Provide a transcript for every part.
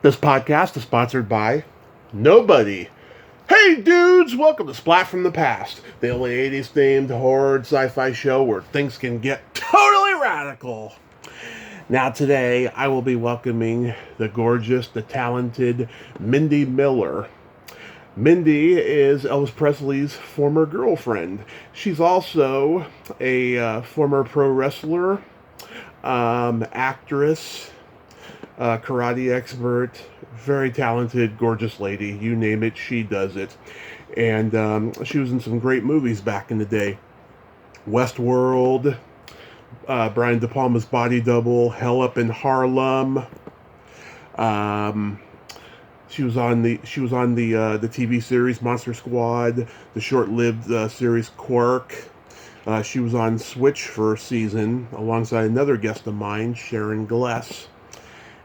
This podcast is sponsored by nobody. Hey dudes, welcome to Splat from the Past, the only 80s themed horror sci-fi show where things can get totally radical. Now today I will be welcoming the gorgeous, the talented Mindi Miller. Mindy is Elvis Presley's former girlfriend. She's also a former pro wrestler, actress, karate expert, very talented, gorgeous lady. You name it, she does it. And she was in some great movies back in the day. Westworld, Brian De Palma's Body Double, Hell Up in Harlem. She was on the TV series Monster Squad, the short-lived series Quark. She was on Switch for a season alongside another guest of mine, Sharon Gless.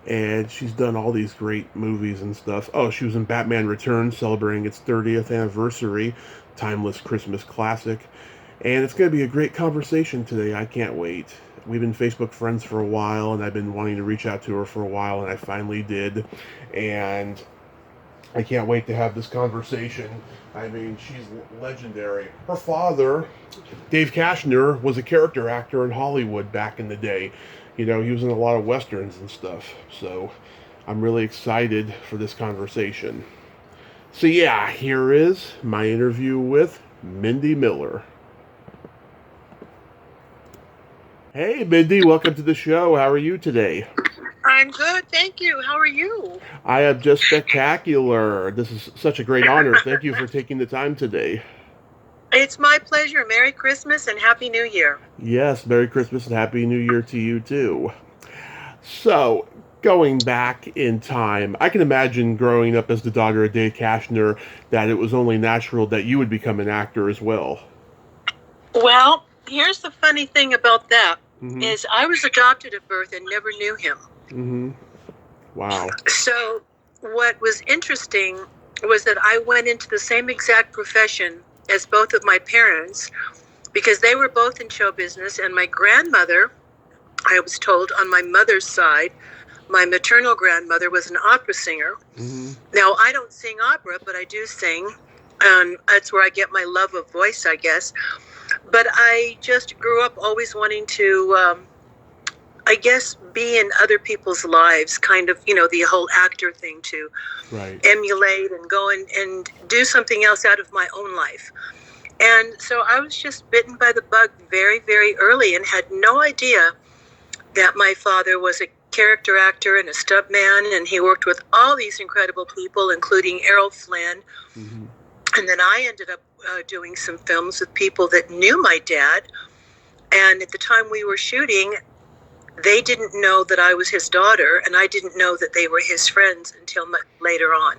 And she's done all these great movies and stuff. Oh, she was in Batman Returns, celebrating its 30th anniversary, timeless Christmas classic. And it's going to be a great conversation today. I can't wait. We've been Facebook friends for a while, and I've been wanting to reach out to her for a while, and I finally did. And I can't wait to have this conversation. I mean, she's legendary. Her father, Dave Kashner, was a character actor in Hollywood back in the day. You know, he was in a lot of westerns and stuff. So I'm really excited for this conversation. So yeah, here is my interview with Mindi Miller. Hey, Mindy, welcome to the show. How are you today? I'm good, thank you. How are you? I am just spectacular. This is such a great honor. Thank you for taking the time today. It's my pleasure. Merry Christmas and Happy New Year. Yes, Merry Christmas and Happy New Year to you too. So, going back in time, I can imagine growing up as the daughter of Dave Kashner that it was only natural that you would become an actor as well. Well, here's the funny thing about that, is I was adopted at birth and never knew him. Mm-hmm. Wow. So what was interesting was that I went into the same exact profession as both of my parents because they were both in show business, and my grandmother, I was told on my mother's side, my maternal grandmother was an opera singer. Mm-hmm. Now, I don't sing opera, but I do sing. That's where I get my love of voice, I guess. But I just grew up always wanting to, I guess, be in other people's lives, kind of, you know, the whole actor thing to emulate and go and do something else out of my own life. And so I was just bitten by the bug very, very early and had no idea that my father was a character actor and a stuntman, and he worked with all these incredible people, including Errol Flynn. Mm-hmm. And then I ended up doing some films with people that knew my dad. And at the time we were shooting, they didn't know that I was his daughter, and I didn't know that they were his friends until later on.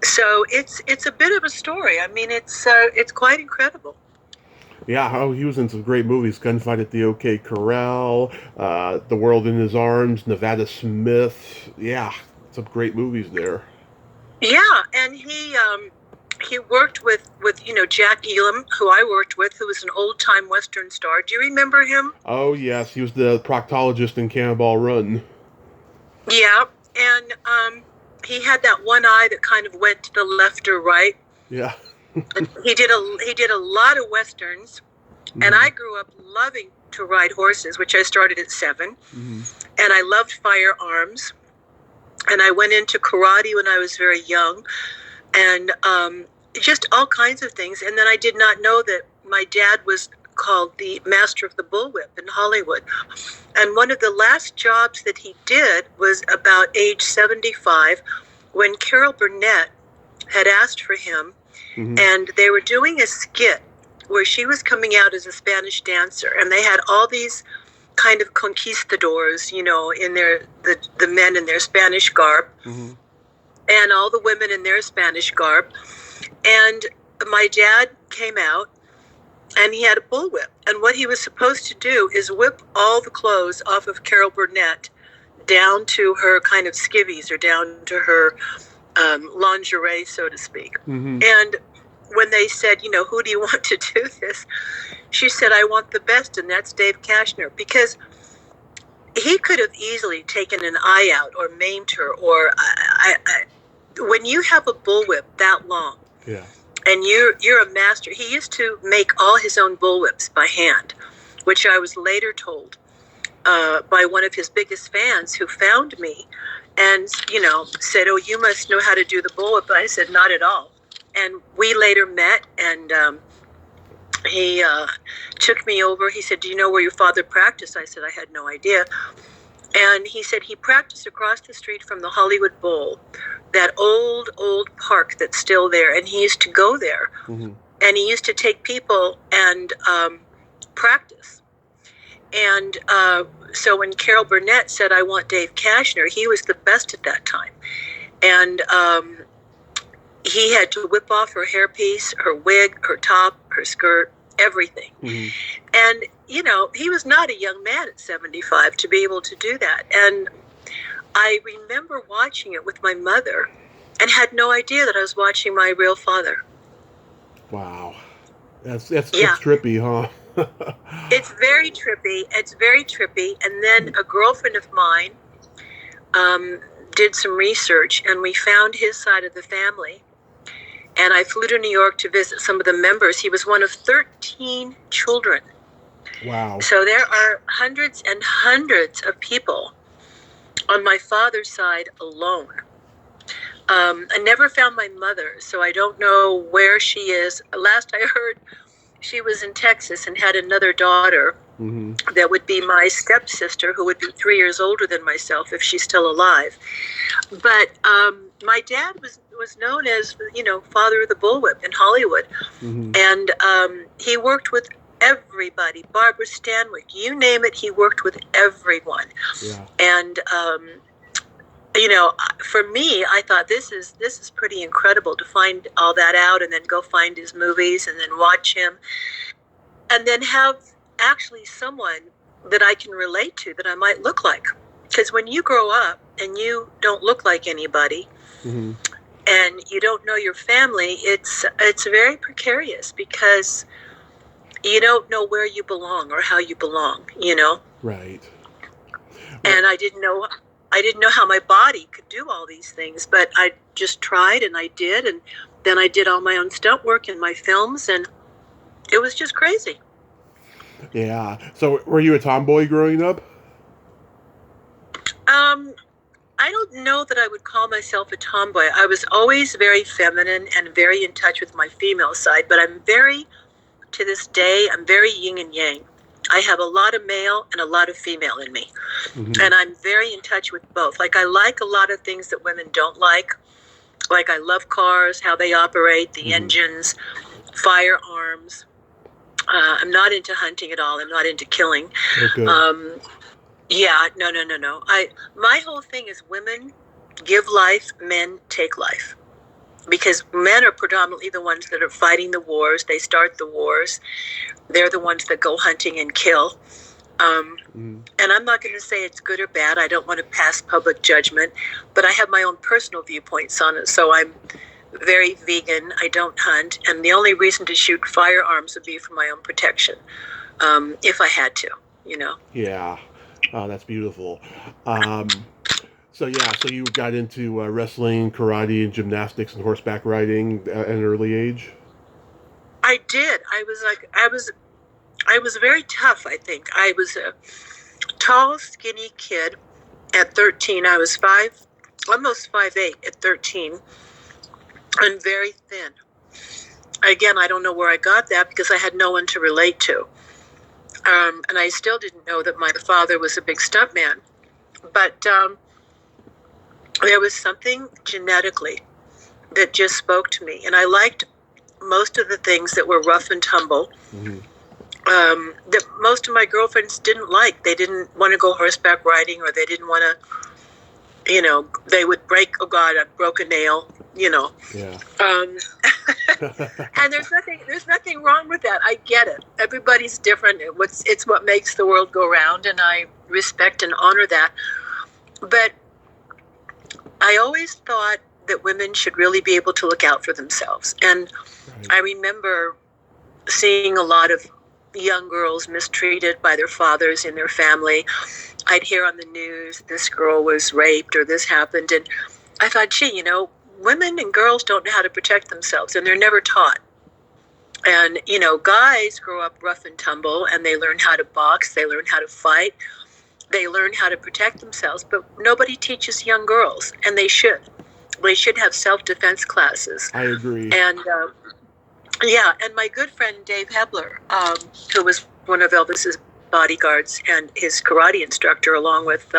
So it's a bit of a story. I mean, it's quite incredible. Yeah, he was in some great movies. Gunfight at the OK Corral, The World in His Arms, Nevada Smith. Yeah, some great movies there. Yeah, and he worked with Jack Elam, who I worked with, who was an old-time Western star. Do you remember him? Oh, yes. He was the proctologist in Cannonball Run. Yeah, and he had that one eye that kind of went to the left or right. Yeah. And he did a lot of Westerns, and I grew up loving to ride horses, which I started at 7, and I loved firearms, and I went into karate when I was very young, and just all kinds of things. And then I did not know that my dad was called the Master of the Bullwhip in Hollywood. And one of the last jobs that he did was about age 75, when Carol Burnett had asked for him, and they were doing a skit where she was coming out as a Spanish dancer, and they had all these kind of conquistadors, you know, in the men in their Spanish garb, and all the women in their Spanish garb. And my dad came out, and he had a bullwhip. And what he was supposed to do is whip all the clothes off of Carol Burnett down to her kind of skivvies, or down to her lingerie, so to speak. And when they said, you know, who do you want to do this? She said, I want the best, and that's Dave Kashner, because he could have easily taken an eye out or maimed her or when you have a bullwhip that long, Yeah. and you're a master. He used to make all his own bullwhips by hand, which I was later told by one of his biggest fans who found me and, said, "Oh, you must know how to do the bullwhip." But I said, "Not at all." And we later met, and he took me over. He said, "Do you know where your father practiced?" I said, "I had no idea." And he said he practiced across the street from the Hollywood Bowl, that old park that's still there. And he used to go there. Mm-hmm. And he used to take people and practice. And so when Carol Burnett said, "I want Dave Kashner," he was the best at that time. And he had to whip off her hairpiece, her wig, her top, her skirt, everything. Mm-hmm. And, he was not a young man at 75 to be able to do that. And I remember watching it with my mother and had no idea that I was watching my real father. Wow. That's trippy, huh? It's very trippy. And then a girlfriend of mine did some research, and we found his side of the family. And I flew to New York to visit some of the members. He was one of 13 children. Wow. So there are hundreds and hundreds of people on my father's side alone. I never found my mother, so I don't know where she is. Last I heard, she was in Texas and had another daughter. Mm-hmm. That would be my stepsister, who would be 3 years older than myself if she's still alive. But my dad was known as, father of the bullwhip in Hollywood. Mm-hmm. And he worked with everybody, Barbara Stanwyck, you name it, he worked with everyone. Yeah. And, for me, I thought this is pretty incredible to find all that out and then go find his movies and then watch him. And then have actually someone that I can relate to that I might look like. Because when you grow up and you don't look like anybody, mm-hmm. and you don't know your family, it's very precarious because you don't know where you belong or how you belong, Right. And I didn't know how my body could do all these things, but I just tried and I did, and then I did all my own stunt work in my films, and it was just crazy. Yeah. So were you a tomboy growing up? I don't know that I would call myself a tomboy. I was always very feminine and very in touch with my female side, but to this day, I'm very yin and yang. I have a lot of male and a lot of female in me. Mm-hmm. And I'm very in touch with both. Like, I like a lot of things that women don't like. Like, I love cars, how they operate, the mm-hmm. engines, firearms. I'm not into hunting at all. I'm not into killing. Okay. Yeah, no. My whole thing is women give life, men take life. Because men are predominantly the ones that are fighting the wars. They start the wars. They're the ones that go hunting and kill. And I'm not going to say it's good or bad. I don't want to pass public judgment. But I have my own personal viewpoints on it. So I'm very vegan. I don't hunt. And the only reason to shoot firearms would be for my own protection, if I had to, Yeah. Oh, that's beautiful. So you got into wrestling, karate, and gymnastics and horseback riding at an early age? I did. I was very tough, I think. I was a tall, skinny kid at 13. I was almost 5'8" at 13, and very thin. Again, I don't know where I got that because I had no one to relate to. And I still didn't know that my father was a big stuntman. But there was something genetically that just spoke to me. And I liked most of the things that were rough and tumble, mm-hmm. That most of my girlfriends didn't like. They didn't want to go horseback riding, or they didn't want to, they would break, oh God, I broke a nail, Yeah. And there's nothing wrong with that. I get it. Everybody's different. It's what makes the world go round, and I respect and honor that. But I always thought that women should really be able to look out for themselves. And right. I remember seeing a lot of young girls mistreated by their fathers in their family. I'd hear on the news, this girl was raped or this happened. And I thought, gee, women and girls don't know how to protect themselves, and they're never taught. And, guys grow up rough and tumble, and they learn how to box, they learn how to fight, they learn how to protect themselves, but nobody teaches young girls, and they should. They should have self-defense classes. I agree. And, and my good friend Dave Hebler, who was one of Elvis's bodyguards and his karate instructor, along with,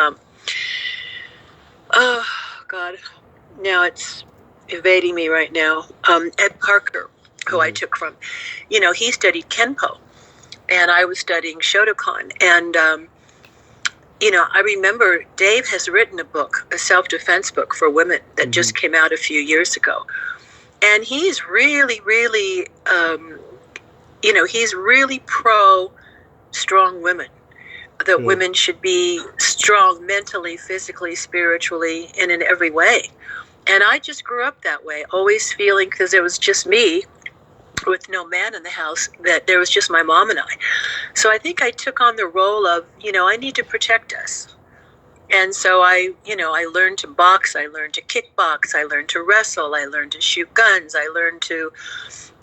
oh, God, now it's evading me right now, Ed Parker, who I took from, he studied Kenpo, and I was studying Shotokan. And, I remember Dave has written a book, a self-defense book for women that just came out a few years ago. And he's really, really, he's really pro strong women, that women should be strong mentally, physically, spiritually, and in every way. And I just grew up that way, always feeling, because it was just me with no man in the house, that there was just my mom and I. So I think I took on the role of, I need to protect us. And so I learned to box, I learned to kickbox, I learned to wrestle, I learned to shoot guns, I learned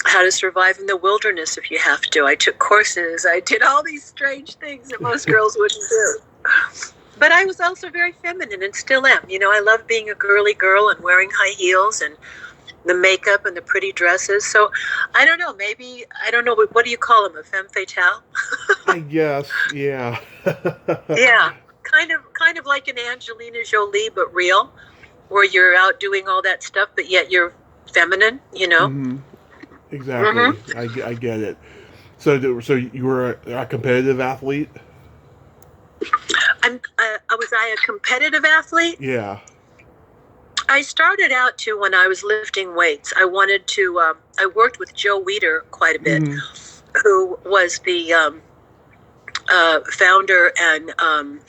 how to survive in the wilderness if you have to. I took courses, I did all these strange things that most girls wouldn't do. But I was also very feminine and still am. I love being a girly girl and wearing high heels and the makeup and the pretty dresses. So I don't know, maybe, I don't know, what do you call them, a femme fatale? I guess, yeah. Yeah, kind of like an Angelina Jolie, but real, where you're out doing all that stuff, but yet you're feminine, Mm-hmm. Exactly. I get it. So you were a competitive athlete? Was I a competitive athlete? Yeah. I started out when I was lifting weights. I wanted to. I worked with Joe Weider quite a bit, who was the founder, and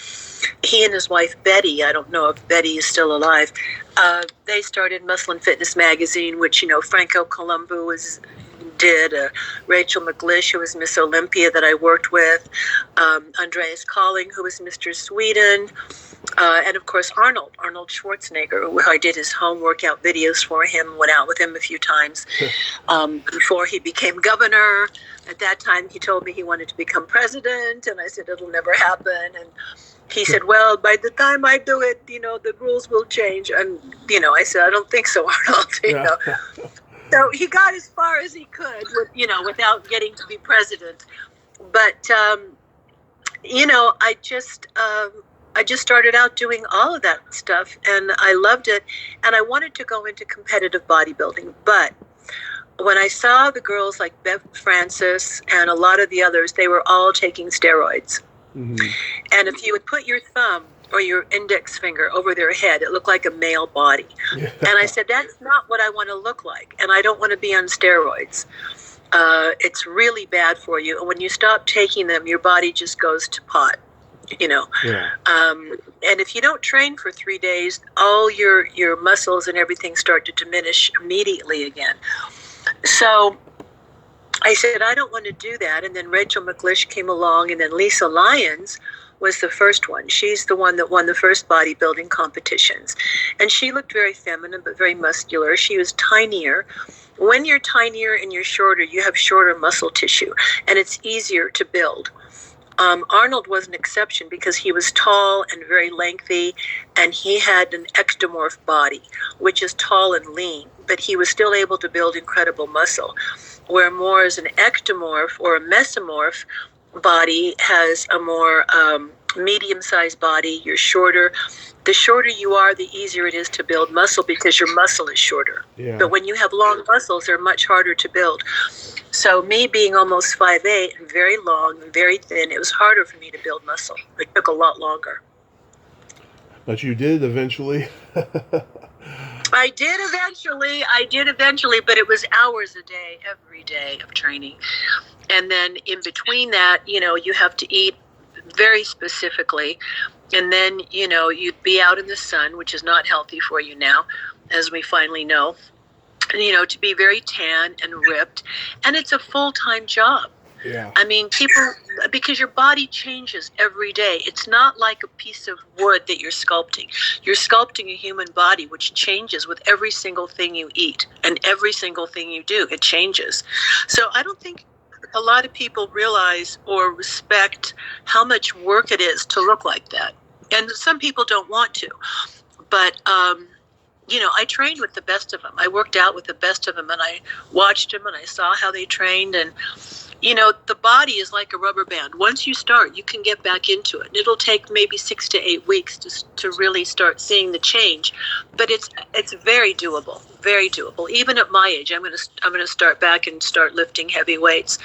he and his wife Betty. I don't know if Betty is still alive. They started Muscle and Fitness magazine, which Franco Columbu did. Rachel McGlish, who was Miss Olympia, that I worked with. Andreas Colling, who was Mr. Sweden. And of course Arnold Schwarzenegger, who I did his home workout videos for him, went out with him a few times before he became governor. At that time he told me he wanted to become president, and I said it'll never happen. And he said, well, by the time I do it, the rules will change. And I said, I don't think so, Arnold. So he got as far as he could without getting to be president. But I just started out doing all of that stuff, and I loved it, and I wanted to go into competitive bodybuilding. But when I saw the girls like Bev Francis and a lot of the others, they were all taking steroids. Mm-hmm. And if you would put your thumb or your index finger over their head, it looked like a male body. Yeah. And I said, that's not what I want to look like, and I don't want to be on steroids. It's really bad for you. And when you stop taking them, your body just goes to pot. Yeah. And if you don't train for 3 days, all your muscles and everything start to diminish immediately again. So I said, I don't want to do that. And then Rachel McGlish came along, and then Lisa Lyons was the first one. She's the one that won the first bodybuilding competitions. And she looked very feminine, but very muscular. She was tinier. When you're tinier and you're shorter, you have shorter muscle tissue, and it's easier to build. Arnold was an exception because he was tall and very lengthy, and he had an ectomorph body, which is tall and lean, but he was still able to build incredible muscle. Where more as an ectomorph or a mesomorph body has a more medium-sized body, you're shorter. The shorter you are, the easier it is to build muscle because your muscle is shorter. Yeah. But when you have long muscles, they're much harder to build. So me being almost 5'8" and very long and very thin, it was harder for me to build muscle. It took a lot longer. But you did eventually. I did eventually, but it was hours a day, every day of training. And then in between that, you have to eat very specifically. And then, you'd be out in the sun, which is not healthy for you now, as we finally know. To be very tan and ripped. And it's a full-time job. Yeah. I mean, because your body changes every day. It's not like a piece of wood that you're sculpting. You're sculpting a human body, which changes with every single thing you eat and every single thing you do. It changes. So I don't think a lot of people realize or respect how much work it is to look like that. And some people don't want to. But, I trained with the best of them. I worked out with the best of them, and I watched them, and I saw how they trained. And, the body is like a rubber band. Once you start, you can get back into it. And it'll take maybe 6 to 8 weeks to really start seeing the change. But it's very doable, very doable. Even at my age, I'm gonna start back and start lifting heavy weights,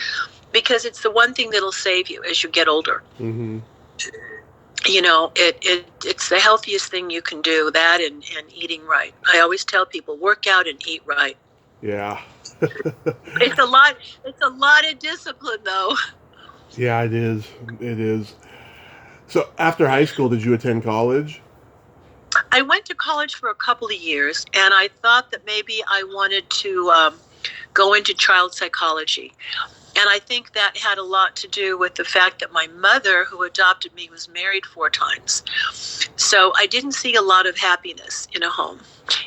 because it's the one thing that'll save you as you get older. Mm-hmm. It's the healthiest thing you can do, that and eating right. I always tell people, work out and eat right. Yeah. It's a lot of discipline, though. Yeah, it is. It is. So after high school, did you attend college? I went to college for a couple of years, and I thought that maybe I wanted to go into child psychology. And I think that had a lot to do with the fact that my mother, who adopted me, was married 4 times. So I didn't see a lot of happiness in a home.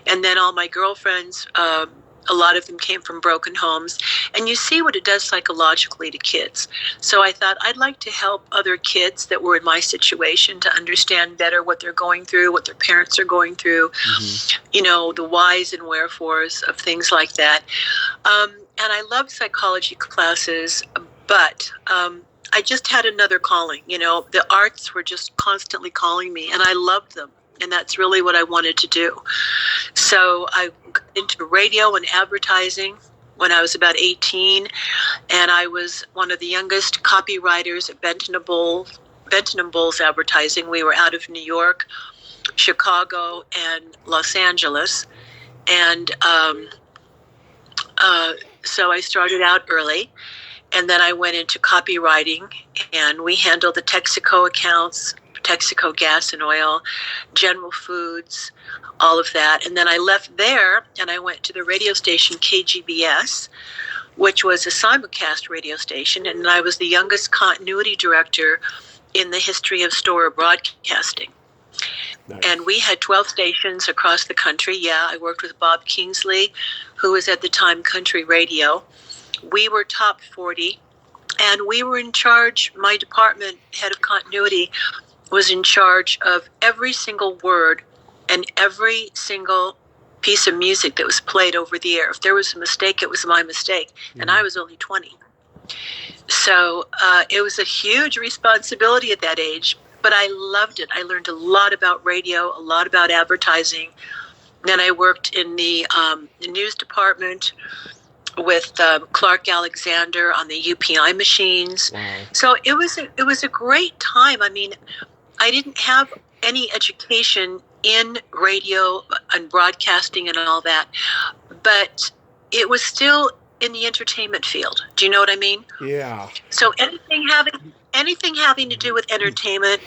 And then all my girlfriends, a lot of them came from broken homes. And you see what it does psychologically to kids. So I thought I'd like to help other kids that were in my situation to understand better what they're going through, what their parents are going through, the whys and wherefores of things like that. And I loved psychology classes, but I just had another calling. The arts were just constantly calling me, and I loved them. And that's really what I wanted to do. So I got into radio and advertising when I was about 18, and I was one of the youngest copywriters at Benton and Bowles Advertising. We were out of New York, Chicago, and Los Angeles. And so I started out early, and then I went into copywriting, and we handled the Texaco accounts, Texaco Gas and Oil, General Foods, all of that. And then I left there, and I went to the radio station KGBS, which was a simulcast radio station, and I was the youngest continuity director in the history of store broadcasting. Nice. And we had 12 stations across the country. Yeah, I worked with Bob Kingsley, who was at the time Country Radio. We were top 40, and we were in charge. My department, head of continuity, was in charge of every single word and every single piece of music that was played over the air. If there was a mistake, it was my mistake. And I was only 20. So it was a huge responsibility at that age, but I loved it. I learned a lot about radio, a lot about advertising. Then I worked in the news department with Clark Alexander on the UPI machines. Wow. So it was a great time. I mean, I didn't have any education in radio and broadcasting and all that, but it was still in the entertainment field. Do you know what I mean? Yeah. So anything having to do with entertainment,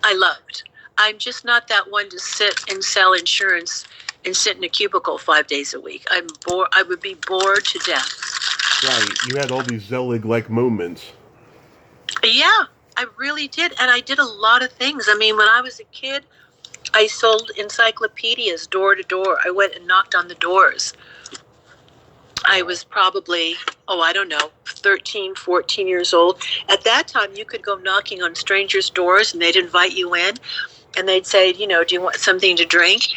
I loved. I'm just not that one to sit and sell insurance and sit in a cubicle 5 days a week. I'm bored. I would be bored to death. Right. You had all these Zelig-like moments. Yeah, I really did. And I did a lot of things. I mean, when I was a kid, I sold encyclopedias door to door. I went and knocked on the doors. I was probably, 13, 14 years old. At that time, you could go knocking on strangers' doors and they'd invite you in. And they'd say, do you want something to drink?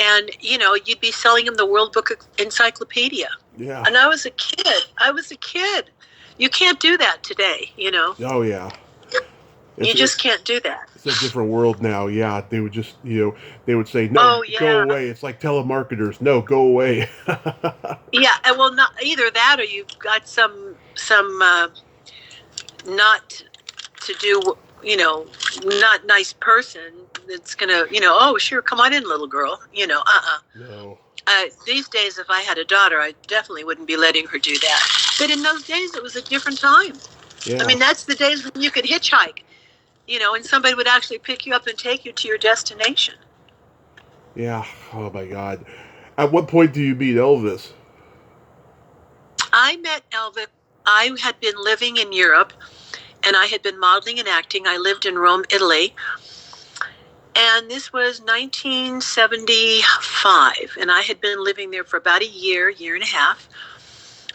And, you'd be selling them the World Book Encyclopedia. Yeah. And I was a kid. You can't do that today, Oh, yeah. You just can't do that. It's a different world now. Yeah, they would just, they would say, no, go away. It's like telemarketers. No, go away. Yeah, well, not either that or you've got some not to do, not nice person that's going to, oh, sure, come on in, little girl, No. These days, if I had a daughter, I definitely wouldn't be letting her do that. But in those days, it was a different time. Yeah. I mean, that's the days when you could hitchhike. And somebody would actually pick you up and take you to your destination. Yeah. Oh, my God. At what point do you meet Elvis? I met Elvis. I had been living in Europe, and I had been modeling and acting. I lived in Rome, Italy. And this was 1975, and I had been living there for about a year and a half.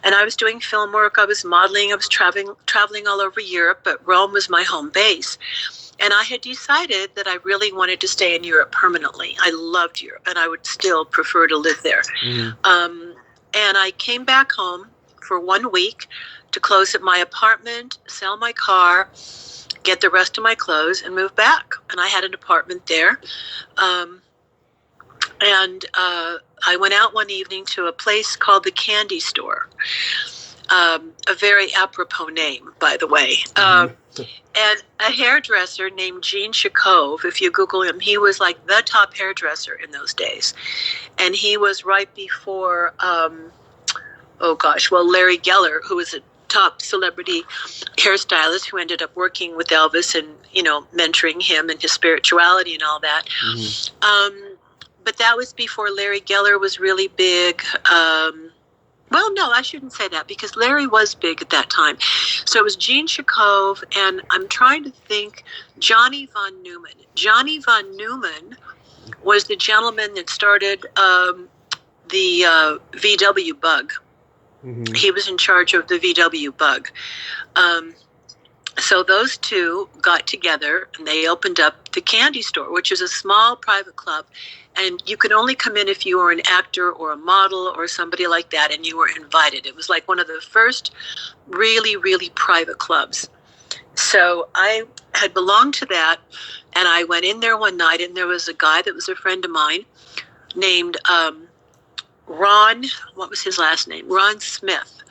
And I was doing film work, I was modeling, I was traveling all over Europe, but Rome was my home base. And I had decided that I really wanted to stay in Europe permanently. I loved Europe, and I would still prefer to live there. And I came back home for 1 week to close at my apartment, sell my car, get the rest of my clothes, and move back. And I had an apartment there. I went out one evening to a place called the Candy Store. A very apropos name, by the way. And a hairdresser named Gene Shakov, if you Google him, he was like the top hairdresser in those days. And he was right before, Larry Geller, who was a top celebrity hairstylist who ended up working with Elvis and, mentoring him and his spirituality and all that. But that was before Larry Geller was really big. Well, no, I shouldn't say that, because Larry was big at that time. So it was Gene Shakov, and I'm trying to think, Johnny Von Neumann. Johnny Von Neumann was the gentleman that started the VW Bug. He was in charge of the VW Bug. So those two got together, and they opened up the Candy Store, which is a small private club. And you could only come in if you were an actor or a model or somebody like that, and you were invited. It was like one of the first really, really private clubs. So I had belonged to that, and I went in there one night, and there was a guy that was a friend of mine named Ron, what was his last name? Ron Smith.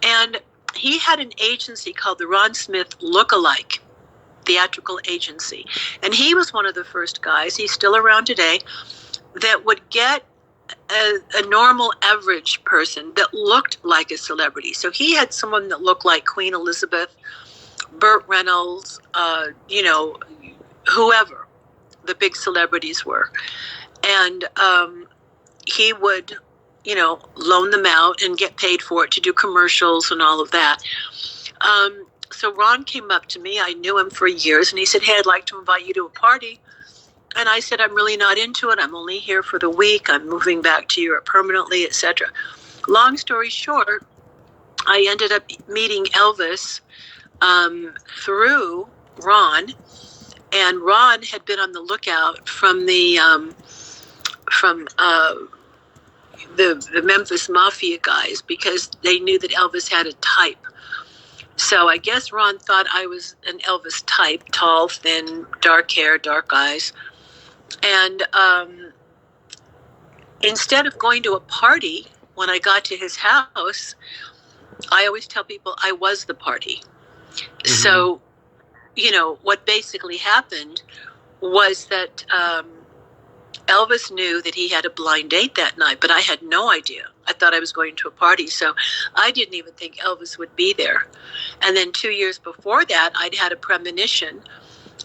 And he had an agency called the Ron Smith Lookalike Theatrical Agency. And he was one of the first guys, he's still around today, that would get a normal average person that looked like a celebrity. So he had someone that looked like Queen Elizabeth, Burt Reynolds, whoever the big celebrities were. And he would, loan them out and get paid for it to do commercials and all of that. So Ron came up to me. I knew him for years, and he said, "Hey, I'd like to invite you to a party." And I said, "I'm really not into it. I'm only here for the week. I'm moving back to Europe permanently, etc." Long story short, I ended up meeting Elvis through Ron, and Ron had been on the lookout from the Memphis Mafia guys, because they knew that Elvis had a type. So I guess Ron thought I was an Elvis type, tall, thin, dark hair, dark eyes. And instead of going to a party, when I got to his house, I always tell people I was the party. So, what basically happened was that Elvis knew that he had a blind date that night, but I had no idea. I thought I was going to a party, so I didn't even think Elvis would be there. And then 2 years before that, I'd had a premonition.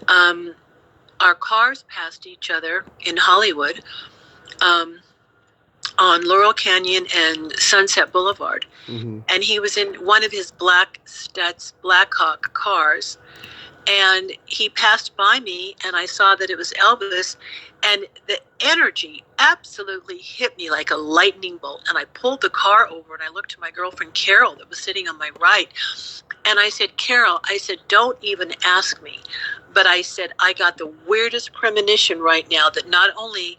Our cars passed each other in Hollywood on Laurel Canyon and Sunset Boulevard. And he was in one of his black Stutz Blackhawk cars, and he passed by me, and I saw that it was Elvis, and the energy absolutely hit me like a lightning bolt. And I pulled the car over, and I looked to my girlfriend, Carol, that was sitting on my right. And I said, "Carol," I said, "don't even ask me." But I said, I got the weirdest premonition right now that not only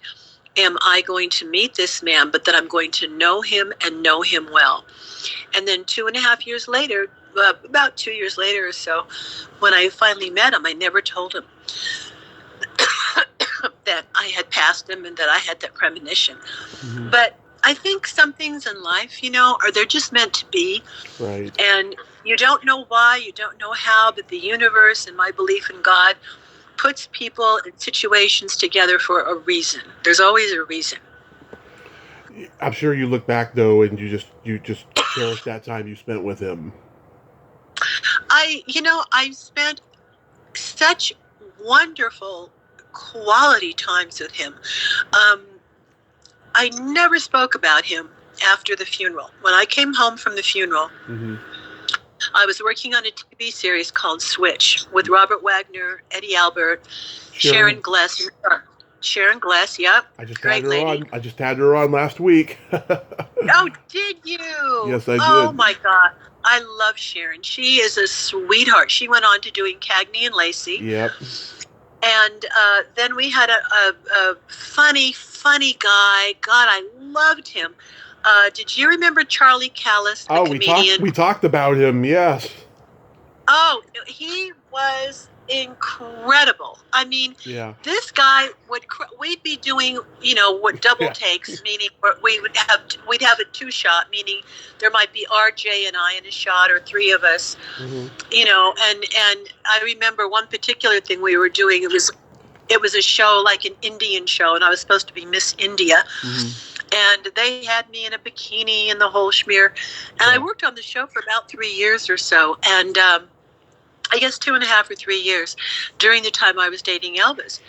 am I going to meet this man, but that I'm going to know him and know him well. And then 2.5 years later, about 2 years later or so, when I finally met him, I never told him that I had passed him and that I had that premonition. But I think some things in life, they're just meant to be. Right. And you don't know why, you don't know how, but the universe and my belief in God puts people and situations together for a reason. There's always a reason. I'm sure you look back though, and you just cherish that time you spent with him. I spent such wonderful quality times with him. I never spoke about him after the funeral. When I came home from the funeral, I was working on a TV series called Switch with Robert Wagner, Eddie Albert, Sharon Gless. Sharon Gless, yep. I just Great had her lady. on. I just had her on last week. Oh, did you? Yes, I did. Oh my God. I love Sharon. She is a sweetheart. She went on to doing Cagney and Lacey. Yep. And then we had a funny guy. God, I loved him. Did you remember Charlie Callis, the comedian? We talked about him, yes. Oh, he was incredible. I mean, this guy we'd be doing, what double takes, meaning we'd have a 2-shot, meaning there might be RJ and I in a shot, or 3 of us, and I remember one particular thing we were doing. It was a show, like an Indian show, and I was supposed to be Miss India. And they had me in a bikini and the whole schmear. And I worked on the show for about 3 years or so. And I guess 2.5 or 3 years during the time I was dating Elvis.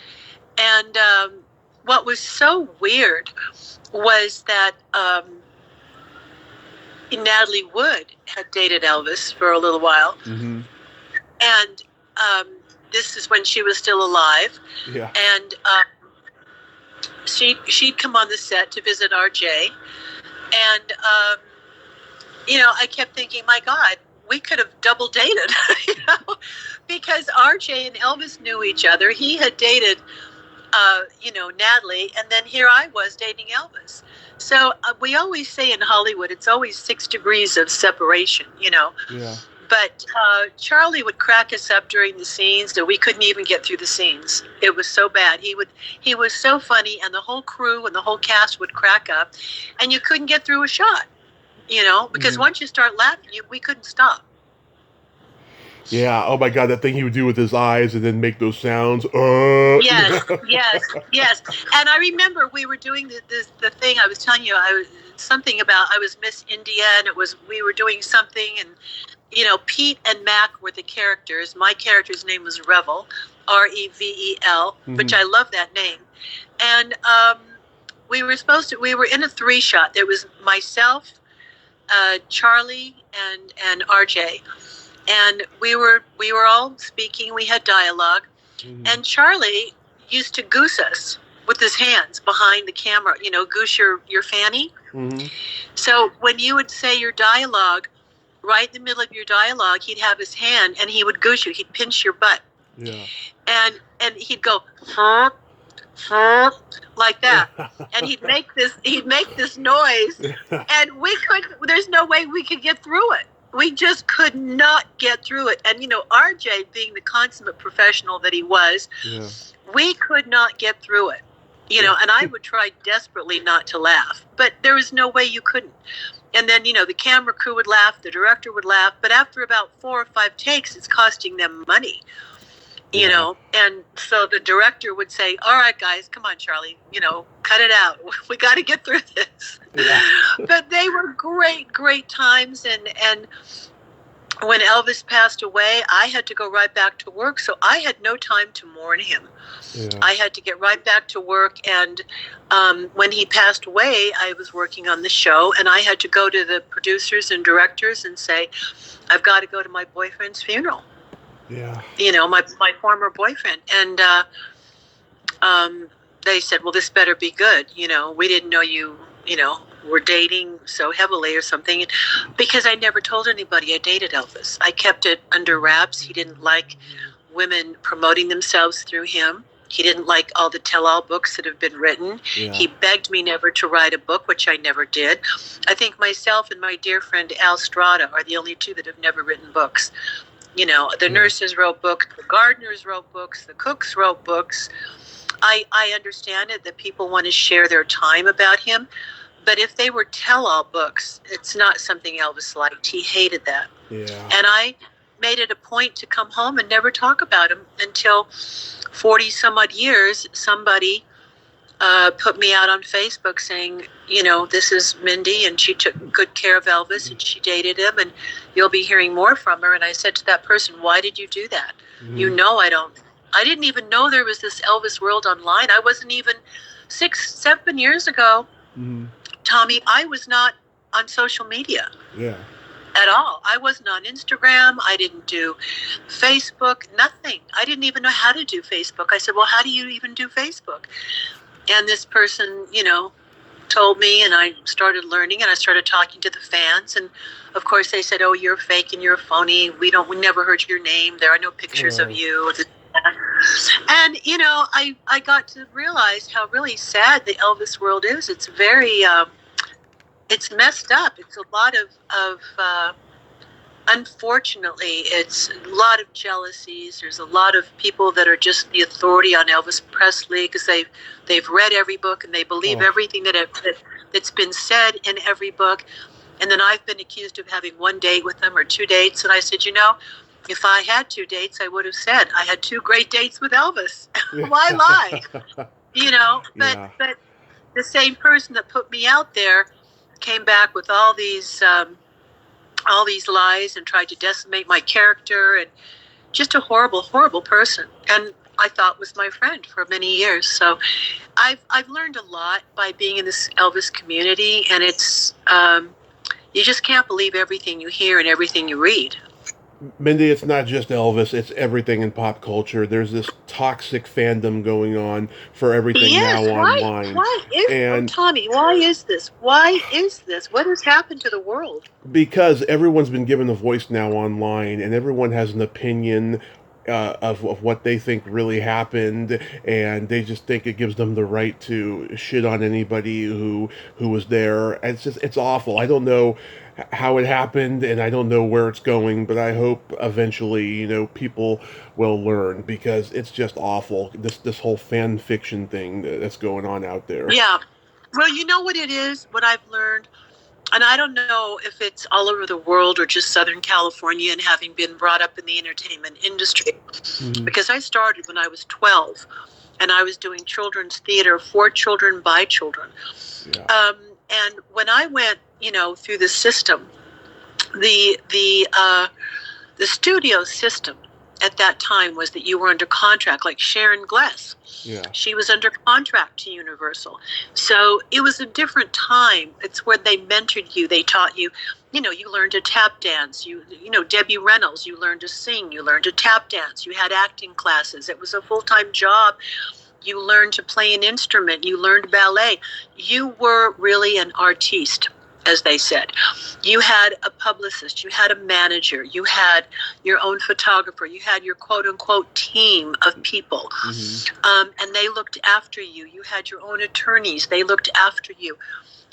And what was so weird was that Natalie Wood had dated Elvis for a little while. And this is when she was still alive. And she'd come on the set to visit RJ. And, I kept thinking, my God, we could have double dated, because RJ and Elvis knew each other. He had dated, Natalie, and then here I was dating Elvis. So we always say in Hollywood, it's always 6 degrees of separation, But Charlie would crack us up during the scenes, and we couldn't even get through the scenes. It was so bad. He was so funny, and the whole crew and the whole cast would crack up, and you couldn't get through a shot, because once you start laughing, we couldn't stop. Yeah. Oh my God, that thing he would do with his eyes and then make those sounds. Yes. And I remember we were doing the thing I was telling you. I was Miss India, and we were doing something, and Pete and Mac were the characters. My character's name was Revel, Revel, which I love that name. And we were in a 3-shot. There was myself, Charlie, and RJ. And we were all speaking. We had dialogue. And Charlie used to goose us with his hands behind the camera, goose your fanny. So when you would say your dialogue, right in the middle of your dialogue, he'd have his hand and he would goose you. He'd pinch your butt. Yeah. And he'd go, like that. And he'd make this noise, and there's no way we could get through it. We just could not get through it. And, RJ, being the consummate professional that he was, we could not get through it. And I would try desperately not to laugh, but there was no way you couldn't. And then, the camera crew would laugh, the director would laugh, but after about 4 or 5 takes, it's costing them money, and so the director would say, all right, guys, come on, Charlie, cut it out. We got to get through this. Yeah. But they were great times. And when Elvis passed away, I had to go right back to work. So I had no time to mourn him. Yeah. I had to get right back to work. And when he passed away, I was working on the show, and I had to go to the producers and directors and say, I've got to go to my boyfriend's funeral. Yeah. My former boyfriend. And they said, well, this better be good. We didn't know you were dating so heavily or something. Because I never told anybody I dated Elvis. I kept it under wraps. He didn't like women promoting themselves through him. He didn't like all the tell-all books that have been written. Yeah. He begged me never to write a book, which I never did. I think myself and my dear friend Al Strada are the only 2 that have never written books. The nurses wrote books, the gardeners wrote books, the cooks wrote books. I understand it that people want to share their time about him, but if they were tell-all books, it's not something Elvis liked. He hated that. Yeah. And I made it a point to come home and never talk about him until 40 some odd years, somebody put me out on Facebook saying, this is Mindy, and she took good care of Elvis, and she dated him, and you'll be hearing more from her. And I said to that person, why did you do that? I didn't even know there was this Elvis world online. I wasn't even 6-7 years ago, Tommy, I was not on social media. Yeah. at all. I wasn't on Instagram. I didn't do Facebook, nothing. I didn't even know how to do Facebook. I said, well, how do you even do Facebook? And this person, told me, and I started learning, and I started talking to the fans. And of course they said, oh, you're fake and you're phony. We never heard your name. There are no pictures of you. And, I got to realize how really sad the Elvis world is. It's very, it's messed up. It's a lot of unfortunately, it's a lot of jealousies. There's a lot of people that are just the authority on Elvis Presley because they've read every book and they believe everything that's been said in every book. And then I've been accused of having one date with them or two dates. And I said, if I had two dates, I would have said I had two great dates with Elvis. Why lie? But the same person that put me out there came back with all these lies and tried to decimate my character, and just a horrible, horrible person. And I thought was my friend for many years. So I've learned a lot by being in this Elvis community, and it's you just can't believe everything you hear and everything you read. Mindy, it's not just Elvis, it's everything in pop culture. There's this toxic fandom going on for everything now online. Tommy, why is this? Why is this? What has happened to the world? Because everyone's been given a voice now online, and everyone has an opinion of what they think really happened, and they just think it gives them the right to shit on anybody who was there. It's awful. I don't know how it happened, and I don't know where it's going, but I hope eventually, people will learn, because it's just awful. This whole fan fiction thing that's going on out there. Yeah. Well, you know what it is? What I've learned, and I don't know if it's all over the world or just Southern California, and having been brought up in the entertainment industry, because I started when I was 12, and I was doing children's theater for children by children. Yeah. And when I went, through the system, the studio system at that time was that you were under contract, like Sharon Gless. Yeah. She was under contract to Universal. So it was a different time. It's where they mentored you. They taught you, you learned to tap dance. Debbie Reynolds, you learned to sing. You learned to tap dance. You had acting classes. It was a full-time job. You learned to play an instrument. You learned ballet. You were really an artiste, as they said. You had a publicist, you had a manager, you had your own photographer, you had your quote-unquote team of people, and they looked after you. You had your own attorneys, they looked after you.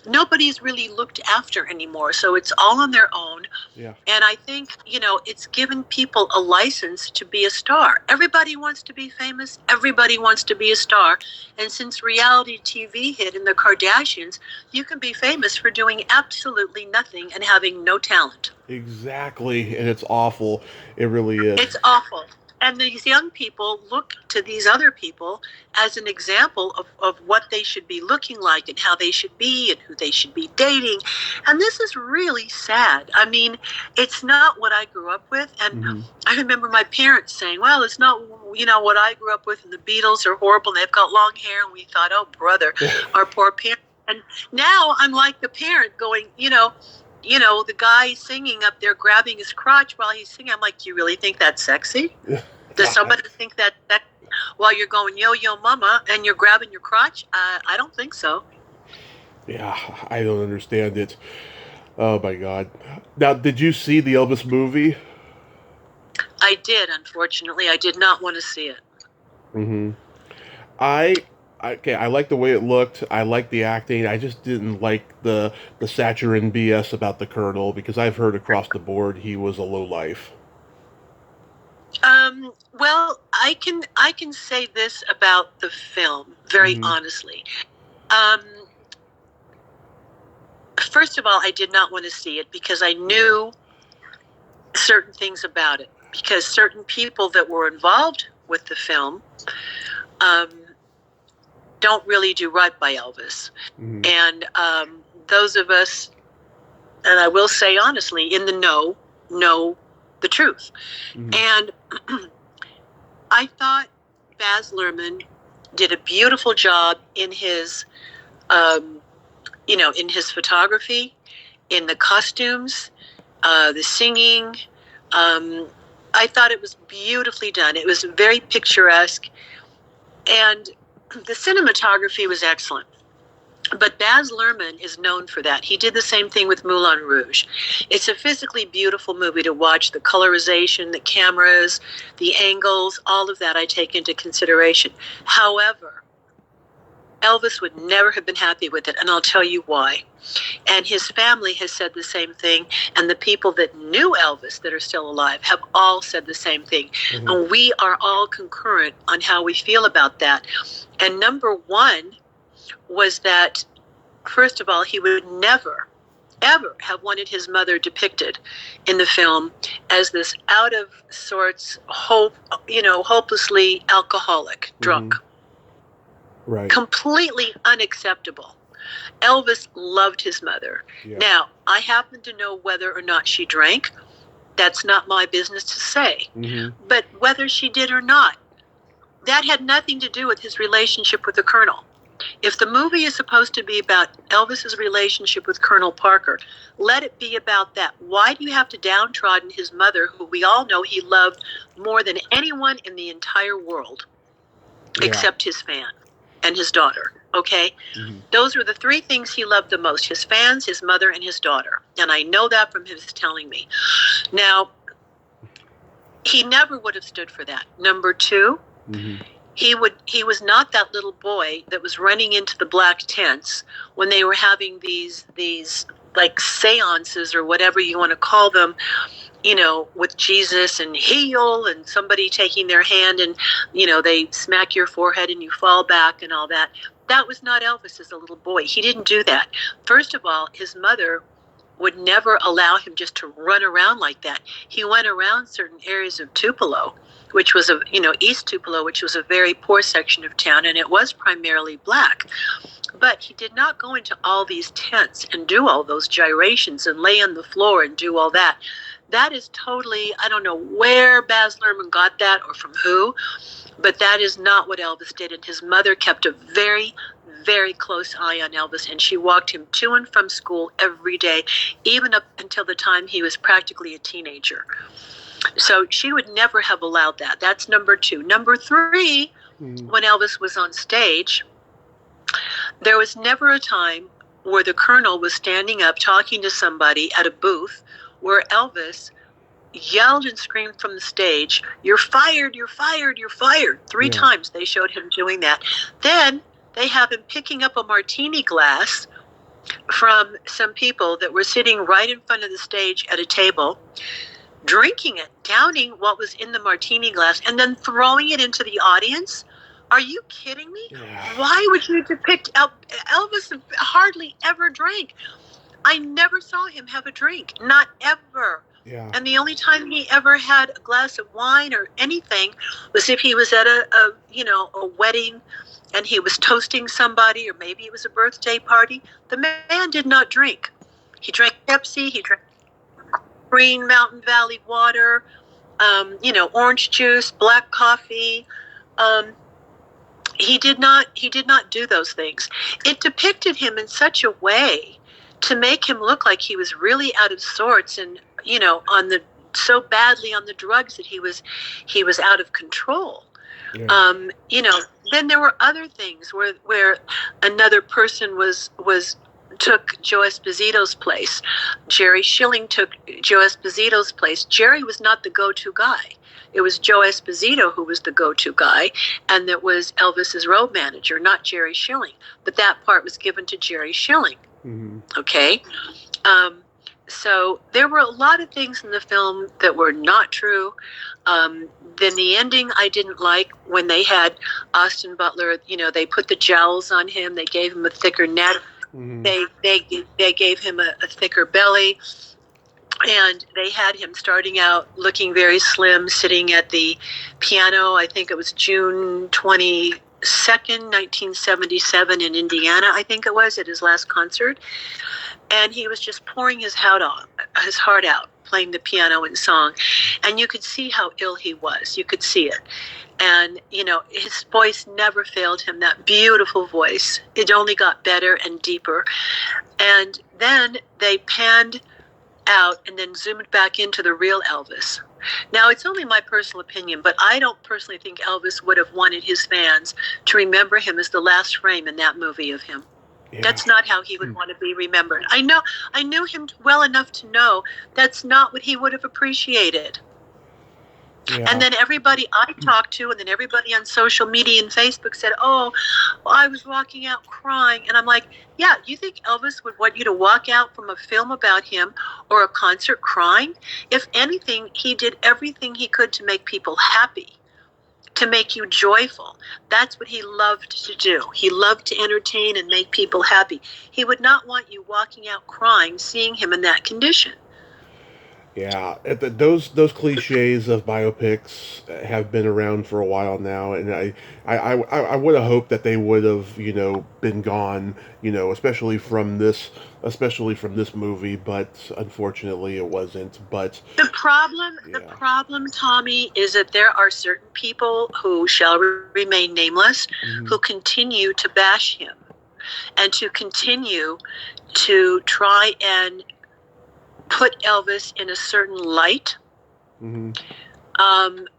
Nobody's really looked after anymore, so it's all on their own. Yeah. And I think, it's given people a license to be a star. Everybody wants to be famous. Everybody wants to be a star. And since reality TV hit in the Kardashians, you can be famous for doing absolutely nothing and having no talent. Exactly. And it's awful. It really is. It's awful. And these young people look to these other people as an example of what they should be looking like and how they should be and who they should be dating. And this is really sad. I mean, it's not what I grew up with. And I remember my parents saying, well, it's not, what I grew up with, and the Beatles are horrible and they've got long hair. And we thought, oh, brother, our poor parents. And now I'm like the parent going, the guy singing up there grabbing his crotch while he's singing. I'm like, do you really think that's sexy? Does somebody think that while you're going, yo, yo, mama, and you're grabbing your crotch? I don't think so. Yeah, I don't understand it. Oh, my God. Now, did you see the Elvis movie? I did, unfortunately. I did not want to see it. I like the way it looked. I like the acting. I just didn't like the Saturn BS about the Colonel, because I've heard across the board he was a lowlife. Well, I can say this about the film very honestly. First of all, I did not want to see it because I knew certain things about it, because certain people that were involved with the film don't really do right by Elvis. And those of us, and I will say honestly, in the know the truth. And I thought Baz Luhrmann did a beautiful job in his, in his photography, in the costumes, the singing. I thought it was beautifully done. It was very picturesque, and the cinematography was excellent. But Baz Luhrmann is known for that. He did the same thing with Moulin Rouge. It's a physically beautiful movie to watch. The colorization, the cameras, the angles, all of that I take into consideration. However, Elvis would never have been happy with it, and I'll tell you why. And his family has said the same thing, and the people that knew Elvis that are still alive have all said the same thing. Mm-hmm. And we are all concurrent on how we feel about that. And number one was that, first of all, he would never, ever have wanted his mother depicted in the film as this out of sorts, hopelessly alcoholic, drunk. Mm-hmm. Right. Completely unacceptable. Elvis loved his mother. Yeah. Now, I happen to know whether or not she drank. That's not my business to say. Mm-hmm. But whether she did or not, that had nothing to do with his relationship with the Colonel. If the movie is supposed to be about Elvis's relationship with Colonel Parker, let it be about that. Why do you have to downtrodden his mother, who we all know he loved more than anyone in the entire world, except his fan and his daughter, okay? Mm-hmm. Those were the three things he loved the most, his fans, his mother, and his daughter. And I know that from his telling me. Now, he never would have stood for that. Number two, mm-hmm. He was not that little boy that was running into the black tents when they were having these like seances or whatever you want to call them, with Jesus and heal and somebody taking their hand and, they smack your forehead and you fall back and all that. That was not Elvis as a little boy. He didn't do that. First of all, his mother would never allow him just to run around like that. He went around certain areas of Tupelo, which was East Tupelo, which was a very poor section of town, and it was primarily black. But he did not go into all these tents and do all those gyrations and lay on the floor and do all that. That is totally, I don't know where Baz Luhrmann got that or from who, but that is not what Elvis did. And his mother kept a very, very close eye on Elvis, and she walked him to and from school every day, even up until the time he was practically a teenager. So she would never have allowed that. That's number two. Number three, when Elvis was on stage, there was never a time where the Colonel was standing up talking to somebody at a booth where Elvis yelled and screamed from the stage, "You're fired, you're fired, you're fired." Three times they showed him doing that. Then they have him picking up a martini glass from some people that were sitting right in front of the stage at a table, drinking it, downing what was in the martini glass, and then throwing it into the audience. Are you kidding me? Yeah. Why would you depict Elvis? Hardly ever drank. I never saw him have a drink, not ever. Yeah. And the only time he ever had a glass of wine or anything was if he was at a wedding and he was toasting somebody, or maybe it was a birthday party. The man did not drink. He drank Pepsi. He drank Green Mountain Valley water, orange juice, black coffee. He did not do those things. It depicted him in such a way to make him look like he was really out of sorts and, so badly on the drugs that he was out of control. Yeah. Then there were other things where another person took Joe Esposito's place. Jerry Schilling took Joe Esposito's place. Jerry was not the go-to guy. It was Joe Esposito who was the go-to guy, and that was Elvis's road manager, not Jerry Schilling. But that part was given to Jerry Schilling. Mm-hmm. Okay? So there were a lot of things in the film that were not true. Then the ending I didn't like when they had Austin Butler, they put the jowls on him. They gave him a thicker neck. Mm-hmm. They gave him a thicker belly. And they had him starting out looking very slim, sitting at the piano. I think it was June 22nd, 1977 in Indiana, I think it was, at his last concert. And he was just pouring his heart out, playing the piano and song. And you could see how ill he was. You could see it. And, his voice never failed him, that beautiful voice. It only got better and deeper. And then they panned out and then zoomed back into the real Elvis. Now, it's only my personal opinion, but I don't personally think Elvis would have wanted his fans to remember him as the last frame in that movie of him. Yeah. That's not how he would want to be remembered. I knew him well enough to know that's not what he would have appreciated. Yeah. And then everybody I talked to, and then everybody on social media and Facebook said, "Oh, I was walking out crying." And I'm like, yeah, you think Elvis would want you to walk out from a film about him or a concert crying? If anything, he did everything he could to make people happy, to make you joyful. That's what he loved to do. He loved to entertain and make people happy. He would not want you walking out crying, seeing him in that condition. Yeah, those cliches of biopics have been around for a while now, and I would have hoped that they would have been gone, especially from this movie, but unfortunately it wasn't. But the problem, Tommy, is that there are certain people who shall remain nameless, mm-hmm. who continue to bash him and to continue to try and put Elvis in a certain light, mm-hmm.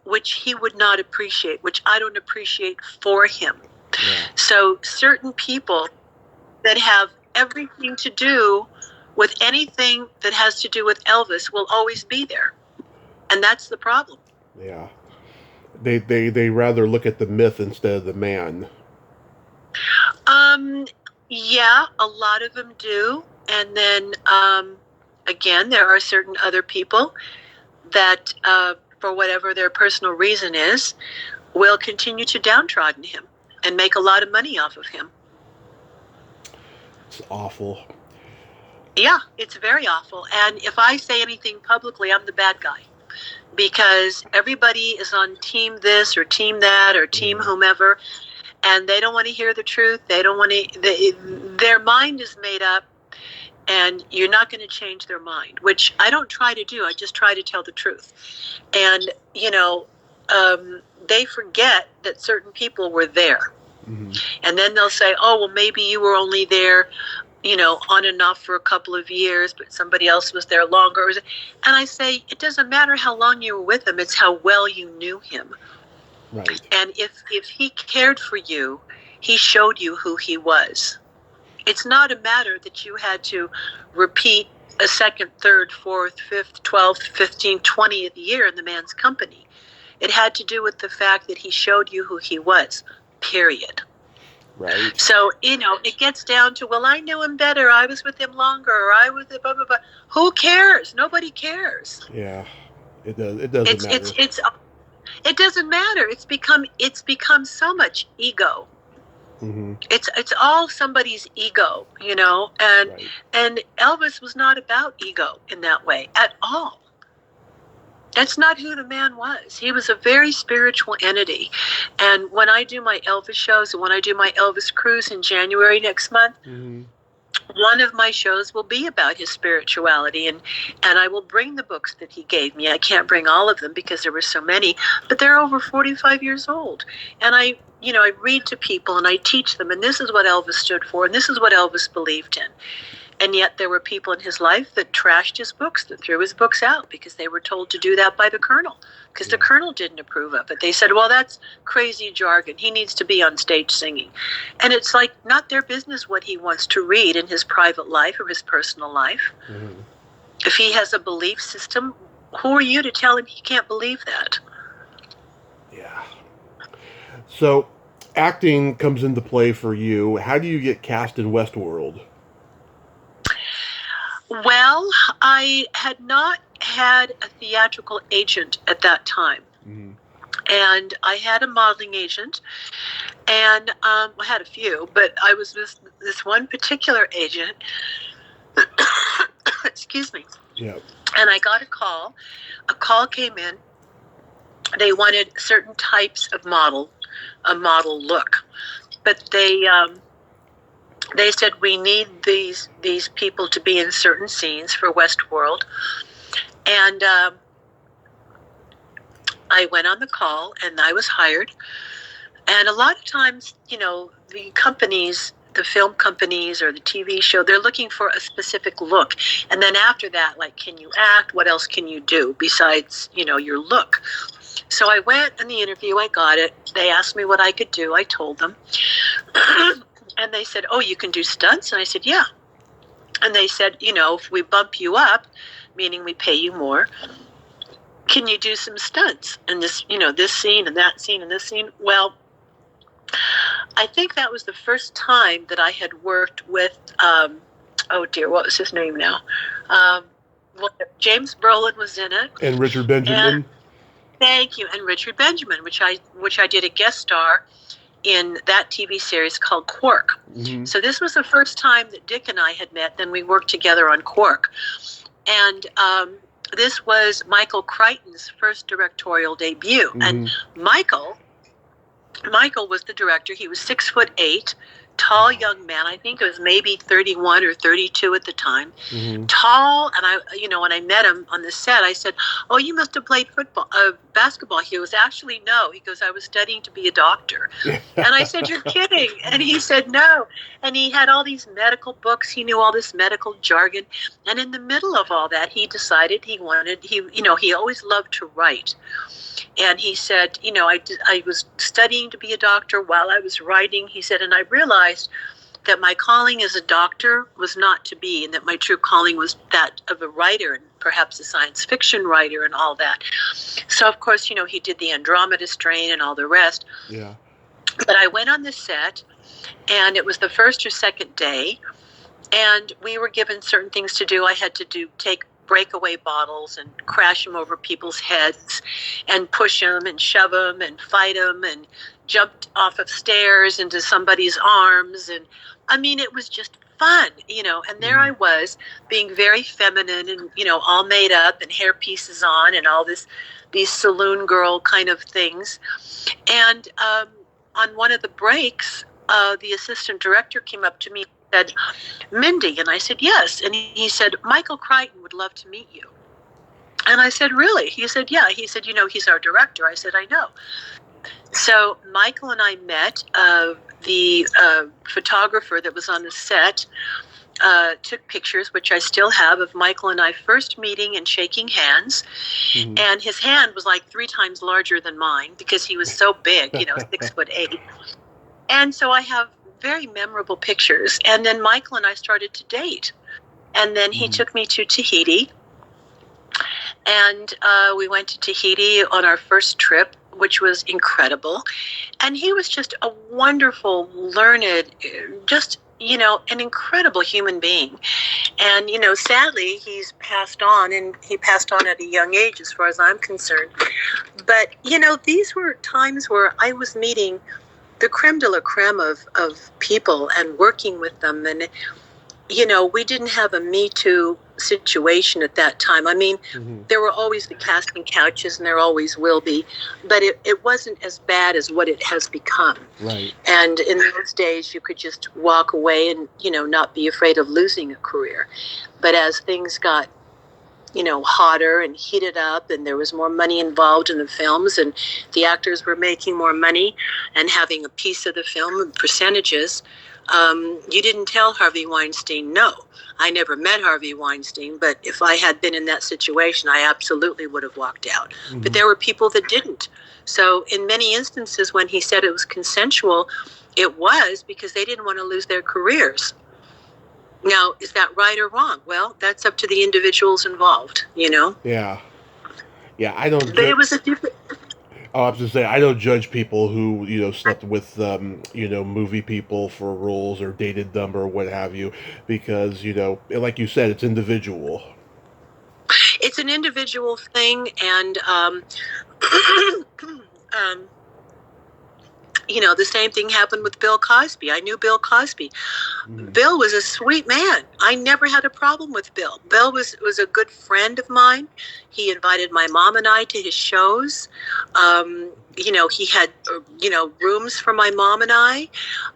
Which he would not appreciate, which I don't appreciate for him. Yeah. So certain people that have everything to do with anything that has to do with Elvis will always be there. And that's the problem. Yeah. They rather look at the myth instead of the man. Yeah, a lot of them do. And then, again, there are certain other people that, for whatever their personal reason is, will continue to downtrodden him and make a lot of money off of him. It's awful. Yeah, it's very awful. And if I say anything publicly, I'm the bad guy. Because everybody is on team this or team that or team whomever, and they don't want to hear the truth. They don't want to. Their mind is made up. And you're not going to change their mind, which I don't try to do. I just try to tell the truth. And, they forget that certain people were there. Mm-hmm. And then they'll say, oh, well, maybe you were only there, on and off for a couple of years, but somebody else was there longer. And I say, it doesn't matter how long you were with him. It's how well you knew him. Right. And if he cared for you, he showed you who he was. It's not a matter that you had to repeat a second, third, fourth, fifth, 12th, 15th, 20th year in the man's company. It had to do with the fact that he showed you who he was, period. Right. So, it gets down to, well, I knew him better. I was with him longer. Or I was blah, blah, blah. Who cares? Nobody cares. Yeah, it does. It doesn't matter. It doesn't matter. It's become so much ego. Mm-hmm. It's all somebody's ego, and right. And Elvis was not about ego in that way at all. That's not who the man was. He was a very spiritual entity. And when I do my Elvis shows and when I do my Elvis cruise in January next month, mm-hmm. one of my shows will be about his spirituality, and I will bring the books that he gave me. I can't bring all of them because there were so many, but they're over 45 years old. And I read to people and I teach them, and this is what Elvis stood for, and this is what Elvis believed in. And yet there were people in his life that trashed his books, that threw his books out because they were told to do that by the Colonel, because the Colonel didn't approve of it. They said, well, that's crazy jargon. He needs to be on stage singing. And it's like not their business what he wants to read in his private life or his personal life. Mm-hmm. If he has a belief system, who are you to tell him he can't believe that? Yeah. So acting comes into play for you. How do you get cast in Westworld? Well, I had not had a theatrical agent at that time. Mm-hmm. And I had a modeling agent, and I had a few, but I was this one particular agent. Excuse me. Yeah. And I got a call. A call came in. They wanted certain types of a model look, but they said we need these people to be in certain scenes for Westworld, and I went on the call and I was hired. And a lot of times, the companies the film companies or the TV show, they're looking for a specific look. And then after that, like, can you act? What else can you do besides, your look? So I went in the interview, I got it. They asked me what I could do. I told them. And they said, oh, you can do stunts? And I said, yeah. And they said, if we bump you up, meaning we pay you more, can you do some stunts? And this, this scene and that scene and this scene. Well, I think that was the first time that I had worked with, oh dear, what was his name now? James Brolin was in it. And Richard Benjamin. Thank you. And Richard Benjamin, which I did a guest star in that TV series called Quark. Mm-hmm. So this was the first time that Dick and I had met. Then we worked together on Quark. And this was Michael Crichton's first directorial debut. Mm-hmm. And Michael was the director. He was 6'8", tall young man. I think it was maybe 31 or 32 at the time. Mm-hmm. Tall, and I, when I met him on the set, I said, "Oh, you must have played basketball." He was actually, no. He goes, "I was studying to be a doctor." And I said, "You're kidding?" And he said, "No." And he had all these medical books. He knew all this medical jargon. And in the middle of all that, he decided he always loved to write. And he said, I was studying to be a doctor while I was writing. He said, and I realized that my calling as a doctor was not to be, and that my true calling was that of a writer, and perhaps a science fiction writer and all that. So, of course, he did the Andromeda Strain and all the rest. Yeah. But I went on the set, and it was the first or second day, and we were given certain things to do. I had to take breakaway bottles and crash them over people's heads and push them and shove them and fight them and jumped off of stairs into somebody's arms. And I mean, it was just fun, and there I was being very feminine and, all made up and hair pieces on and all these saloon girl kind of things. And on one of the breaks, the assistant director came up to me, said, "Mindy," and I said, "Yes." And he said, "Michael Crichton would love to meet you." And I said, "Really?" He said, "Yeah." He said, "He's our director." I said, "I know." So Michael and I met. The photographer that was on the set took pictures, which I still have, of Michael and I first meeting and shaking hands. Mm-hmm. And his hand was like 3 times larger than mine because he was so big, 6'8". And so I have very memorable pictures. And then Michael and I started to date. And then he took me to Tahiti. And we went to Tahiti on our first trip, which was incredible. And he was just a wonderful, learned, just, an incredible human being. And, sadly, he's passed on, and he passed on at a young age as far as I'm concerned. But, these were times where I was meeting the creme de la creme of people and working with them. And, we didn't have a Me Too situation at that time. I mean, there were always the casting couches, and there always will be, but it wasn't as bad as what it has become. Right. And in those days, you could just walk away and, not be afraid of losing a career. But as things got, hotter and heated up, and there was more money involved in the films, and the actors were making more money and having a piece of the film and percentages, you didn't tell Harvey Weinstein no. I never met Harvey Weinstein, but if I had been in that situation, I absolutely would have walked out. Mm-hmm. But there were people that didn't. So in many instances, when he said it was consensual, it was because they didn't want to lose their careers. Now, is that right or wrong? Well, that's up to the individuals involved, Yeah. Yeah, I don't... But it was a different... I was to say, I don't judge people who, slept with, movie people for roles or dated them or what have you, because, like you said, it's individual. It's an individual thing, and, the same thing happened with Bill Cosby. I knew Bill Cosby. Bill was a sweet man. I never had a problem with Bill. Bill was a good friend of mine. He invited my mom and I to his shows. He had, rooms for my mom and I.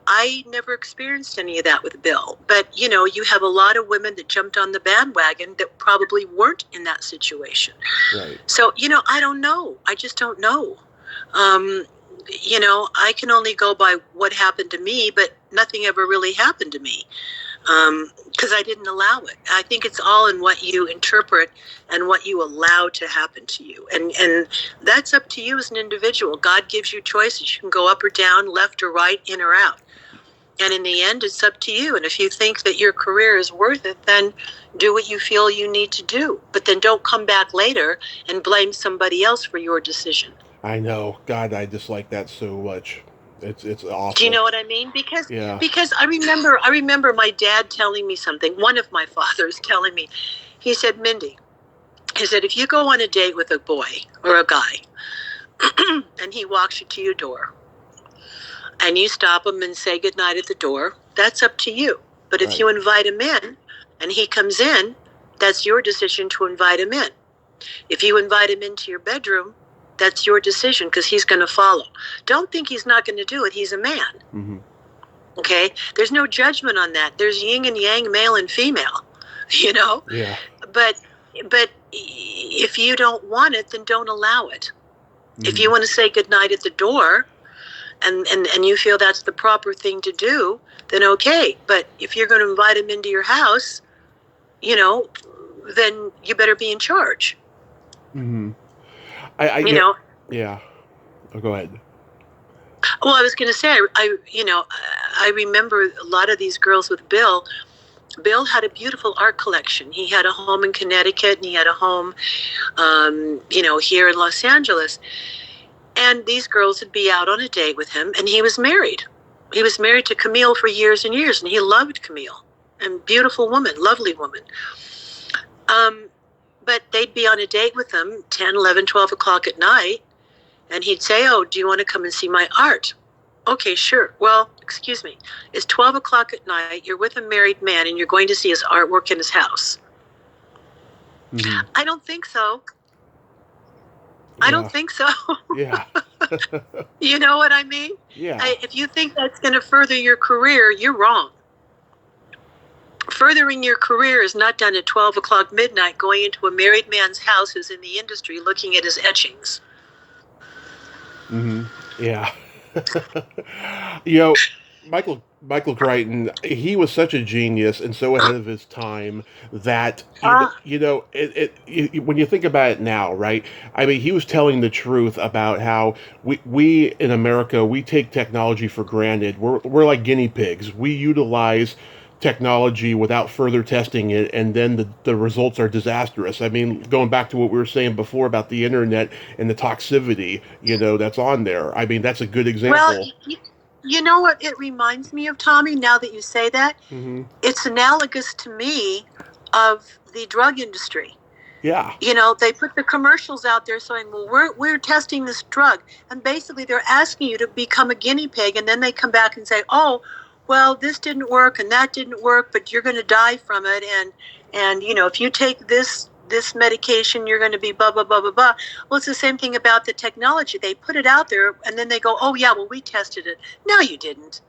I never experienced any of that with Bill. But, you have a lot of women that jumped on the bandwagon that probably weren't in that situation. Right. So, I don't know. I just don't know. I can only go by what happened to me, but nothing ever really happened to me because I didn't allow it. I think it's all in what you interpret and what you allow to happen to you. And that's up to you as an individual. God gives you choices. You can go up or down, left or right, in or out. And in the end, it's up to you. And if you think that your career is worth it, then do what you feel you need to do. But then don't come back later and blame somebody else for your decision. I know. God, I dislike that so much. It's awful. Do you know what I mean? Because Yeah. because I remember my dad telling me something. One of my fathers telling me, he said, Mindy, he said, if you go on a date with a boy or a guy, and he walks you to your door, and you stop him and say goodnight at the door, that's up to you. But if you invite him in, and he comes in, that's your decision to invite him in. If you invite him into your bedroom, that's your decision because he's going to follow. Don't think he's not going to do it. He's a man. Mm-hmm. Okay? There's no judgment on that. There's yin and yang, male and female, Yeah. But if you don't want it, then don't allow it. Mm-hmm. If you want to say goodnight at the door and you feel that's the proper thing to do, then okay. But if you're going to invite him into your house, then you better be in charge. Mm-hmm. Yeah. Oh, go ahead. Well, I was going to say, I remember a lot of these girls with Bill. Bill had a beautiful art collection. He had a home in Connecticut, and he had a home, here in Los Angeles. And these girls would be out on a date with him, and he was married. He was married to Camille for years and years, and he loved Camille. And beautiful woman, lovely woman. But they'd be on a date with him 10, 11, 12 o'clock at night, and he'd say, oh, do you want to come and see my art? Okay, sure. Well, excuse me. It's 12 o'clock at night, you're with a married man, and you're going to see his artwork in his house. Mm-hmm. I don't think so. Yeah. I don't think so. Yeah. You know what I mean? Yeah. If you think that's going to further your career, you're wrong. Furthering your career is not done at 12 o'clock midnight going into a married man's house who's in the industry looking at his etchings. Mm-hmm. Yeah. Michael Crichton, he was such a genius and so ahead of his time that, when you think about it now, right? I mean, he was telling the truth about how we in America, we take technology for granted. We're like guinea pigs. We utilize technology without further testing it, and then the results are disastrous. I mean, going back to what we were saying before about the internet and the toxicity, that's on there. I mean, that's a good example. Well, you know what it reminds me of, Tommy, now that you say that? Mm-hmm. It's analogous to me of the drug industry. Yeah. They put the commercials out there saying, well, we're testing this drug. And basically they're asking you to become a guinea pig, and then they come back and say, oh, well, this didn't work and that didn't work, but you're going to die from it. And if you take this medication, you're going to be blah, blah, blah, blah, blah. Well, it's the same thing about the technology. They put it out there and then they go, oh, yeah, well, we tested it. No, you didn't.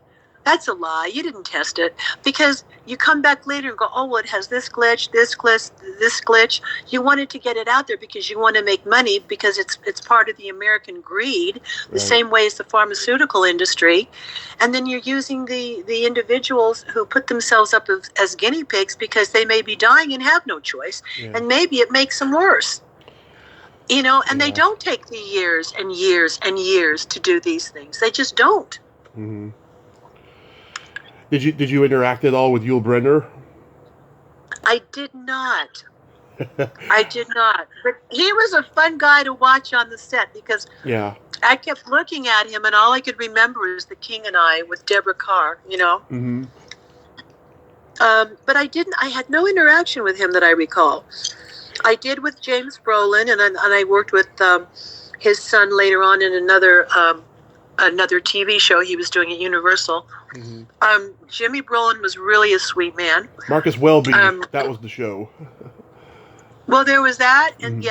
That's a lie. You didn't test it, because you come back later and go, oh, well, it has this glitch, this glitch, this glitch. You wanted to get it out there because you want to make money, because it's part of the American greed, the same way as the pharmaceutical industry. And then you're using the individuals who put themselves up as guinea pigs because they may be dying and have no choice. Yeah. And maybe it makes them worse. And they don't take the years and years and years to do these things. They just don't. Mm-hmm. Did you interact at all with Yul Brynner? I did not. I did not. But he was a fun guy to watch on the set, because I kept looking at him and all I could remember is The King and I with Deborah Carr, Mm-hmm. But I had no interaction with him that I recall. I did with James Brolin, and I worked with his son later on in another TV show he was doing at Universal. Mm-hmm. Jimmy Brolin was really a sweet man. Marcus Welby, that was the show. Well, there was that, and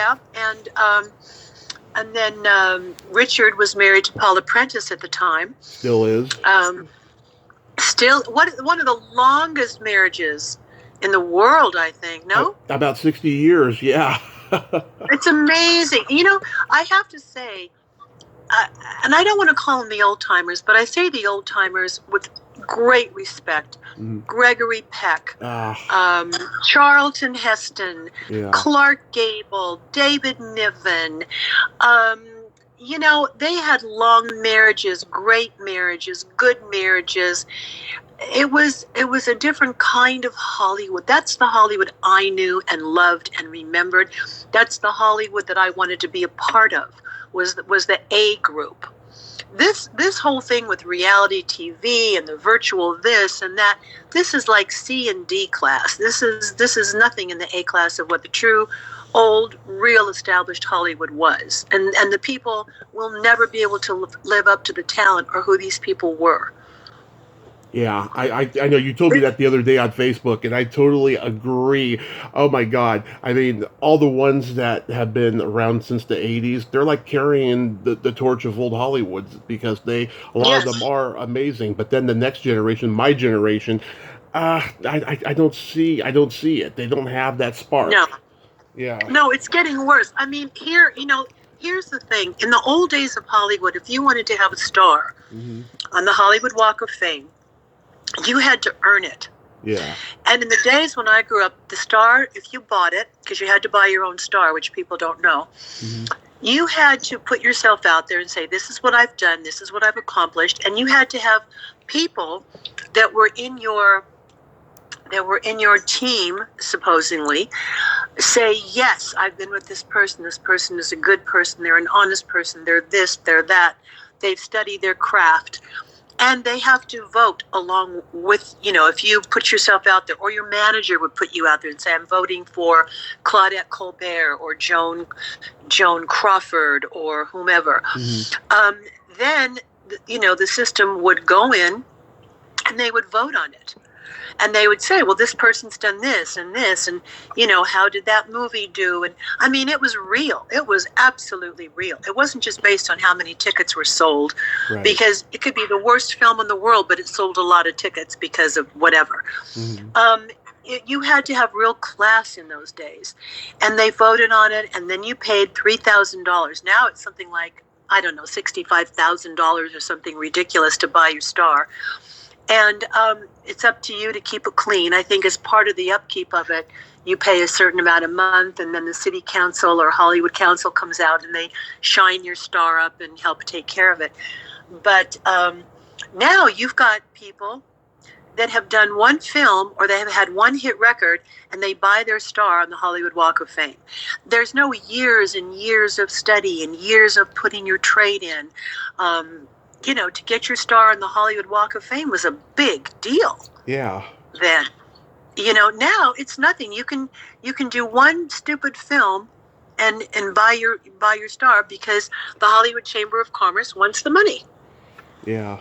and then Richard was married to Paula Prentice at the time. Still is. Still, one of the longest marriages in the world, I think. No, about 60 years. Yeah. It's amazing. I have to say, and I don't want to call them the old timers, but I say the old timers with great respect. Gregory Peck, Charlton Heston, Yeah. Clark Gable, David Niven. They had long marriages, great marriages, good marriages. It was a different kind of Hollywood. That's the Hollywood I knew and loved and remembered. That's the Hollywood that I wanted to be a part of. Was the A group. This whole thing with reality TV and the virtual this and that, this is like C and D class. This is nothing in the A class of what the true old real established Hollywood was. And the people will never be able to live up to the talent or who these people were. Yeah, I know you told me that the other day on Facebook, and I totally agree. Oh my God. I mean, all the ones that have been around since the 80s, they're like carrying the torch of old Hollywood because a lot of them are amazing. But then the next generation, my generation, I don't see it. They don't have that spark. No. Yeah. No, it's getting worse. I mean, here's the thing. In the old days of Hollywood, if you wanted to have a star on the Hollywood Walk of Fame, you had to earn it. Yeah. And in the days when I grew up, the star, if you bought it, because you had to buy your own star, which people don't know, you had to put yourself out there and say, this is what I've done, this is what I've accomplished. And you had to have people that were in your team, supposedly, say, yes, I've been with this person is a good person, they're an honest person, they're this, they're that, they've studied their craft. And they have to vote along with, if you put yourself out there, or your manager would put you out there and say, I'm voting for Claudette Colbert or Joan Crawford or whomever. Then, the system would go in and they would vote on it. And they would say, well, this person's done this, and how did that movie do? And I mean, it was real. It was absolutely real. It wasn't just based on how many tickets were sold, because it could be the worst film in the world, but it sold a lot of tickets because of whatever. You had to have real class in those days. And they voted on it, and then you paid $3,000. Now it's something like, I don't know, $65,000 or something ridiculous to buy your star. And it's up to you to keep it clean. I think as part of the upkeep of it, you pay a certain amount a month, and then the city council or Hollywood council comes out and they shine your star up and help take care of it. But now you've got people that have done one film or they have had one hit record and they buy their star on the Hollywood Walk of Fame. There's no years and years of study and years of putting your trade in. To get your star on the Hollywood Walk of Fame was a big deal. Yeah. Then, now it's nothing. You can do one stupid film and buy your star because the Hollywood Chamber of Commerce wants the money. Yeah.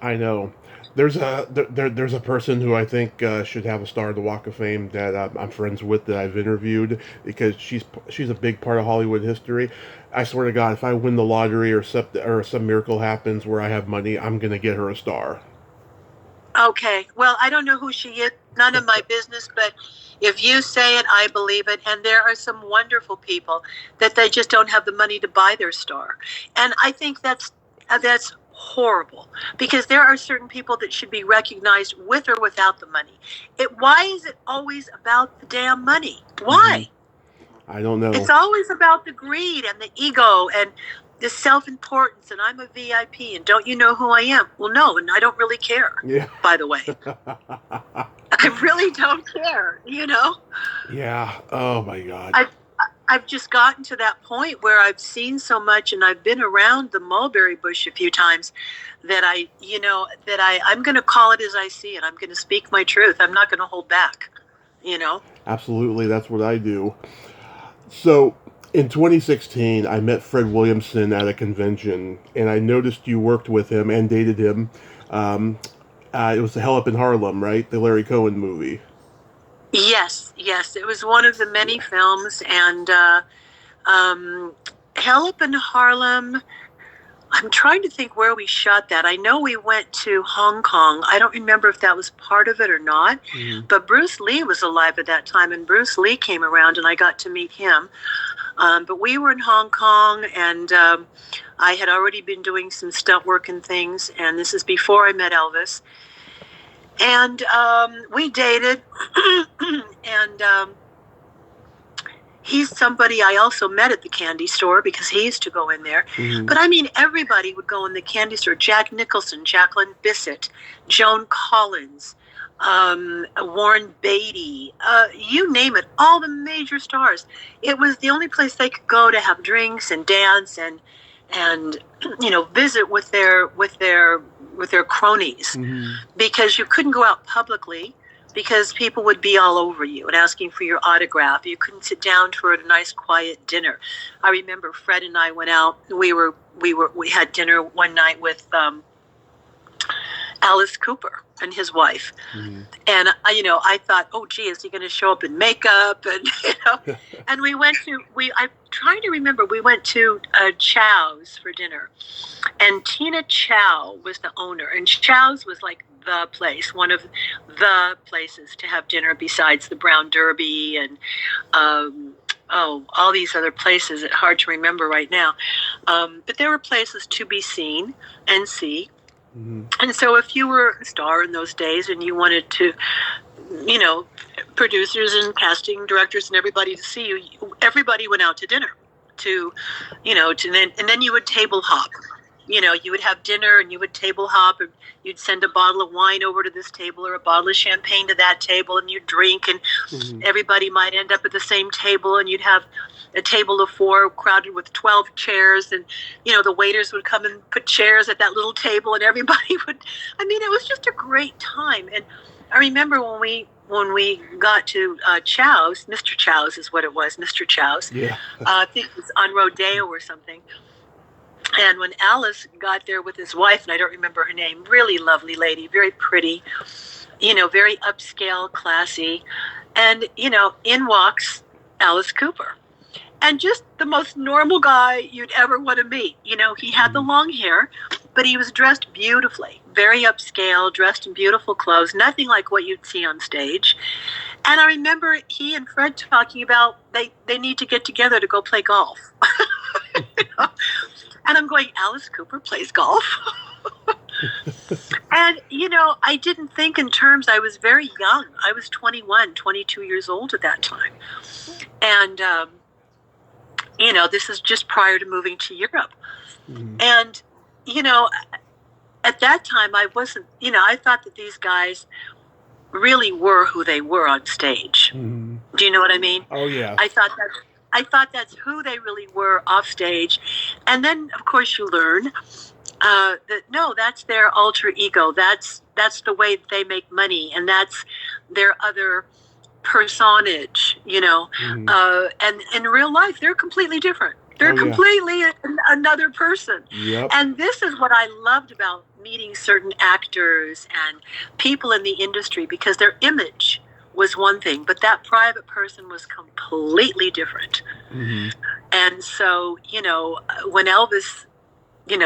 I know. There's a person who I think should have a star on the Walk of Fame that I'm friends with, that I've interviewed, because she's a big part of Hollywood history. I swear to God, if I win the lottery or some miracle happens where I have money, I'm gonna get her a star. Okay. Well, I don't know who she is. None of my business. But if you say it, I believe it. And there are some wonderful people that they just don't have the money to buy their star, and I think that's horrible, because there are certain people that should be recognized with or without the money. Why is it always about the damn money? Why? I don't know. It's always about the greed and the ego and the self-importance, and I'm a VIP, and don't you know who I am? Well, no, and I don't really care, by the way. I really don't care, Yeah. Oh, my God. I've just gotten to that point where I've seen so much, and I've been around the mulberry bush a few times, that I'm going to call it as I see it. I'm going to speak my truth. I'm not going to hold back, Absolutely. That's what I do. So in 2016, I met Fred Williamson at a convention, and I noticed you worked with him and dated him. It was the Hell Up in Harlem, right? The Larry Cohen movie. Yes. It was one of the many films, and Hell Up in Harlem, I'm trying to think where we shot that. I know we went to Hong Kong. I don't remember if that was part of it or not, but Bruce Lee was alive at that time, and Bruce Lee came around, and I got to meet him. But we were in Hong Kong, and I had already been doing some stunt work and things, and this is before I met Elvis. And we dated, and he's somebody I also met at the candy store because he used to go in there. Mm-hmm. But I mean, everybody would go in the candy store. Jack Nicholson, Jacqueline Bisset, Joan Collins, Warren Beatty, you name it, all the major stars. It was the only place they could go to have drinks and dance and visit with their cronies, Mm-hmm. because you couldn't go out publicly because people would be all over you and asking for your autograph. You couldn't sit down for a nice quiet dinner. I remember Fred and I went out. We had dinner one night with Alice Cooper and his wife. Mm-hmm. And I thought, oh gee, is he going to show up in makeup? And and I'm trying to remember, we went to Chow's for dinner, and Tina Chow was the owner, and Chow's was like the place, one of the places to have dinner besides the Brown Derby and all these other places. It's hard to remember right now, but there were places to be seen and see. Mm-hmm. And so if you were a star in those days and you wanted to, producers and casting directors and everybody to see you, everybody went out to dinner and then you would table hop. You would have dinner and you would table hop, and you'd send a bottle of wine over to this table or a bottle of champagne to that table, and you'd drink, and Mm-hmm. everybody might end up at the same table, and you'd have a table of 4 crowded with 12 chairs, and the waiters would come and put chairs at that little table, and everybody would. I mean, it was just a great time. And I remember when we got to Chow's, Mr. Chow's is what it was, Mr. Chow's. Yeah. I think it was on Rodeo or something. And when Alice got there with his wife, and I don't remember her name, really lovely lady, very pretty, very upscale, classy, and in walks Alice Cooper. And just the most normal guy you'd ever want to meet. He had the long hair, but he was dressed beautifully, very upscale, dressed in beautiful clothes, nothing like what you'd see on stage. And I remember he and Fred talking about they need to get together to go play golf. And I'm going, Alice Cooper plays golf? And, I didn't think in terms, I was very young. I was 21, 22 years old at that time. And, this is just prior to moving to Europe. Mm-hmm. And, at that time, I wasn't, I thought that these guys really were who they were on stage. Mm-hmm. Do you know what I mean? Oh, yeah. I thought that's who they really were off stage. And then, of course, you learn that, no, that's their alter ego. That's the way they make money, and that's their other personage, Mm-hmm. And in real life, they're completely different. They're completely another person. Yep. And this is what I loved about meeting certain actors and people in the industry, because their image was one thing, but that private person was completely different. Mm-hmm. And so, when Elvis,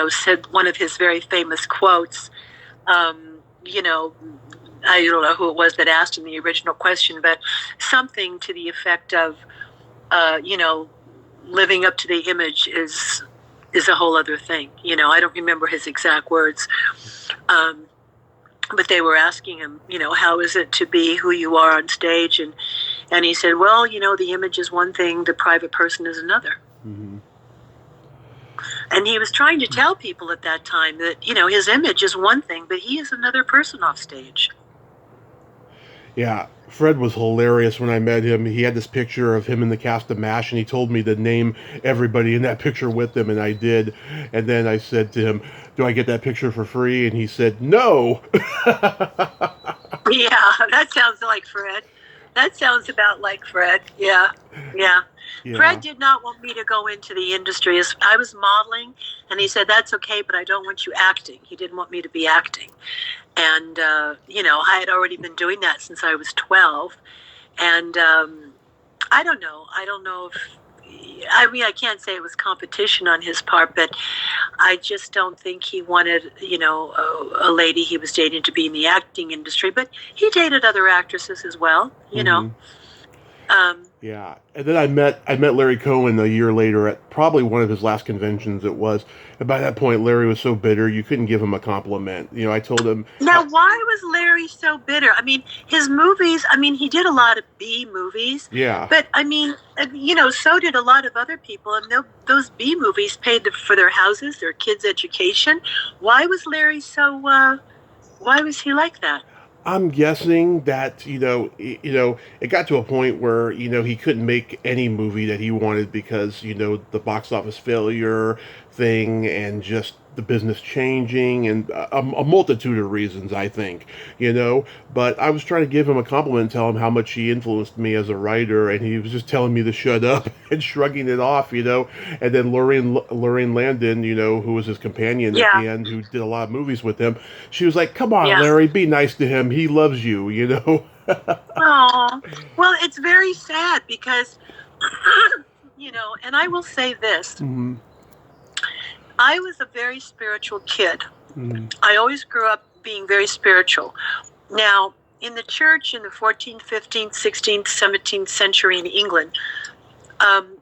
said one of his very famous quotes, I don't know who it was that asked him the original question, but something to the effect of, living up to the image is a whole other thing. I don't remember his exact words. But they were asking him, how is it to be who you are on stage? And he said, well, the image is one thing, the private person is another. Mm-hmm. And he was trying to tell people at that time that, his image is one thing, but he is another person off stage. Yeah, Fred was hilarious when I met him. He had this picture of him in the cast of MASH, and he told me to name everybody in that picture with him, and I did. And then I said to him, do I get that picture for free? And he said, no. Yeah, that sounds like Fred. That sounds about like Fred. Yeah. Fred did not want me to go into the industry. I was modeling, and he said, that's okay, but I don't want you acting. He didn't want me to be acting. And, I had already been doing that since I was 12. And I don't know if, I can't say it was competition on his part, but I just don't think he wanted, a lady he was dating to be in the acting industry. But he dated other actresses as well, Mm-hmm. Yeah, and then I met Larry Cohen a year later at probably one of his last conventions. It was, and by that point, Larry was so bitter you couldn't give him a compliment. I told him, Now, why was Larry so bitter? I mean, his movies, he did a lot of B movies, yeah, but so did a lot of other people. And those B movies paid for their houses, their kids' education. Why was Larry so, why was he like that? I'm guessing that it got to a point where he couldn't make any movie that he wanted because the box office failure thing and just the business changing and a multitude of reasons, I think. But I was trying to give him a compliment and tell him how much he influenced me as a writer, and he was just telling me to shut up and shrugging it off. And then Lorraine Landon, who was his companion at the end, who did a lot of movies with him, she was like, "Come on, Larry, be nice to him. He loves you." Oh, well, it's very sad because, and I will say this. Mm-hmm. I was a very spiritual kid. Mm-hmm. I always grew up being very spiritual. Now, in the church in the 14th, 15th, 16th, 17th century in England,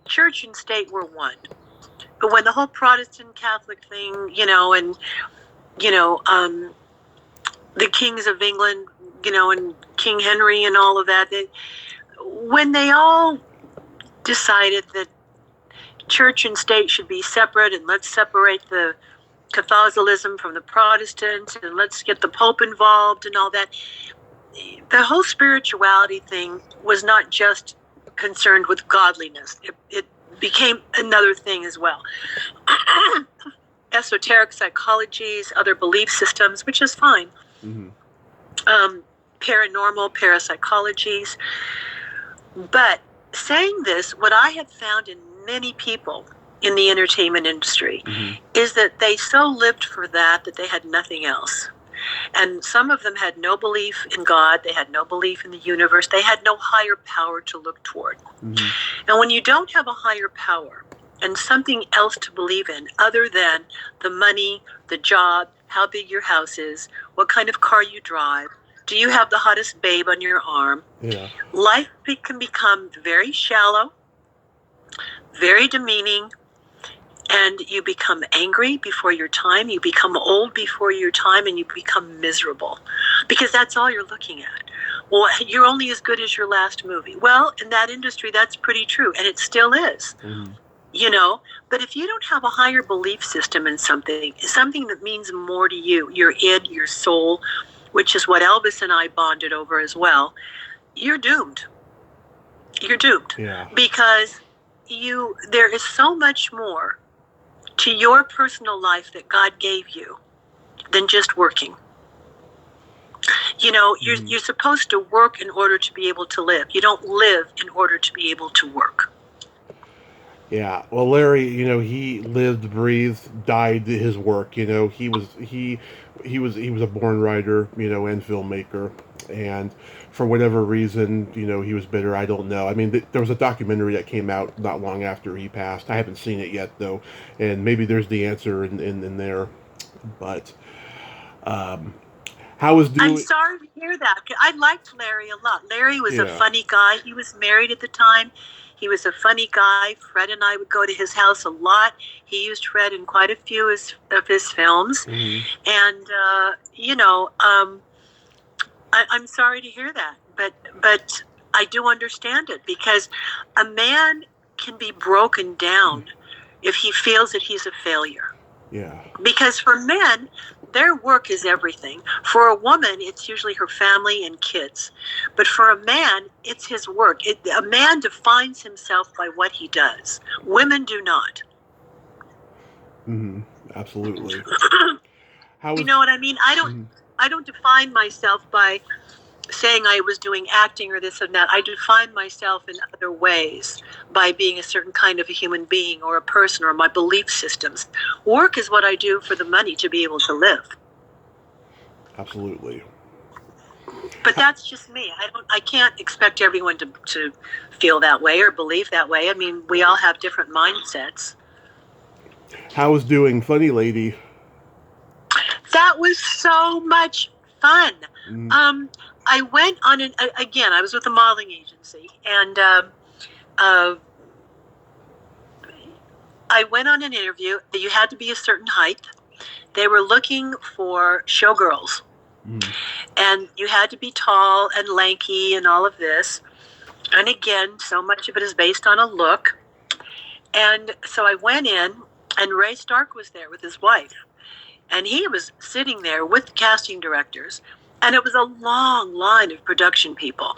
church and state were one. But when the whole Protestant Catholic thing, and, the kings of England, and King Henry and all of that, when they all decided that church and state should be separate, and let's separate the Catholicism from the Protestants, and let's get the Pope involved and all that. The whole spirituality thing was not just concerned with godliness. It became another thing as well. Esoteric psychologies, other belief systems, which is fine. Mm-hmm. Paranormal, parapsychologies. But saying this, what I have found in many people in the entertainment industry is that they so lived for that they had nothing else. And some of them had no belief in God. They had no belief in the universe. They had no higher power to look toward. Mm-hmm. And when you don't have a higher power and something else to believe in other than the money, the job, how big your house is, what kind of car you drive, do you have the hottest babe on your arm? Yeah. Life can become very shallow, very demeaning, and you become angry before your time, you become old before your time, and you become miserable because that's all you're looking at. Well, you're only as good as your last movie. Well, in that industry, that's pretty true, and it still is. But if you don't have a higher belief system in something that means more to you, your id, your soul, which is what Elvis and I bonded over as well, you're doomed. You're doomed. Yeah. Because there is so much more to your personal life that God gave you than just working. You're supposed to work in order to be able to live. You don't live in order to be able to work. Yeah, well, Larry, he lived, breathed, died his work. He was a born writer, and filmmaker, and for whatever reason, he was bitter. I don't know. I mean, there was a documentary that came out not long after he passed. I haven't seen it yet though, and maybe there's the answer in there. But how was doing? I'm sorry to hear that. I liked Larry a lot. Larry was a funny guy. He was married at the time. He was a funny guy. Fred and I would go to his house a lot. He used Fred in quite a few of his films. Mm-hmm. And, I'm sorry to hear that. But I do understand it because a man can be broken down if he feels that he's a failure. Yeah. Because for men, their work is everything. For a woman, it's usually her family and kids. But for a man, it's his work. A man defines himself by what he does. Women do not. Mm-hmm. Absolutely. You know what I mean? I don't define myself by saying I was doing acting or this and that. I define myself in other ways by being a certain kind of a human being or a person or my belief systems. Work is what I do for the money to be able to live. Absolutely. But that's just me. I can't expect everyone to feel that way or believe that way. I mean, we all have different mindsets. How was doing Funny Lady? That was so much fun. I went on again. I was with a modeling agency, and I went on an interview. You had to be a certain height. They were looking for showgirls, and you had to be tall and lanky and all of this. And again, so much of it is based on a look. And so I went in, and Ray Stark was there with his wife. And he was sitting there with the casting directors. And it was a long line of production people.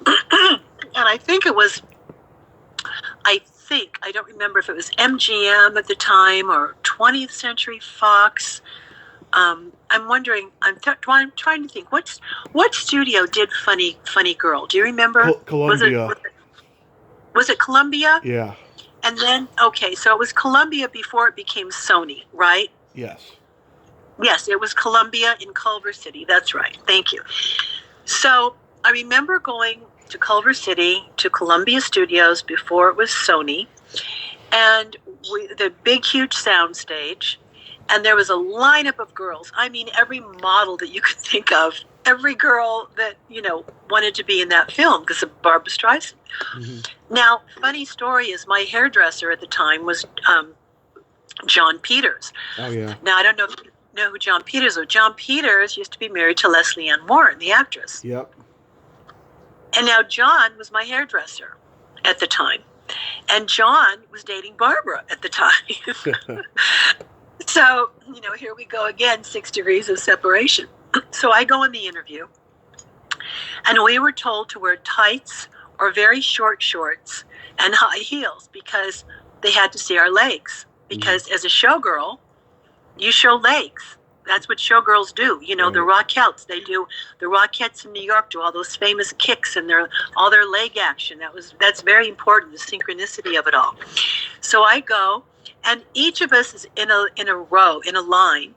And I think it was, I don't remember if it was MGM at the time or 20th Century Fox. I'm wondering, I'm trying to think, what studio did Funny Girl? Do you remember? Columbia. Was it Columbia? Yeah. And then, okay, so it was Columbia before it became Sony, right? Yes. Yes, it was Columbia in Culver City. That's right. Thank you. So I remember going to Culver City, to Columbia Studios before it was Sony, and the big, huge sound stage, and there was a lineup of girls. I mean, every model that you could think of, every girl that, wanted to be in that film because of Barbra Streisand. Mm-hmm. Now, funny story is my hairdresser at the time was John Peters. Oh, yeah. Now, I don't know if you know who John Peters was. John Peters used to be married to Leslie Ann Warren, the actress. Yep. And now John was my hairdresser at the time. And John was dating Barbara at the time. So, here we go again, 6 degrees of separation. So I go in the interview, and we were told to wear tights or very short shorts and high heels because they had to see our legs. Because as a showgirl, you show legs. That's what showgirls do. The Rockettes, they do. The Rockettes in New York do all those famous kicks and all their leg action. That's very important, the synchronicity of it all. So I go, and each of us is in a row, in a line,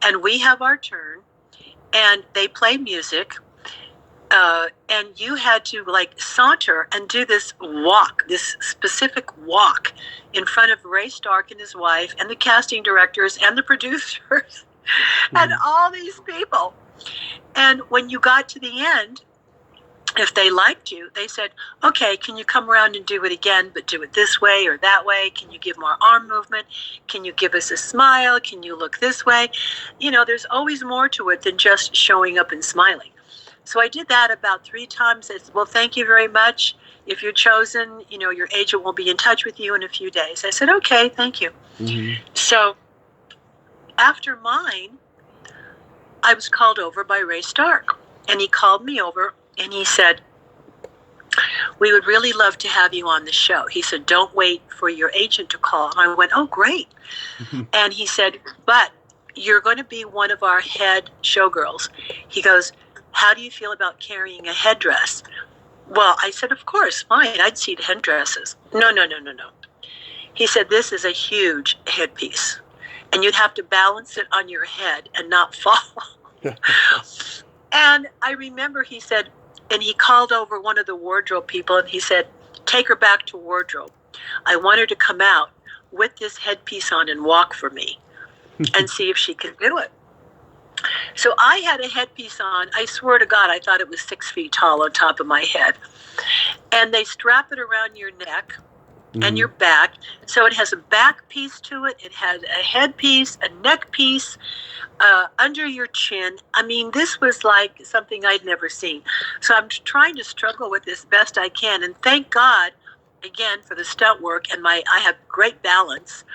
and we have our turn, and they play music, and you had to saunter and do this walk, this specific walk in front of Ray Stark and his wife and the casting directors and the producers and all these people. And when you got to the end, if they liked you, they said, okay, can you come around and do it again, but do it this way or that way? Can you give more arm movement? Can you give us a smile? Can you look this way? There's always more to it than just showing up and smiling. So I did that about 3 times. I said, well, thank you very much. If you're chosen, your agent will be in touch with you in a few days. I said, okay, thank you. Mm-hmm. So after mine, I was called over by Ray Stark. And he called me over and he said, we would really love to have you on the show. He said, don't wait for your agent to call. And I went, oh, great. Mm-hmm. And he said, but you're going to be one of our head showgirls. He goes, how do you feel about carrying a headdress? Well, I said, of course, fine. I'd see the headdresses. No. He said, this is a huge headpiece, and you'd have to balance it on your head and not fall. And I remember he said, and he called over one of the wardrobe people, and he said, take her back to wardrobe. I want her to come out with this headpiece on and walk for me and see if she can do it. So I had a headpiece on. I swear to God, I thought it was 6 feet tall on top of my head. And they strap it around your neck and your back. So it has a back piece to it. It has a headpiece, a neck piece, under your chin. I mean, this was like something I'd never seen. So I'm trying to struggle with this best I can. And thank God, again, for the stunt work. And I have great balance.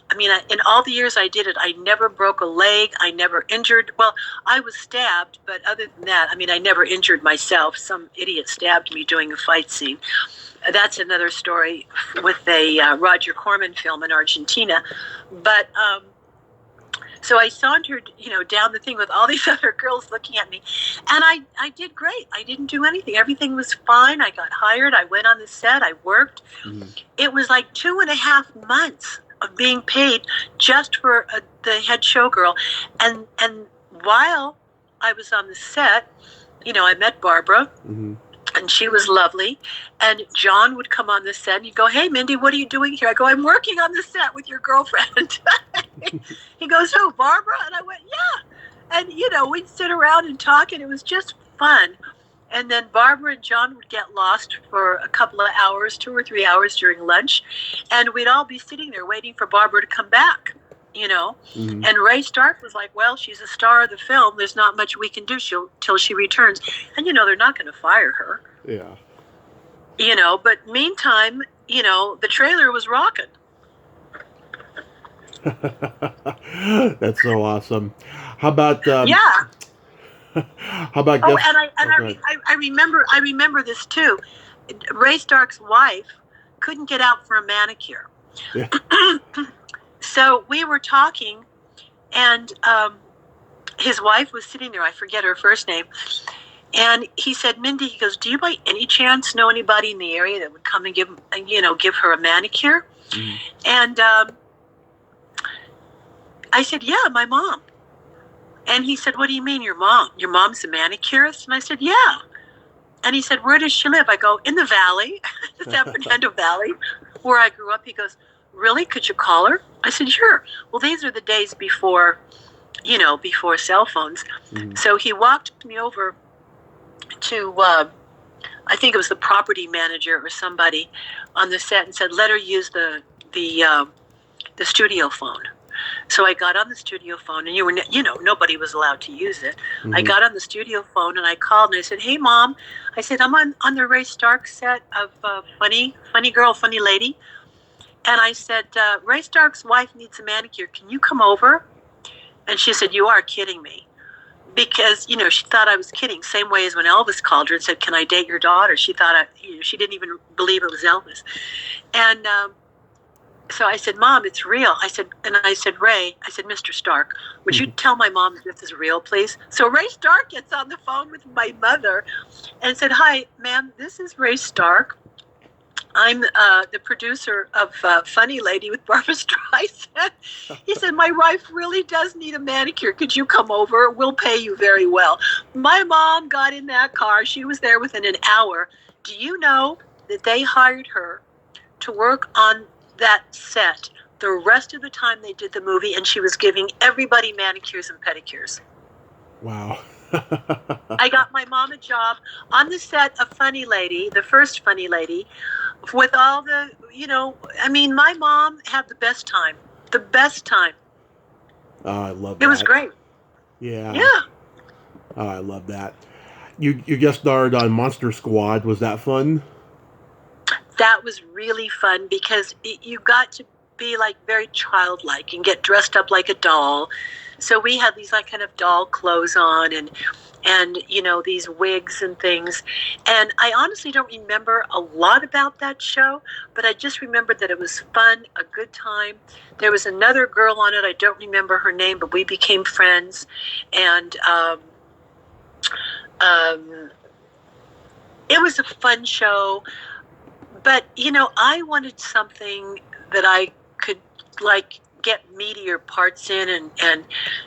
I mean, in all the years I did it, I never broke a leg. I never injured. Well, I was stabbed, but other than that, I mean, I never injured myself. Some idiot stabbed me doing a fight scene. That's another story with a Roger Corman film in Argentina. But so I sauntered, down the thing with all these other girls looking at me, and I did great. I didn't do anything. Everything was fine. I got hired. I went on the set. I worked. It was like 2.5 months of being paid just for the head showgirl. And while I was on the set, I met Barbara, and she was lovely. And John would come on the set, and he'd go, hey, Mindy, what are you doing here? I go, I'm working on the set with your girlfriend. He goes, who, Barbara? And I went, yeah. And, we'd sit around and talk, and it was just fun. And then Barbara and John would get lost for a couple of hours, 2 or 3 hours during lunch. And we'd all be sitting there waiting for Barbara to come back, you know. Mm-hmm. And Ray Stark was like, well, she's a star of the film. There's not much we can do till she returns. And, you know, they're not going to fire her. Yeah. You know, but meantime, you know, the trailer was rocking. That's so awesome. How about yeah. How about oh, I remember this too. Ray Stark's wife couldn't get out for a manicure. Yeah. So we were talking, and his wife was sitting there. I forget her first name. And he said, Mindy, he goes, do you by any chance know anybody in the area that would come and give her a manicure? Mm. And I said, yeah, my mom. And he said, what do you mean your mom? Your mom's a manicurist? And I said, yeah. And he said, where does she live? I go, in the valley, the San Fernando Valley, where I grew up. He goes, really? Could you call her? I said, sure. Well, these are the days before cell phones. Mm. So he walked me over to, I think it was the property manager or somebody on the set, and said, let her use the studio phone. So I got on the studio phone, and nobody was allowed to use it. Mm-hmm. I got on the studio phone and I called and I said, hey Mom, I said, I'm on the Ray Stark set of Funny Girl, Funny Lady. And I said, Ray Stark's wife needs a manicure. Can you come over? And she said, you are kidding me. Because, she thought I was kidding. Same way as when Elvis called her and said, can I date your daughter? She thought she didn't even believe it was Elvis. And so I said, Mom, it's real. I said, Ray, Mr. Stark, would you tell my mom that this is real, please? So Ray Stark gets on the phone with my mother and said, hi, ma'am, this is Ray Stark. I'm the producer of Funny Lady with Barbara Streisand. He said, my wife really does need a manicure. Could you come over? We'll pay you very well. My mom got in that car. She was there within an hour. Do you know that they hired her to work on that set the rest of the time they did the movie, and she was giving everybody manicures and pedicures? Wow. I got my mom a job on the set of Funny Lady, the first Funny Lady, with all the, my mom had the best time. Oh, I love that. It was great. Yeah. Yeah. Oh, I love that. You guest starred on Monster Squad. Was that fun? That was really fun because you got to be like very childlike and get dressed up like a doll. So we had these like kind of doll clothes on and these wigs and things. And I honestly don't remember a lot about that show, but I just remembered that it was fun, a good time. There was another girl on it. I don't remember her name, but we became friends. And it was a fun show. But, I wanted something that I could, get meatier parts in and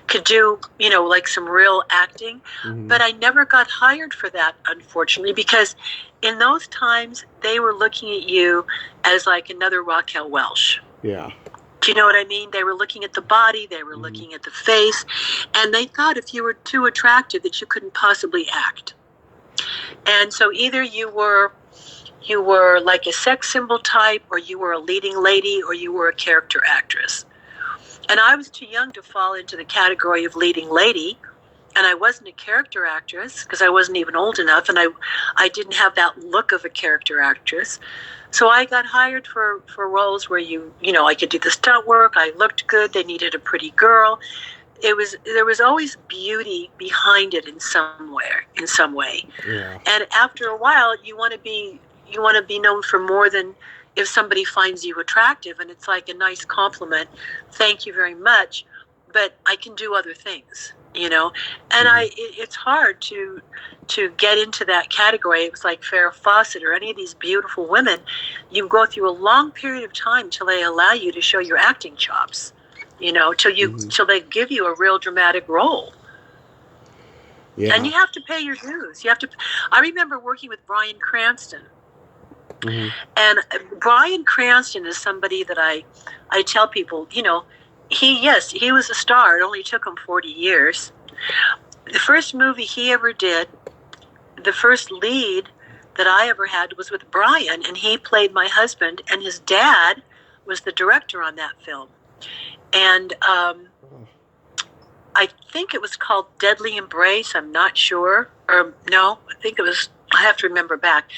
could do, like some real acting. Mm-hmm. But I never got hired for that, unfortunately, because in those times, they were looking at you as like another Raquel Welch. Yeah. Do you know what I mean? They were looking at the body, they were mm-hmm. looking at the face, and they thought if you were too attractive that you couldn't possibly act. And so either you were like a sex symbol type, or you were a leading lady, or you were a character actress. And I was too young to fall into the category of leading lady, and I wasn't a character actress because I wasn't even old enough, and I didn't have that look of a character actress. So I got hired for roles where I could do the stunt work, I looked good, they needed a pretty girl. There was always beauty behind it in some way. Yeah. And after a while, you want to be known for more than if somebody finds you attractive, and it's like a nice compliment. Thank you very much, but I can do other things, And mm-hmm. It's hard to get into that category. It was like Farrah Fawcett or any of these beautiful women. You go through a long period of time till they allow you to show your acting chops, till they give you a real dramatic role. Yeah. And you have to pay your dues. I remember working with Bryan Cranston. Mm-hmm. And Bryan Cranston is somebody that I tell people, he was a star. It only took him 40 years. The first movie he ever did, the first lead that I ever had was with Brian, and he played my husband, and his dad was the director on that film. And I think it was called Deadly Embrace. I'm not sure. Or no, I think it was, I have to remember back.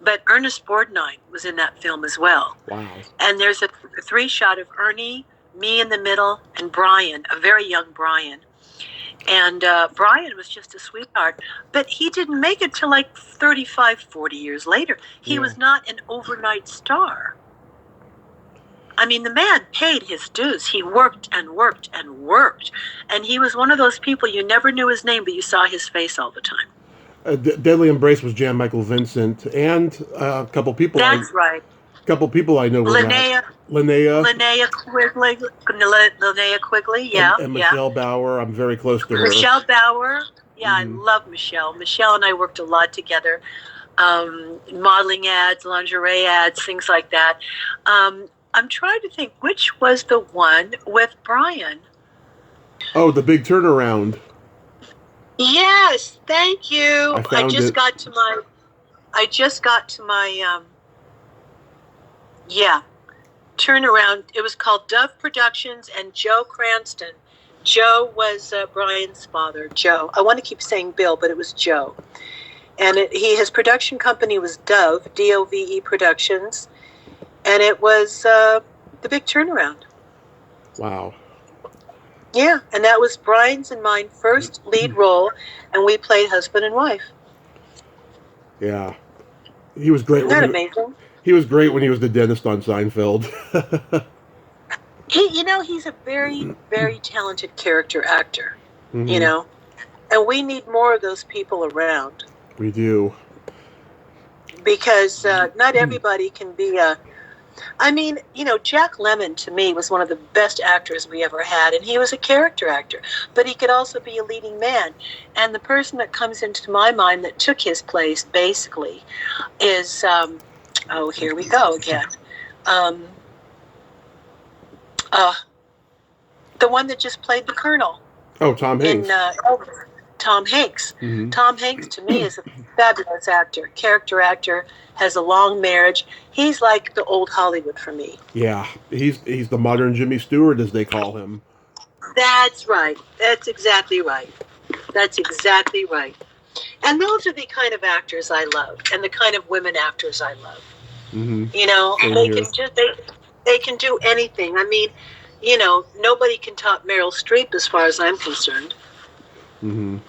But Ernest Borgnine was in that film as well. Wow. And there's a 3-shot of Ernie, me in the middle, and Brian, a very young Brian. And Brian was just a sweetheart. But he didn't make it till like 35, 40 years later. He was not an overnight star. I mean, the man paid his dues. He worked and worked and worked. And he was one of those people, you never knew his name, but you saw his face all the time. Deadly Embrace was Jan Michael Vincent and a couple people. That's right. A couple people I know were Linnea Quigley, yeah. And Michelle Bauer. I'm very close to her. Michelle Bauer. Yeah, I love Michelle. Michelle and I worked a lot together. Modeling ads, lingerie ads, things like that. I'm trying to think, which was the one with Brian? Oh, The Big Turnaround. Yes, thank you. I just got to my turnaround. It was called Dove Productions and Joe Cranston. Joe was Brian's father, Joe. I want to keep saying Bill, but it was Joe. And his production company was Dove, D-O-V-E Productions. And it was The Big Turnaround. Wow. Yeah, and that was Brian's and mine first lead role, and we played husband and wife. Yeah. He was great. Isn't that amazing? He was great when he was the dentist on Seinfeld. He's a very, very talented character actor, and we need more of those people around. We do. Because not everybody can be Jack Lemmon, to me, was one of the best actors we ever had, and he was a character actor, but he could also be a leading man. And the person that comes into my mind that took his place, basically, is, here we go again. The one that just played the Colonel. Oh, Tom Hanks. Tom Hanks. Mm-hmm. Tom Hanks, to me, is a fabulous actor, character actor, has a long marriage. He's like the old Hollywood for me. Yeah, he's the modern Jimmy Stewart, as they call him. That's right. That's exactly right. And those are the kind of actors I love, and the kind of women actors I love. Mm-hmm. They can do anything. I mean, nobody can top Meryl Streep as far as I'm concerned. Mm-hmm.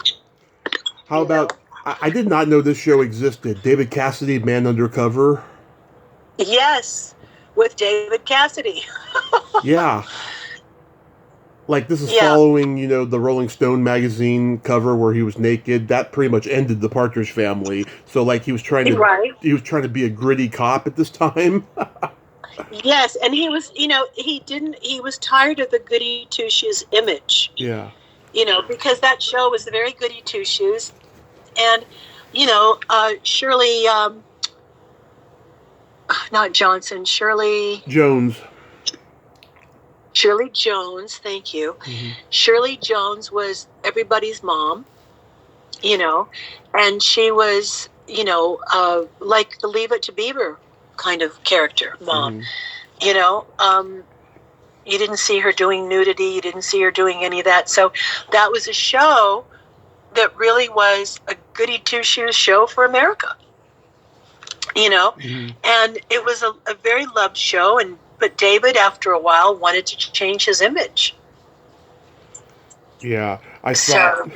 How about, I did not know this show existed, David Cassidy, Man Undercover. Yes, with David Cassidy. Yeah. Like, this is following, the Rolling Stone magazine cover where he was naked. That pretty much ended the Partridge Family. So, like, he was trying to be a gritty cop at this time. Yes, and he was, he was tired of the goody two-shoes image. Yeah. Because that show was very goody two-shoes. And, Shirley, not Johnson, Shirley Jones, thank you. Mm-hmm. Shirley Jones was everybody's mom, and she was, like the Leave It to Beaver kind of character, mom. Mm-hmm. You didn't see her doing nudity. You didn't see her doing any of that. So that was a show that really was a goody two-shoes show for America, Mm-hmm. And it was a very loved show. But David, after a while, wanted to change his image. Yeah, I saw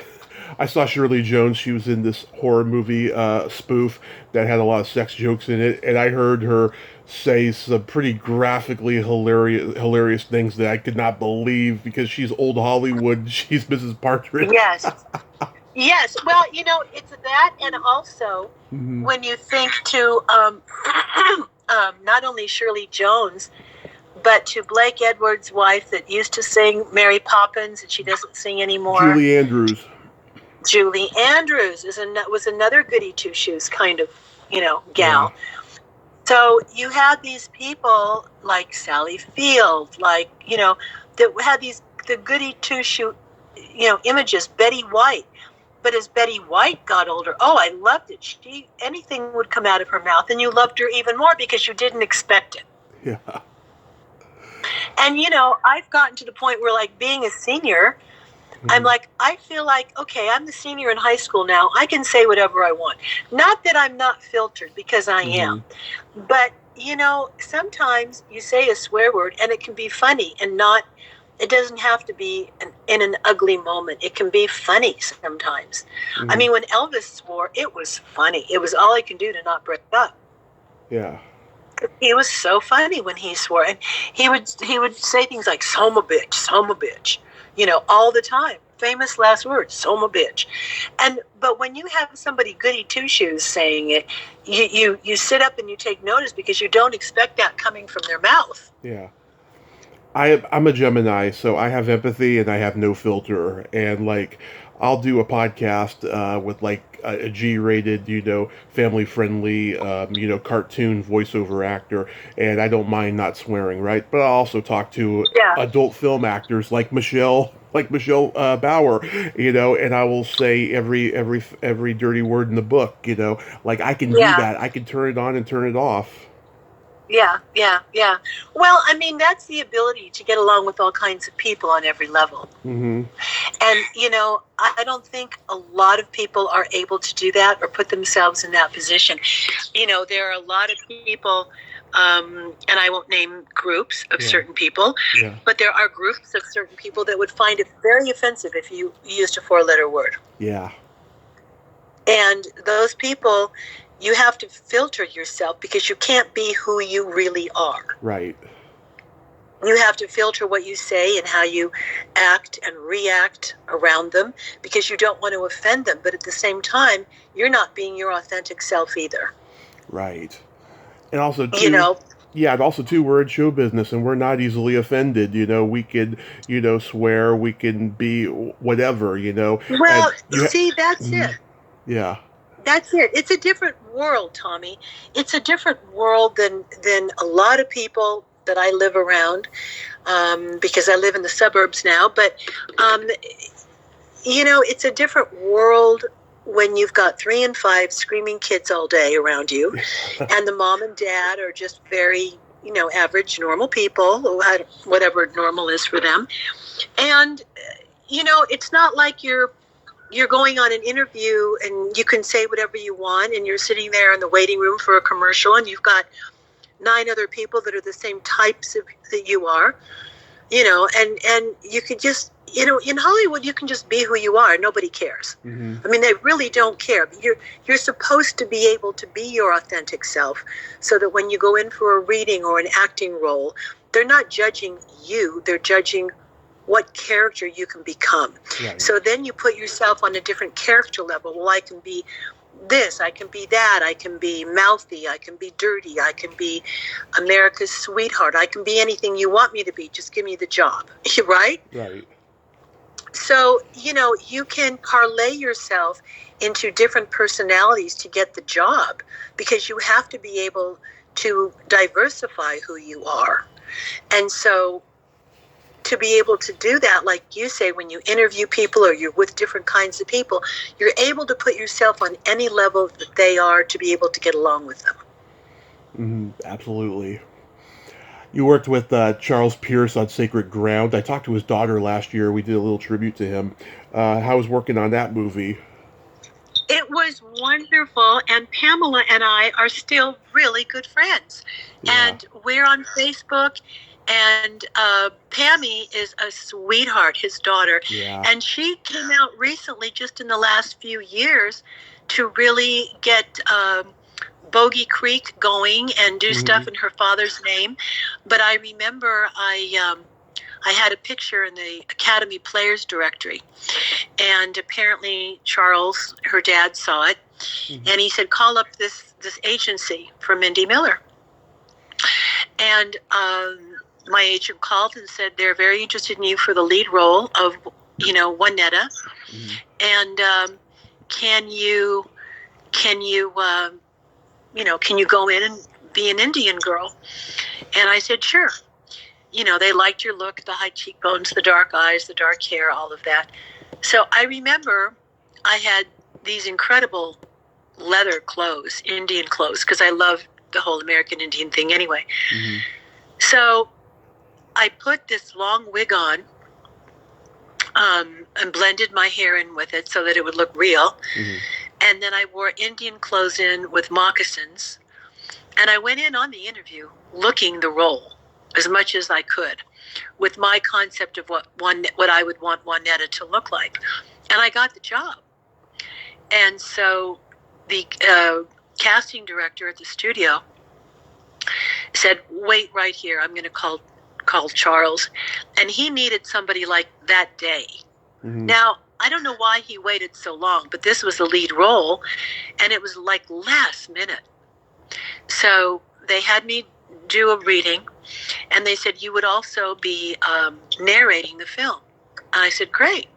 Shirley Jones. She was in this horror movie spoof that had a lot of sex jokes in it, and I heard her say some pretty graphically hilarious things that I could not believe, because she's old Hollywood. She's Mrs. Partridge. Yes. Yes. Well, it's that, and also mm-hmm. when you think to not only Shirley Jones, but to Blake Edwards' wife that used to sing Mary Poppins, and she doesn't sing anymore. Julie Andrews. Julie Andrews was another goody two-shoes kind of, gal. Yeah. So you had these people like Sally Field, that had the goody two-shoe, images. Betty White. But as Betty White got older, oh, I loved it. Anything would come out of her mouth, and you loved her even more because you didn't expect it. Yeah. And, I've gotten to the point where, like, being a senior, I'm like, I feel like, okay, I'm the senior in high school now. I can say whatever I want. Not that I'm not filtered, because I am. But, sometimes you say a swear word and it can be funny and it doesn't have to be in an ugly moment. It can be funny sometimes. I mean, when Elvis swore, it was funny. It was all I can do to not break up. Yeah. He was so funny when he swore. And he would say things like, "Soma bitch, all the time. Famous last words, "Soma bitch." But when you have somebody goody two shoes saying it, you sit up and you take notice because you don't expect that coming from their mouth. Yeah. I'm a Gemini, so I have empathy and I have no filter. And like, I'll do a podcast with like a G-rated, family-friendly, cartoon voiceover actor, and I don't mind not swearing, right? But I'll also talk to adult film actors like Michelle Bauer, and I will say every dirty word in the book, like I can do that. I can turn it on and turn it off. Yeah. Well, I mean, that's the ability to get along with all kinds of people on every level. Mm-hmm. And, I don't think a lot of people are able to do that or put themselves in that position. There are a lot of people, and I won't name groups of certain people, but there are groups of certain people that would find it very offensive if you used a 4-letter word. Yeah. And those people, you have to filter yourself because you can't be who you really are. Right. You have to filter what you say and how you act and react around them because you don't want to offend them. But at the same time, you're not being your authentic self either. Right. And also, too, and also, too, we're in show business and we're not easily offended. We can, swear, we can be whatever, Well, see, that's it. Yeah. That's it. It's a different world, Tommy. It's a different world than a lot of people that I live around, because I live in the suburbs now. But, it's a different world when you've got 3 and 5 screaming kids all day around you, and the mom and dad are just very, average, normal people who had whatever normal is for them. And, it's not like you're going on an interview and you can say whatever you want and you're sitting there in the waiting room for a commercial and you've got 9 other people that are the same types that you are, and you could just, in Hollywood, you can just be who you are. Nobody cares. Mm-hmm. I mean, they really don't care. You're supposed to be able to be your authentic self so that when you go in for a reading or an acting role, they're not judging you. They're judging what character you can become. Right. So then you put yourself on a different character level. Well, I can be this, I can be that, I can be mouthy, I can be dirty, I can be America's sweetheart, I can be anything you want me to be, just give me the job, right? Right. So, you can parlay yourself into different personalities to get the job because you have to be able to diversify who you are. And so to be able to do that, like you say, when you interview people or you're with different kinds of people, you're able to put yourself on any level that they are to be able to get along with them. Absolutely. You worked with Charles Pierce on Sacred Ground. I talked to his daughter last year. We did a little tribute to him. How was working on that movie? It was wonderful, and Pamela and I are still really good friends. Yeah. And we're on Facebook. And Pammy is a sweetheart, his daughter. Yeah. And she came out recently, just in the last few years, to really get Bogey Creek going and do stuff in her father's name. But I remember I had a picture in the Academy Players Directory. And apparently Charles, her dad, saw it. And he said, call up this agency for Mindi Miller. And my agent called and said they're very interested in you for the lead role of, Juanetta, and can you go in and be an Indian girl? And I said, sure. They liked your look, the high cheekbones, the dark eyes, the dark hair, all of that. So I remember I had these incredible leather clothes, Indian clothes, because I love the whole American Indian thing anyway. Mm-hmm. So I put this long wig on and blended my hair in with it so that it would look real. Mm-hmm. And then I wore Indian clothes in with moccasins. And I went in on the interview looking the role as much as I could with my concept of what I would want Juanetta to look like. And I got the job. And so the casting director at the studio said, wait right here. I'm going to call Charles. And he needed somebody like that day. Mm-hmm. Now, I don't know why he waited so long, but this was the lead role, and it was like last minute. So they had me do a reading, and they said, you would also be narrating the film. And I said, great.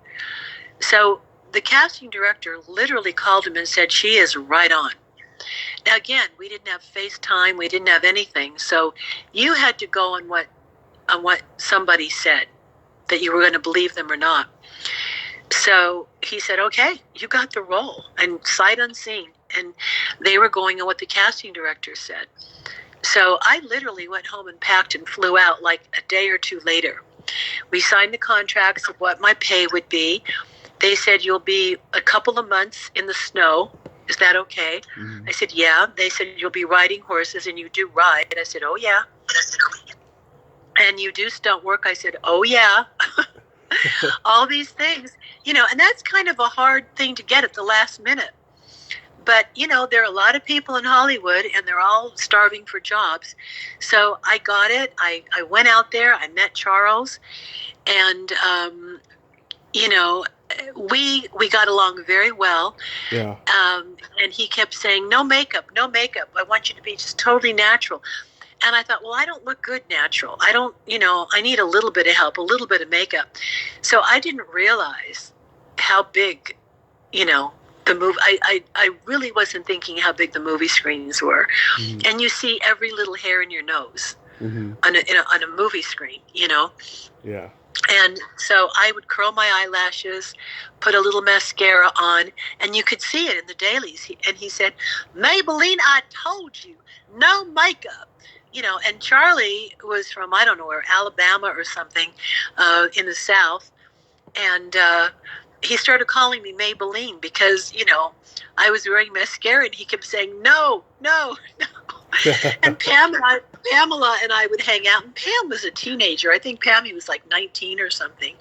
So the casting director literally called him and said, she is right on. Now, again, we didn't have FaceTime. We didn't have anything. So you had to go on what somebody said, that you were going to believe them or not. So he said, okay, you got the role, and sight unseen. And they were going on what the casting director said. So I literally went home and packed and flew out like a day or two later. We signed the contracts of what my pay would be. They said, you'll be a couple of months in the snow. Is that okay? Mm-hmm. I said, yeah. They said, you'll be riding horses, and you do ride. And I said, oh, yeah. And you do stunt work? I said, oh, yeah. All these things, and that's kind of a hard thing to get at the last minute. But, there are a lot of people in Hollywood, and they're all starving for jobs. So I got it. I went out there. I met Charles. And, we got along very well. Yeah. And he kept saying, no makeup, no makeup. I want you to be just totally natural. And I thought, well, I don't look good natural. I don't, I need a little bit of help, a little bit of makeup. So I didn't realize how big, the movie, I really wasn't thinking how big the movie screens were. Mm-hmm. And you see every little hair in your nose mm-hmm. on a movie screen, Yeah. And so I would curl my eyelashes, put a little mascara on, and you could see it in the dailies. And he said, Maybelline, I told you, no makeup. And Charlie was from, I don't know where, Alabama or something, in the South. And he started calling me Maybelline because, I was wearing mascara, and he kept saying, no. And Pamela and I would hang out, and Pam was a teenager. I think Pammy was like 19 or something,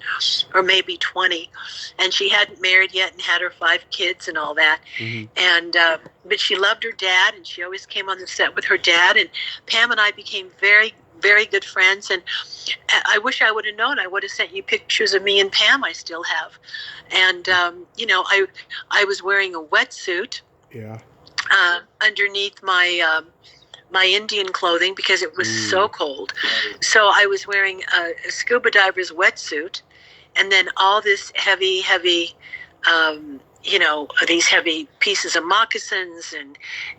or maybe 20. And she hadn't married yet and had her 5 kids and all that. Mm-hmm. And but she loved her dad, and she always came on the set with her dad. And Pam and I became very, very good friends. And I wish I would have known. I would have sent you pictures of me and Pam. I still have. And, I was wearing a wetsuit. Yeah. Underneath my Indian clothing because it was so cold. So I was wearing a scuba diver's wetsuit, and then all this heavy, these heavy pieces of moccasins,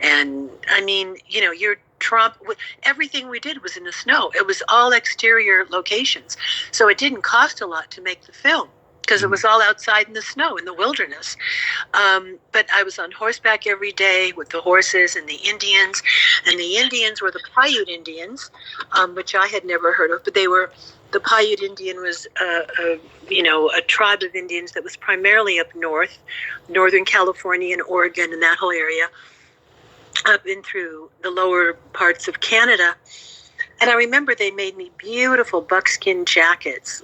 and I mean, your Trump. Everything we did was in the snow. It was all exterior locations, so it didn't cost a lot to make the film, because it was all outside in the snow, in the wilderness. But I was on horseback every day with the horses and the Indians. And the Indians were the Paiute Indians, which I had never heard of. But the Paiute Indian was, a tribe of Indians that was primarily up north, Northern California and Oregon and that whole area, up in through the lower parts of Canada. And I remember they made me beautiful buckskin jackets,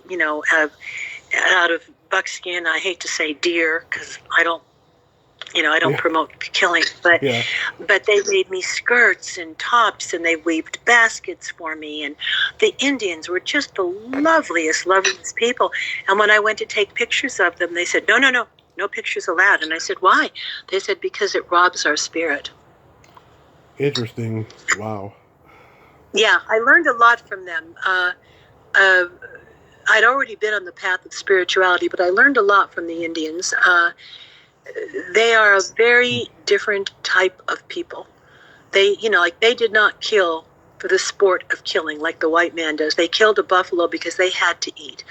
out of buckskin. I hate to say deer because I don't promote killing, but they made me skirts and tops, and they weaved baskets for me. And the Indians were just the loveliest people. And when I went to take pictures of them, they said, no pictures allowed. And I said, why? They said, because it robs our spirit. Interesting. Wow. Yeah, I learned a lot from them. I'd already been on the path of spirituality, but I learned a lot from the Indians. They are a very different type of people. They, they did not kill for the sport of killing like the white man does. They killed a buffalo because they had to eat.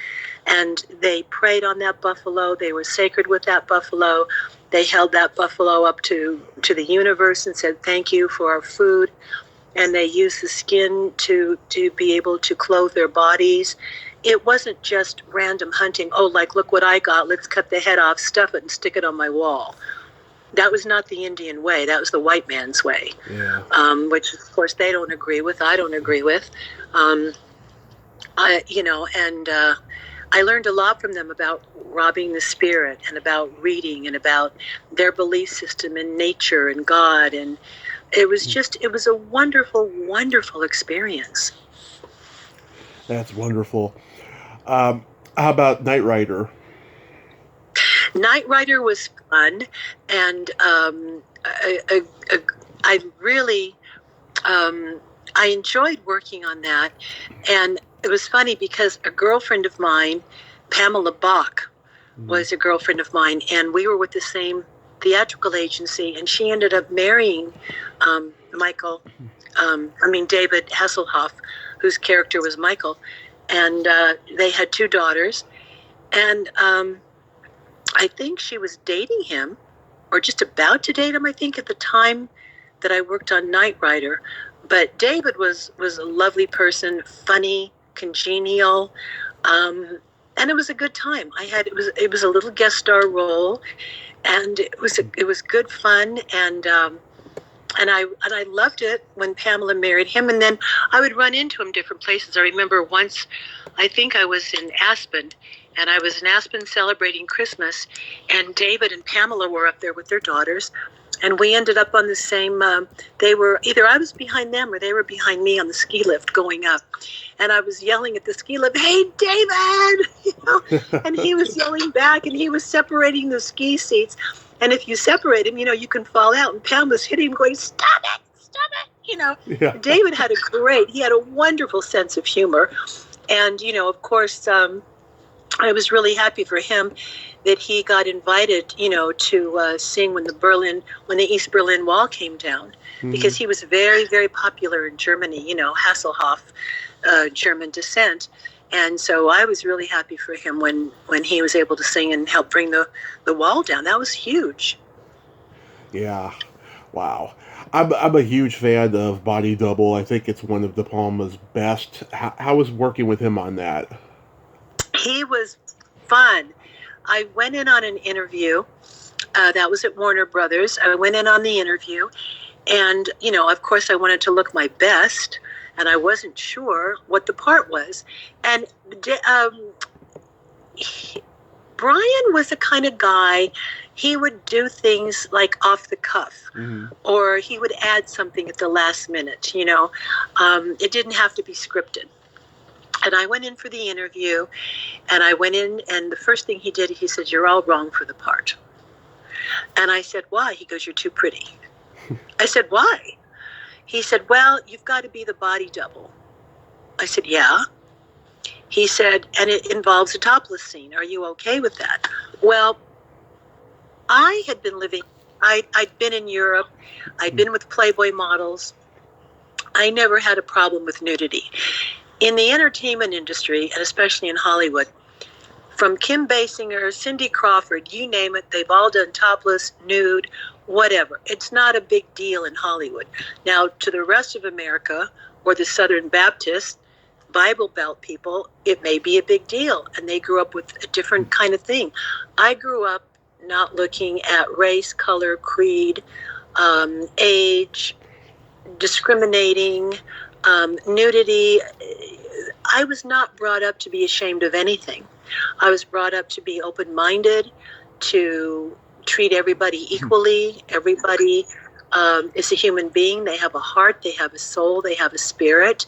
And they preyed on that buffalo. They were sacred with that buffalo. They held that buffalo up to the universe and said, thank you for our food. And they used the skin to be able to clothe their bodies. It wasn't just random hunting. Oh, like, look what I got. Let's cut the head off, stuff it, and stick it on my wall. That was not the Indian way. That was the white man's way, which, of course, they don't agree with. I don't agree with. I learned a lot from them about robbing the spirit and about reading and about their belief system in nature and God. And it was a wonderful, wonderful experience. That's wonderful. How about Knight Rider? Knight Rider was fun, and I really I enjoyed working on that. And it was funny because a girlfriend of mine, Pamela Bach, was a girlfriend of mine, and we were with the same theatrical agency, and she ended up marrying David Hasselhoff, whose character was Michael, and they had 2 daughters, and I think she was dating him, or just about to date him, I think, at the time that I worked on Knight Rider. But David was a lovely person, funny, congenial, and it was a good time. It was a little guest star role, and it was good fun, and I loved it when Pamela married him. And then I would run into him different places. I remember once, I think I was in Aspen, and I was in Aspen celebrating Christmas, and David and Pamela were up there with their daughters, and we ended up on the same, they were, either I was behind them or they were behind me on the ski lift going up. And I was yelling at the ski lift, "Hey, David!" And he was yelling back, and he was separating the ski seats. And if you separate him, you can fall out. And Pam was hitting him going, "Stop it!" Yeah. David had he had a wonderful sense of humor. And, of course, I was really happy for him that he got invited, to sing when the East Berlin Wall came down, because he was very, very popular in Germany, Hasselhoff, German descent. And so I was really happy for him when he was able to sing and help bring the wall down. That was huge. Yeah. Wow. I'm a huge fan of Body Double. I think it's one of De Palma's best. How was working with him on that? He was fun. I went in on an interview. That was at Warner Brothers. I went in on the interview, and, of course I wanted to look my best, and I wasn't sure what the part was. And Brian was the kind of guy, he would do things like off the cuff, or he would add something at the last minute, It didn't have to be scripted. And I went in for the interview, and I went in, and the first thing he did, he said, "You're all wrong for the part." And I said, "Why?" He goes, "You're too pretty." I said, "Why?" He said, "Well, you've got to be the body double." I said, "Yeah." He said, "And it involves a topless scene. Are you okay with that?" Well, I had been I'd been in Europe. I'd been with Playboy models. I never had a problem with nudity. In the entertainment industry, and especially in Hollywood, from Kim Basinger, Cindy Crawford, you name it, they've all done topless, nude, whatever. It's not a big deal in Hollywood. Now, to the rest of America, or the Southern Baptist, Bible Belt people, it may be a big deal, and they grew up with a different kind of thing. I grew up not looking at race, color, creed, age, discriminating, nudity. I was not brought up to be ashamed of anything. I was brought up to be open-minded, to treat everybody equally. Everybody is a human being. They have a heart, they have a soul, they have a spirit,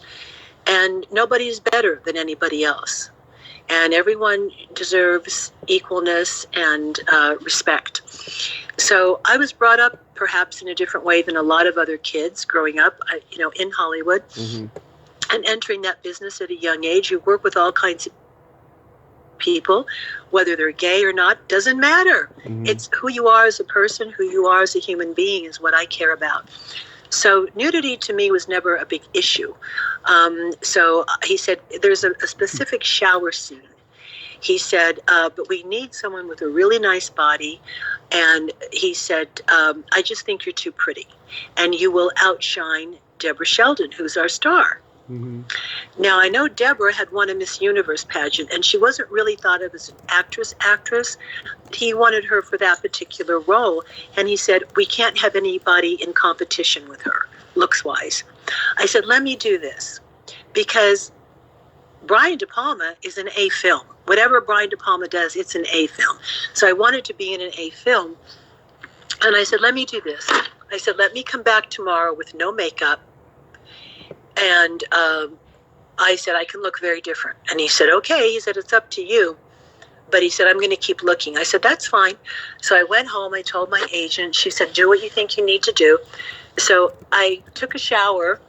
and nobody is better than anybody else. And everyone deserves equalness and respect. So I was brought up perhaps in a different way than a lot of other kids growing up, in Hollywood, and entering that business at a young age. You work with all kinds of people, whether they're gay or not, doesn't matter. It's who you are as a person, who you are as a human being is what I care about. So nudity to me was never a big issue. So he said, there's a specific shower scene. He said, but we need someone with a really nice body. And he said, I just think you're too pretty. And you will outshine Deborah Sheldon, who's our star. Mm-hmm. Now, I know Deborah had won a Miss Universe pageant, and she wasn't really thought of as an actress. He wanted her for that particular role. And he said, we can't have anybody in competition with her, looks-wise. I said, let me do this. Because Brian De Palma is an A film. Whatever Brian De Palma does, it's an A film. So I wanted to be in an A film. And I said, let me do this. I said, let me come back tomorrow with no makeup. And I said, I can look very different. And he said, okay. He said, it's up to you. But he said, I'm going to keep looking. I said, that's fine. So I went home. I told my agent. She said, do what you think you need to do. So I took a shower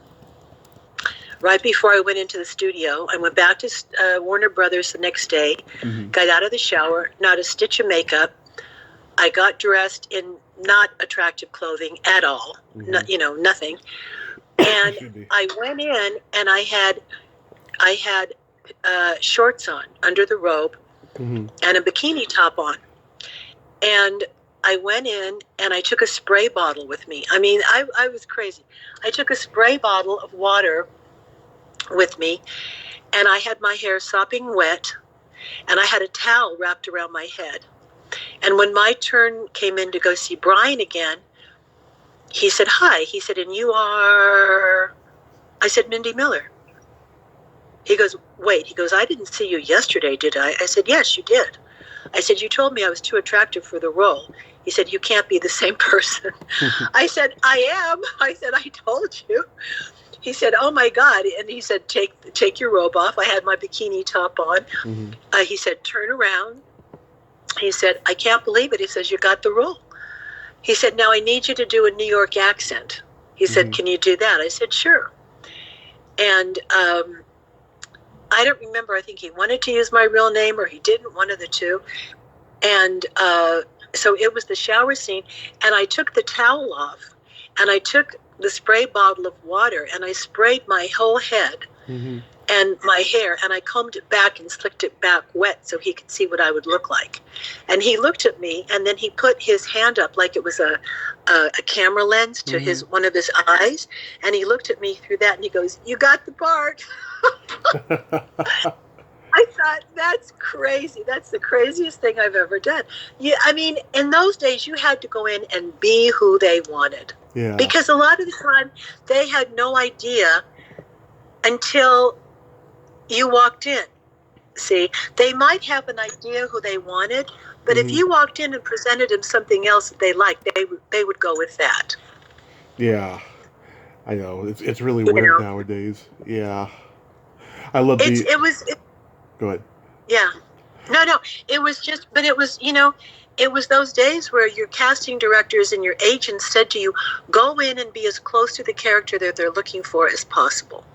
right before I went into the studio. I went back to Warner Brothers the next day, got out of the shower, not a stitch of makeup. I got dressed in not attractive clothing at all, nothing. And I went in and I had shorts on under the robe and a bikini top on. And I went in and I took a spray bottle with me. I mean, I was crazy. I took a spray bottle of water with me, and I had my hair sopping wet, and I had a towel wrapped around my head. And when my turn came in to go see Brian again, he said, hi. He said, and you are... I said, Mindi Miller. He goes, wait. He goes, I didn't see you yesterday, did I? I said, yes, you did. I said, you told me I was too attractive for the role. He said, you can't be the same person. I said, I am. I said, I told you. He said, oh, my God. And he said, take your robe off. I had my bikini top on. He said, turn around. He said, I can't believe it. He says, you got the role. He said, now I need you to do a New York accent. He said, can you do that? I said, sure. And I don't remember. I think he wanted to use my real name or he didn't, one of the two. And so it was the shower scene. And I took the towel off and I took the spray bottle of water and I sprayed my whole head and my hair, and I combed it back and slicked it back wet so he could see what I would look like. And he looked at me, and then he put his hand up like it was a camera lens to one of his eyes, and he looked at me through that and he goes, you got the part. I thought, that's crazy. That's the craziest thing I've ever done. Yeah, I mean, in those days, you had to go in and be who they wanted. Yeah. Because a lot of the time, they had no idea until you walked in. See, they might have an idea who they wanted, but if you walked in and presented them something else that they liked, they would go with that. Yeah, I know. It's really weird nowadays. Yeah. I love Go ahead. Yeah. No. It was just, but it was, it was those days where your casting directors and your agents said to you, go in and be as close to the character that they're looking for as possible.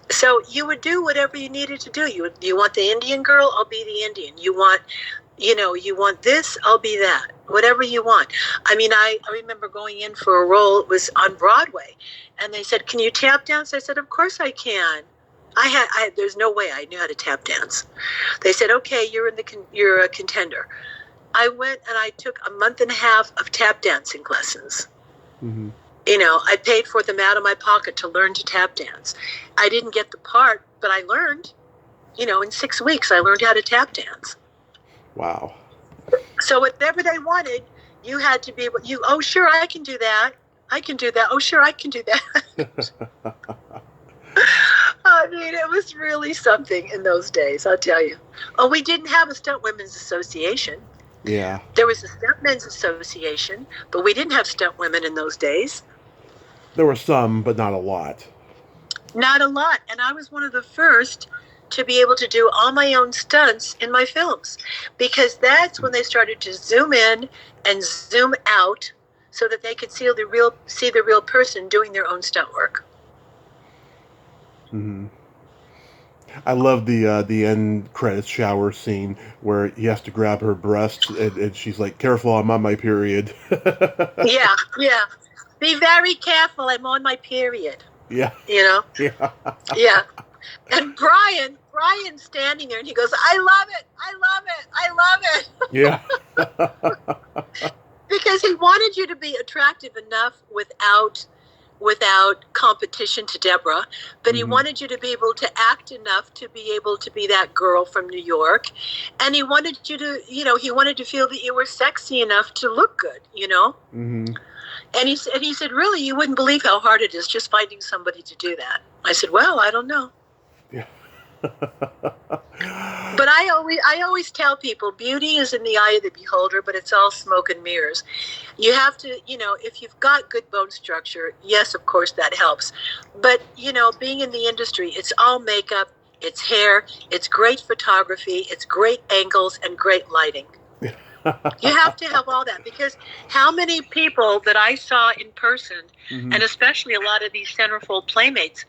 So you would do whatever you needed to do. You want the Indian girl? I'll be the Indian. You want this? I'll be that. Whatever you want. I mean, I remember going in for a role. It was on Broadway. And they said, can you tap dance? I said, of course I can. There's no way I knew how to tap dance. They said, okay, you're a contender. I went and I took a month and a half of tap dancing lessons. I paid for them out of my pocket to learn to tap dance. I didn't get the part, but I learned. In 6 weeks, I learned how to tap dance. Wow. So whatever they wanted, you had to be. Oh, sure, I can do that. I can do that. Oh, sure, I can do that. I mean, it was really something in those days, I'll tell you. Oh, we didn't have a Stunt Women's Association. Yeah. There was a Stunt Men's Association, but we didn't have stunt women in those days. There were some, but not a lot. Not a lot. And I was one of the first to be able to do all my own stunts in my films, because that's when they started to zoom in and zoom out so that they could see the real person doing their own stunt work. I love the end credits shower scene where he has to grab her breasts and she's like, careful, I'm on my period. Yeah. Be very careful, I'm on my period. Yeah. Yeah. Yeah. Yeah. And Brian's standing there, and he goes, "I love it, I love it, I love it." Yeah. Because he wanted you to be attractive enough without competition to Deborah, but he wanted you to be able to act enough to be able to be that girl from New York, and he wanted you to, he wanted to feel that you were sexy enough to look good, Mm-hmm. And he said, really, you wouldn't believe how hard it is just finding somebody to do that. I said, well, I don't know. Yeah. But I always tell people, beauty is in the eye of the beholder, but it's all smoke and mirrors. You have to, if you've got good bone structure, yes, of course that helps. But, being in the industry, it's all makeup, it's hair, it's great photography, it's great angles and great lighting. You have to have all that, because how many people that I saw in person, and especially a lot of these centerfold playmates,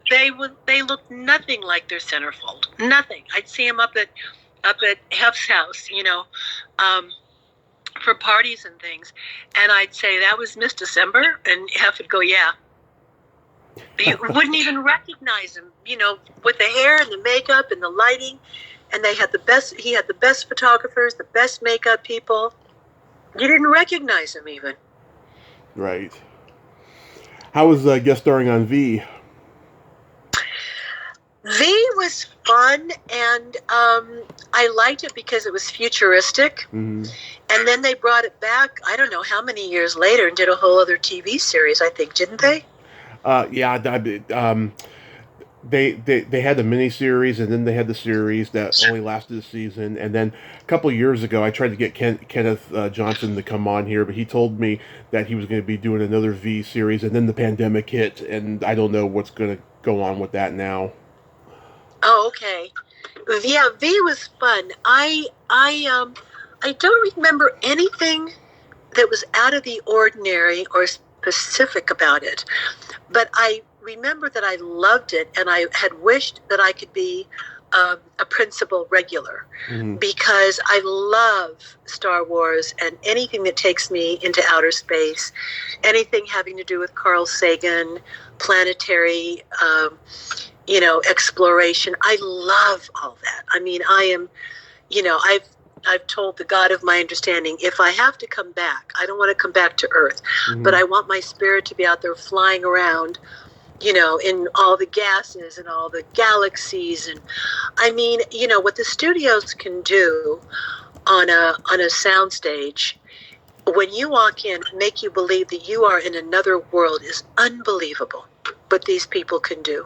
they looked nothing like their centerfold. Nothing. I'd see them up at Hef's house, for parties and things, and I'd say, that was Miss December, and Hef would go, yeah. You wouldn't even recognize him, with the hair and the makeup and the lighting, and he had the best photographers, the best makeup people. You didn't recognize him even. Right. How was guest starring on V? V was fun, and I liked it because it was futuristic. And then they brought it back, I don't know how many years later, and did a whole other TV series, I think, didn't they? Yeah. They had the miniseries, and then they had the series that only lasted a season. And then a couple of years ago, I tried to get Kenneth Johnson to come on here, but he told me that he was going to be doing another V series, and then the pandemic hit, and I don't know what's going to go on with that now. Oh, okay. Yeah, V was fun. I don't remember anything that was out of the ordinary or specific about it, but I remember that I loved it, and I had wished that I could be a principal regular, because I love Star Wars and anything that takes me into outer space, anything having to do with Carl Sagan, planetary exploration. I love all that. I mean, I am, I've told the God of my understanding, if I have to come back, I don't want to come back to Earth, but I want my spirit to be out there flying around, in all the gases and all the galaxies. And I mean, what the studios can do on a soundstage, when you walk in, make you believe that you are in another world, is unbelievable. What these people can do.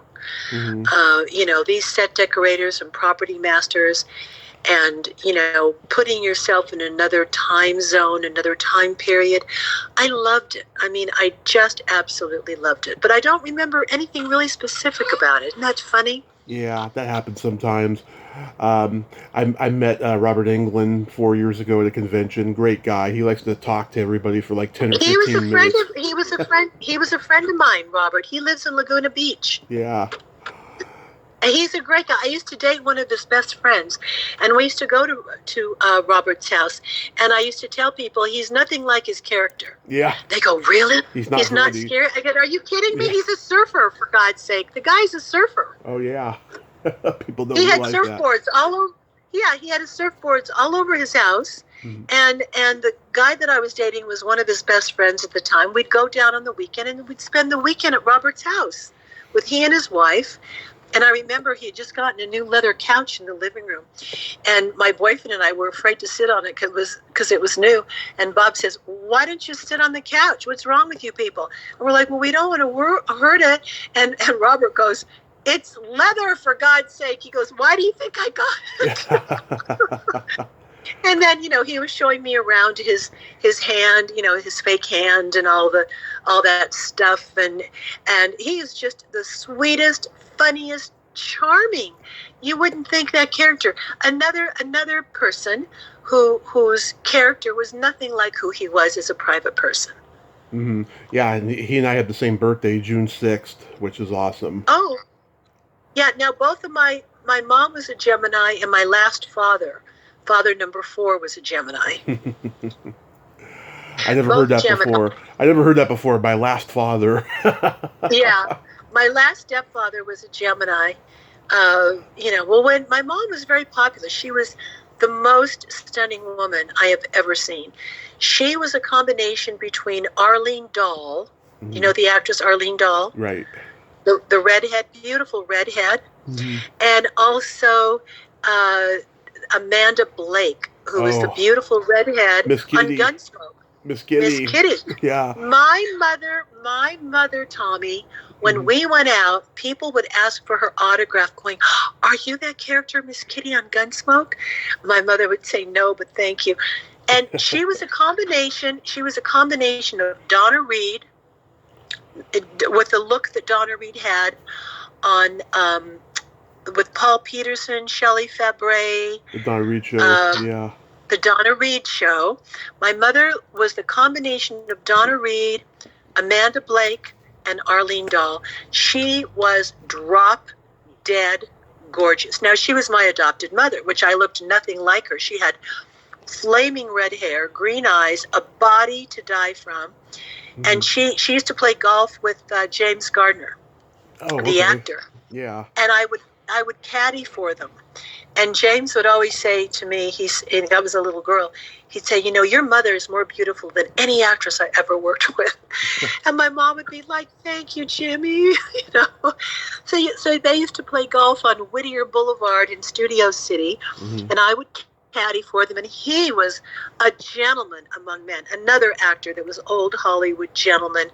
These set decorators and property masters, and, putting yourself in another time zone, another time period. I loved it. I mean, I just absolutely loved it. But I don't remember anything really specific about it. Isn't that funny? Yeah, that happens sometimes. I met Robert Englund 4 years ago at a convention. Great guy. He likes to talk to everybody for like 10 or 15 minutes. He was a friend of mine, Robert. He lives in Laguna Beach. Yeah. And he's a great guy. I used to date one of his best friends, and we used to go to Robert's house, and I used to tell people he's nothing like his character. Yeah. They go, really? He's not scary? I go, are you kidding me? Yeah. He's a surfer, for God's sake. The guy's a surfer. Oh, yeah. People don't realize that. He had surfboards all over. Yeah, he had his surfboards all over his house. And the guy that I was dating was one of his best friends at the time. We'd go down on the weekend, and we'd spend the weekend at Robert's house with he and his wife. And I remember he had just gotten a new leather couch in the living room. And my boyfriend and I were afraid to sit on it because it was new. And Bob says, why don't you sit on the couch? What's wrong with you people? And we're like, well, we don't want to hurt it. And Robert goes, it's leather, for God's sake. He goes, why do you think I got it? And then, he was showing me around his hand, his fake hand and all that stuff. And he is just the sweetest, funniest, charming. You wouldn't think that character. Another person whose character was nothing like who he was as a private person. Yeah, and he and I had the same birthday, June 6th, which is awesome. Oh, yeah. Now, both of my mom was a Gemini, and my last father number 4, was a Gemini. I never heard that before. I never heard that before. My last father. Yeah. My last stepfather was a Gemini. Well, when my mom was very popular, she was the most stunning woman I have ever seen. She was a combination between Arlene Dahl, the actress Arlene Dahl, Right. the redhead, beautiful redhead, and also Amanda Blake, who was the beautiful redhead Miss on Kitty. Gunsmoke. Miss Kitty. Miss Kitty. Yeah. My mother, Tommy, when we went out, people would ask for her autograph going, "Are you that character, Miss Kitty, on Gunsmoke?" My mother would say, "No, but thank you." And she was a combination of Donna Reed, with the look that Donna Reed had on with Paul Peterson, Shelley Fabre. The Donna Reed show, yeah. The Donna Reed show. My mother was the combination of Donna Reed, Amanda Blake, and Arlene Dahl. She was drop dead gorgeous. Now, she was my adopted mother, which I looked nothing like her. She had flaming red hair, green eyes, a body to die from. And she used to play golf with James Gardner, the actor. Yeah. And I would caddy for them. And James would always say to me, and I was a little girl, he'd say, "Your mother is more beautiful than any actress I ever worked with." And my mom would be like, "Thank you, Jimmy." So they used to play golf on Whittier Boulevard in Studio City, and I would caddy for them, and he was a gentleman among men, another actor that was old Hollywood gentleman.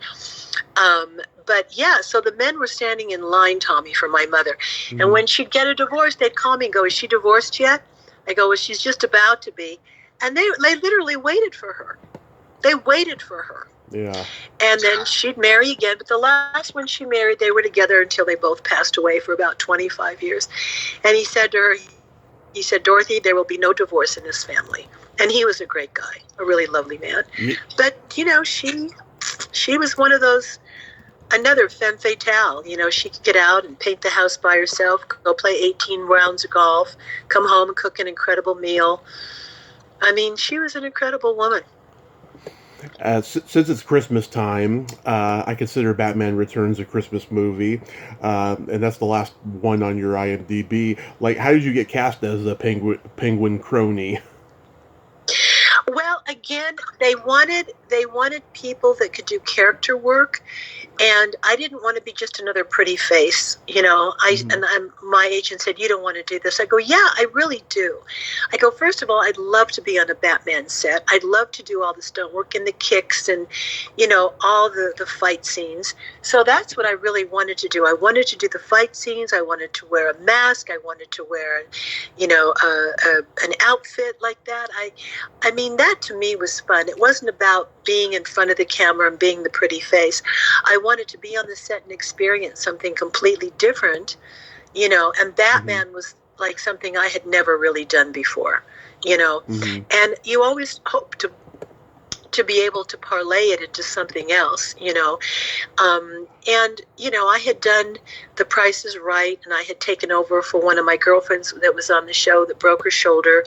But yeah, so the men were standing in line, Tommy, for my mother. And when she'd get a divorce, they'd call me and go, "Is she divorced yet?" I go, "Well, she's just about to be." And they literally waited for her. They waited for her. Yeah. And then she'd marry again. But the last one she married, they were together until they both passed away for about 25 years. And he said to her, "Dorothy, there will be no divorce in this family." And he was a great guy, a really lovely man. Yeah. But, she was one of those, another femme fatale. She could get out and paint the house by herself, go play 18 rounds of golf, come home and cook an incredible meal. I mean, she was an incredible woman. Since it's Christmas time, I consider Batman Returns a Christmas movie, and that's the last one on your IMDb. Like, how did you get cast as a penguin crony? Well, again, they wanted people that could do character work, and I didn't want to be just another pretty face. My agent said, "You don't want to do this." I go, "Yeah, I really do." I go, "First of all, I'd love to be on a Batman set. I'd love to do all the stunt work and the kicks and all the fight scenes." So that's what I really wanted to do. I wanted to do the fight scenes. I wanted to wear a mask. I wanted to wear an outfit like that. I mean, that to me was fun. It wasn't about being in front of the camera and being the pretty face. I wanted to be on the set and experience something completely different, and Batman was like something I had never really done before, and you always hope to be able to parlay it into something else, I had done The Price is Right, and I had taken over for one of my girlfriends that was on the show that broke her shoulder,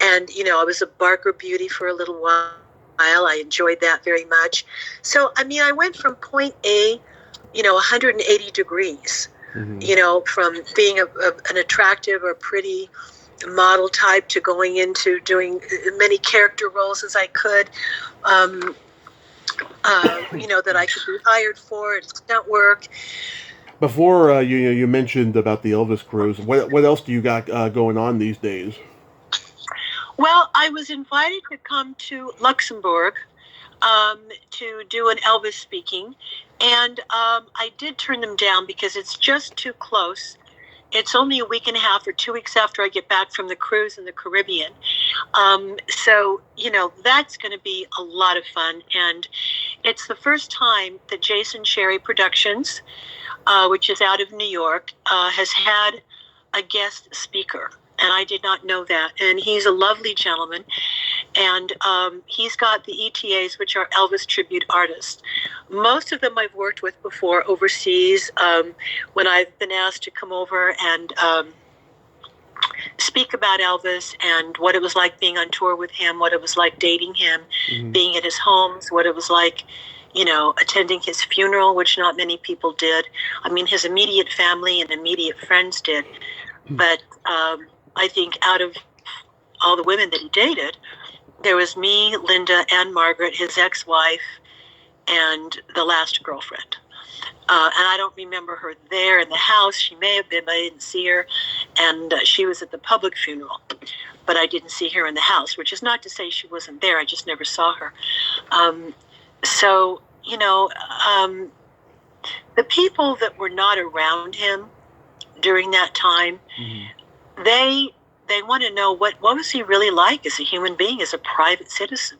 and I was a Barker beauty for a little while. I enjoyed that very much. So I mean, I went from point A, 180 degrees, from being an attractive or pretty model type to going into doing many character roles as I could, that I could be hired for and stunt work. Before you mentioned about the Elvis cruise, what else do you got going on these days? Well, I was invited to come to Luxembourg to do an Elvis speaking, and I did turn them down because it's just too close. It's only a week and a half or 2 weeks after I get back from the cruise in the Caribbean. So, that's going to be a lot of fun. And it's the first time that Jason Sherry Productions, which is out of New York, has had a guest speaker. And I did not know that. And he's a lovely gentleman. And he's got the ETAs, which are Elvis tribute artists. Most of them I've worked with before overseas, when I've been asked to come over and speak about Elvis and what it was like being on tour with him, what it was like dating him, being at his homes, what it was like, attending his funeral, which not many people did. I mean, his immediate family and immediate friends did. But I think out of all the women that he dated, there was me, Linda, and Margaret, his ex-wife, and the last girlfriend. And I don't remember her there in the house. She may have been, but I didn't see her. And she was at the public funeral, but I didn't see her in the house, which is not to say she wasn't there. I just never saw her. So, the people that were not around him during that time, they want to know what was he really like as a human being, as a private citizen.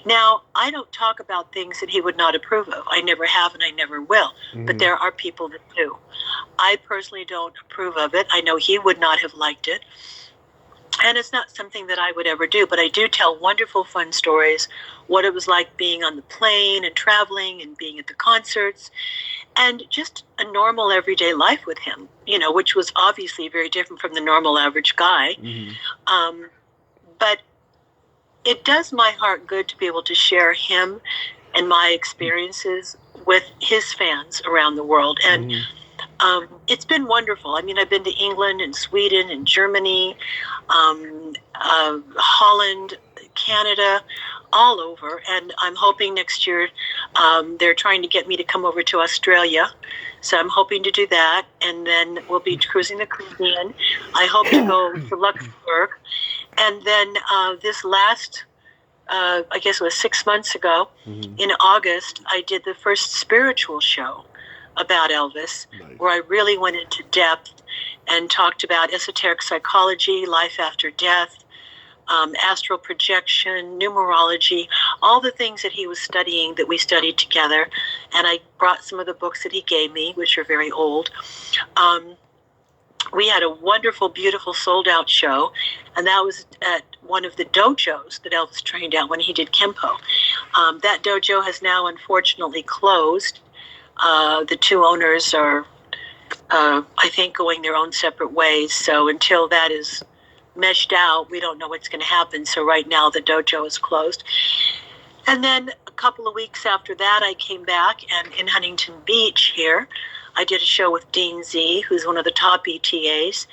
Now, I don't talk about things that he would not approve of. I never have and I never will. But there are people that do. I personally don't approve of it. I know he would not have liked it. And it's not something that I would ever do. But I do tell wonderful, fun stories, what it was like being on the plane and traveling and being at the concerts, and just a normal everyday life with him, which was obviously very different from the normal average guy. But it does my heart good to be able to share him and my experiences with his fans around the world. And it's been wonderful. I mean, I've been to England and Sweden and Germany, Holland, Canada, all over. And I'm hoping next year they're trying to get me to come over to Australia. So I'm hoping to do that. And then we'll be cruising the Caribbean. I hope to go to Luxembourg. And then this last, I guess it was 6 months ago, in August, I did the first spiritual show about Elvis, where I really went into depth and talked about esoteric psychology, life after death, astral projection, numerology, all the things that he was studying that we studied together. And I brought some of the books that he gave me, which are very old. We had a wonderful, beautiful, sold-out show, and that was at one of the dojos that Elvis trained at when he did Kempo. That dojo has now unfortunately closed. The two owners are, I think, going their own separate ways. So until that is meshed out, we don't know what's going to happen. So right now the dojo is closed. And then a couple of weeks after that, I came back, and in Huntington Beach here, I did a show with Dean Z, who's one of the top ETAs,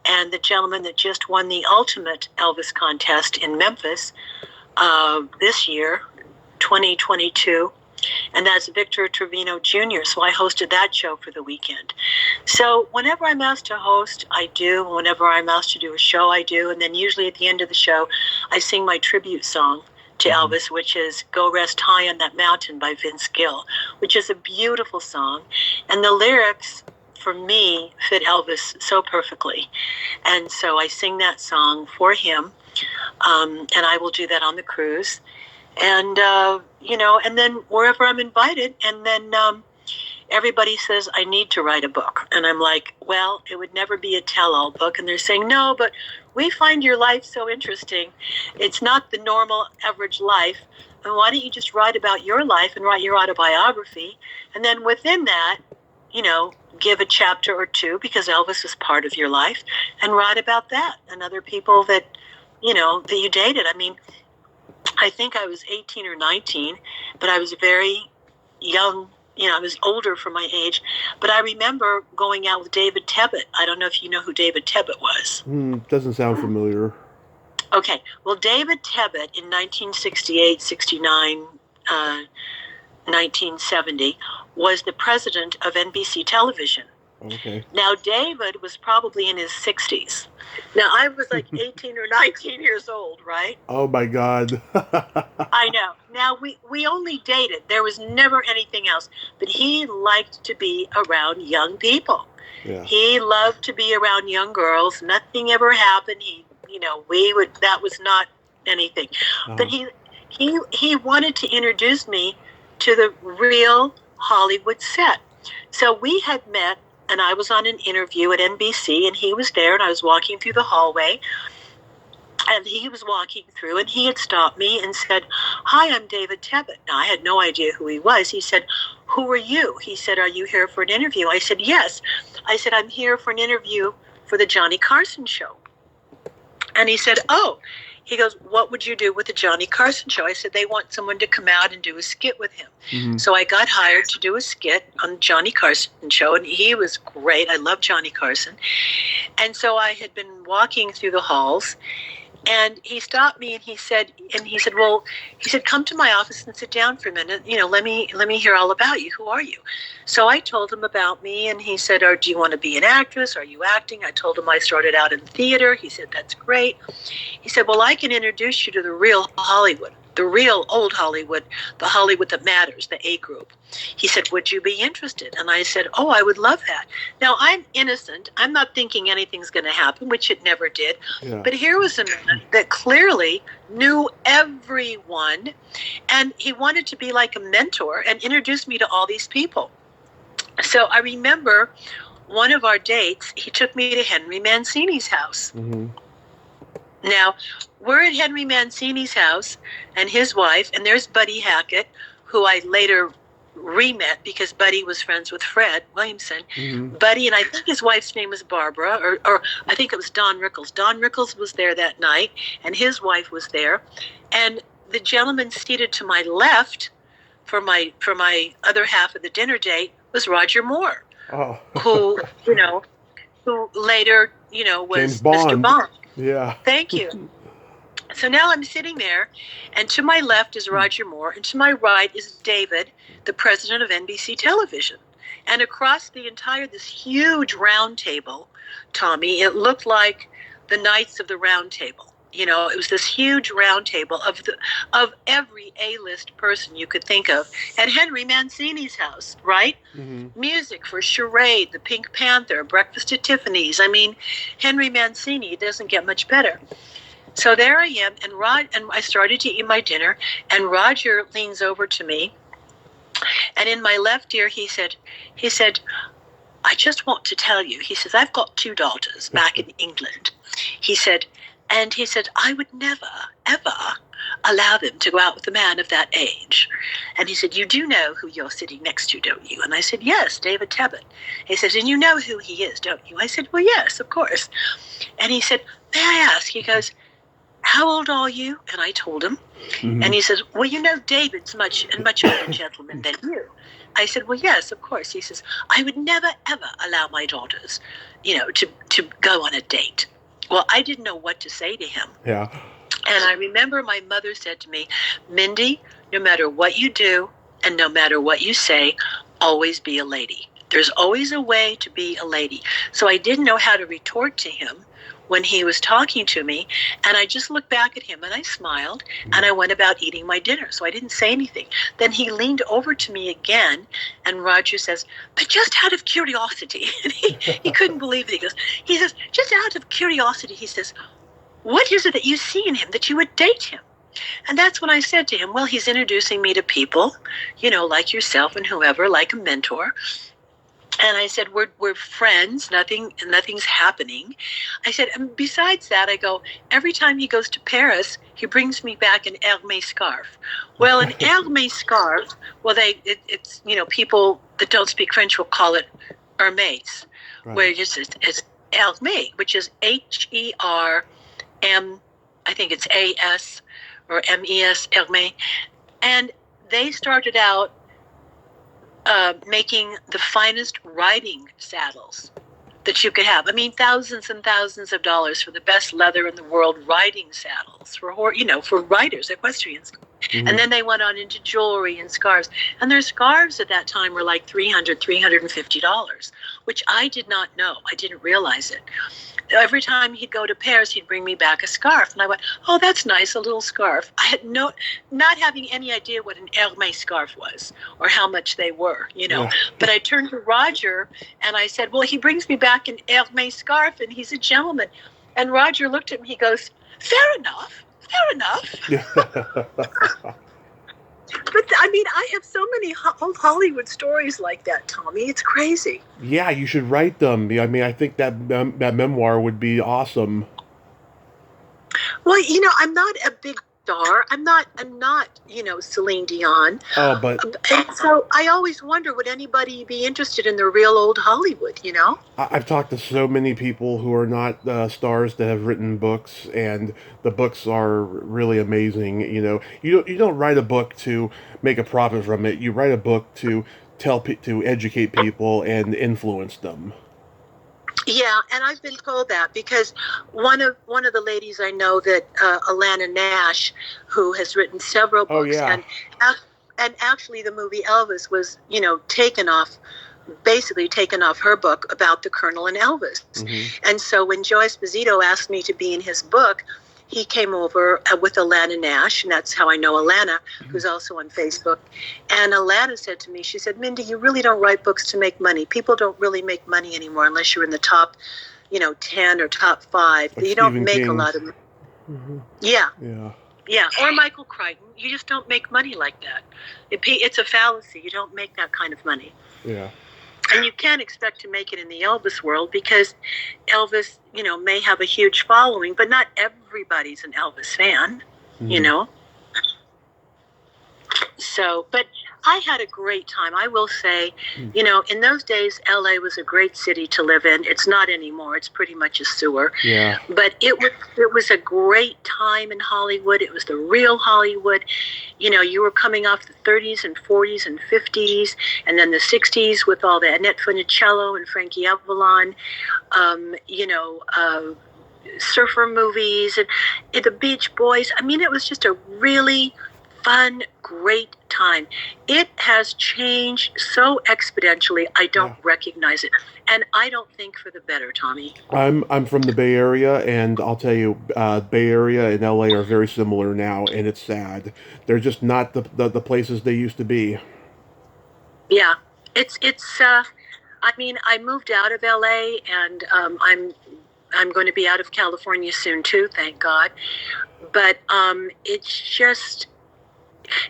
and the gentleman that just won the Ultimate Elvis contest in Memphis this year, 2022, and that's Victor Trevino Jr., so I hosted that show for the weekend. So whenever I'm asked to host, I do. Whenever I'm asked to do a show, I do. And then usually at the end of the show, I sing my tribute song to Elvis, which is Go Rest High on That Mountain by Vince Gill, which is a beautiful song. And the lyrics, for me, fit Elvis so perfectly. And so I sing that song for him, and I will do that on the cruise. And, and then wherever I'm invited, and then everybody says, I need to write a book. And I'm like, well, it would never be a tell-all book. And they're saying, no, but we find your life so interesting. It's not the normal average life. And why don't you just write about your life and write your autobiography? And then within that, give a chapter or two, because Elvis is part of your life, and write about that and other people that, that you dated. I mean, I think I was 18 or 19, but I was very young. I was older for my age, but I remember going out with David Tebbutt. I don't know if you know who David Tebbutt was. Doesn't sound familiar. Okay. Well, David Tebbutt in 1968, 69, 1970 was the president of NBC Television. Okay. Now, David was probably in his 60s. Now, I was like 18 or 19 years old, right? Oh, my God. I know. Now, we only dated. There was never anything else. But he liked to be around young people. Yeah. He loved to be around young girls. Nothing ever happened. That was not anything. Uh-huh. But he wanted to introduce me to the real Hollywood set. So we had met, and I was on an interview at NBC, and he was there, and I was walking through the hallway, and he was walking through, and he had stopped me and said, hi, I'm David Tebbutt. Now, I had no idea who he was. He said, who are you? He said, are you here for an interview? I said, yes. I said, I'm here for an interview for the Johnny Carson show. And he said, oh, he goes, what would you do with the Johnny Carson show? I said, they want someone to come out and do a skit with him. Mm-hmm. So I got hired to do a skit on the Johnny Carson show, and he was great. I love Johnny Carson. And so I had been walking through the halls, and he stopped me and he said, come to my office and sit down for a minute. Let me hear all about you. Who are you? So I told him about me, and he said, do you want to be an actress? Are you acting? I told him I started out in theater. He said, that's great. He said, well, I can introduce you to the real Hollywood, the real old Hollywood, the Hollywood that matters, the A group. He said, would you be interested? And I said, oh, I would love that. Now, I'm innocent. I'm not thinking anything's going to happen, which it never did. Yeah. But here was a man that clearly knew everyone, and he wanted to be like a mentor and introduce me to all these people. So I remember one of our dates, he took me to Henry Mancini's house. Mm-hmm. Now, we're at Henry Mancini's house and his wife, and there's Buddy Hackett, who I later re-met because Buddy was friends with Fred Williamson. Mm-hmm. Buddy, and I think his wife's name was Barbara, or I think it was Don Rickles. Don Rickles was there that night, and his wife was there. And the gentleman seated to my left for my other half of the dinner date was Roger Moore, who later, was James Bond. Mr. Bond. Yeah. Thank you. So now I'm sitting there, and to my left is Roger Moore, and to my right is David, the president of NBC Television. And across this huge round table, Tommy, it looked like the Knights of the Round Table. It was this huge round table of every A-list person you could think of at Henry Mancini's house, right? Mm-hmm. Music for Charade, the Pink Panther, Breakfast at Tiffany's. I mean, Henry Mancini doesn't get much better. So there I am, and I started to eat my dinner, and Roger leans over to me, and in my left ear he said, I just want to tell you, he says, I've got 2 daughters back in England. He said, I would never, ever allow them to go out with a man of that age. And he said, you do know who you're sitting next to, don't you? And I said, yes, David Tebbutt. He says, and you know who he is, don't you? I said, well, yes, of course. And he said, may I ask? He goes, how old are you? And I told him. Mm-hmm. And he says, well, David's much older gentleman than you. I said, well, yes, of course. He says, I would never, ever allow my daughters, to go on a date. Well, I didn't know what to say to him. Yeah. And I remember my mother said to me, Mindy, no matter what you do and no matter what you say, always be a lady. There's always a way to be a lady. So I didn't know how to retort to him when he was talking to me, and I just looked back at him and I smiled, and I went about eating my dinner. So I didn't say anything. Then he leaned over to me again, and Roger says, but just out of curiosity, and he couldn't believe it. He says, just out of curiosity, he says, what is it that you see in him that you would date him? And that's when I said to him, well, he's introducing me to people, like yourself and whoever, like a mentor. And I said, we're friends. Nothing's happening. I said, and besides that, I go, every time he goes to Paris, he brings me back an Hermès scarf. Well, an Hermès scarf, well, it's people that don't speak French will call it Hermès, right. Where it's Hermès, which is Herm, I think it's AS or MES, Hermès. And they started out making the finest riding saddles that you could have. I mean, thousands and thousands of dollars for the best leather in the world riding saddles for riders, equestrians. Mm-hmm. And then they went on into jewelry and scarves. And their scarves at that time were like $350, which I did not know. I didn't realize it. Every time he'd go to Paris, he'd bring me back a scarf. And I went, oh, that's nice, a little scarf. I had not having any idea what an Hermès scarf was or how much they were, Yeah. But I turned to Roger and I said, well, he brings me back an Hermès scarf and he's a gentleman. And Roger looked at me, he goes, fair enough. But I mean, I have so many old Hollywood stories like that, Tommy. It's crazy. Yeah, you should write them. I mean, I think that memoir would be awesome. Well, I'm not a big star. I'm not, Celine Dion. Oh, but And so I always wonder, would anybody be interested in the real old Hollywood? I've talked to so many people who are not stars that have written books, and the books are really amazing. You don't write a book to make a profit from it. You write a book to to educate people and influence them. Yeah, and I've been told that because one of the ladies I know, that Alana Nash, who has written several Oh books, yeah. and actually the movie Elvis was basically taken off her book about the Colonel and Elvis. Hmm. And so when Joe Esposito asked me to be in his book, he came over with Alana Nash, and that's how I know Alana, who's also on Facebook. And Alana said to me, she said, Mindy, you really don't write books to make money. People don't really make money anymore unless you're in the top, 10 or top 5. Like You don't Stephen make a King's. lot of money. Hmm. Yeah. Yeah. Yeah, or Michael Crichton. You just don't make money like that. It's a fallacy. You don't make that kind of money. Yeah. And you can't expect to make it in the Elvis world because Elvis, may have a huge following, but not everybody's an Elvis fan, you Mhm. know? So, but I had a great time. I will say, in those days, LA was a great city to live in. It's not anymore. It's pretty much a sewer. Yeah. But it was a great time in Hollywood. It was the real Hollywood. You were coming off the 30s and 40s and 50s, and then the 60s with all the Annette Funicello and Frankie Avalon, surfer movies and the Beach Boys. I mean, it was just a really fun, great time. It has changed so exponentially, I don't recognize it. And I don't think for the better, Tommy. I'm from the Bay Area, and I'll tell you, Bay Area and LA are very similar now, and it's sad. They're just not the places they used to be. Yeah. I moved out of LA, and I'm going to be out of California soon too, thank God. But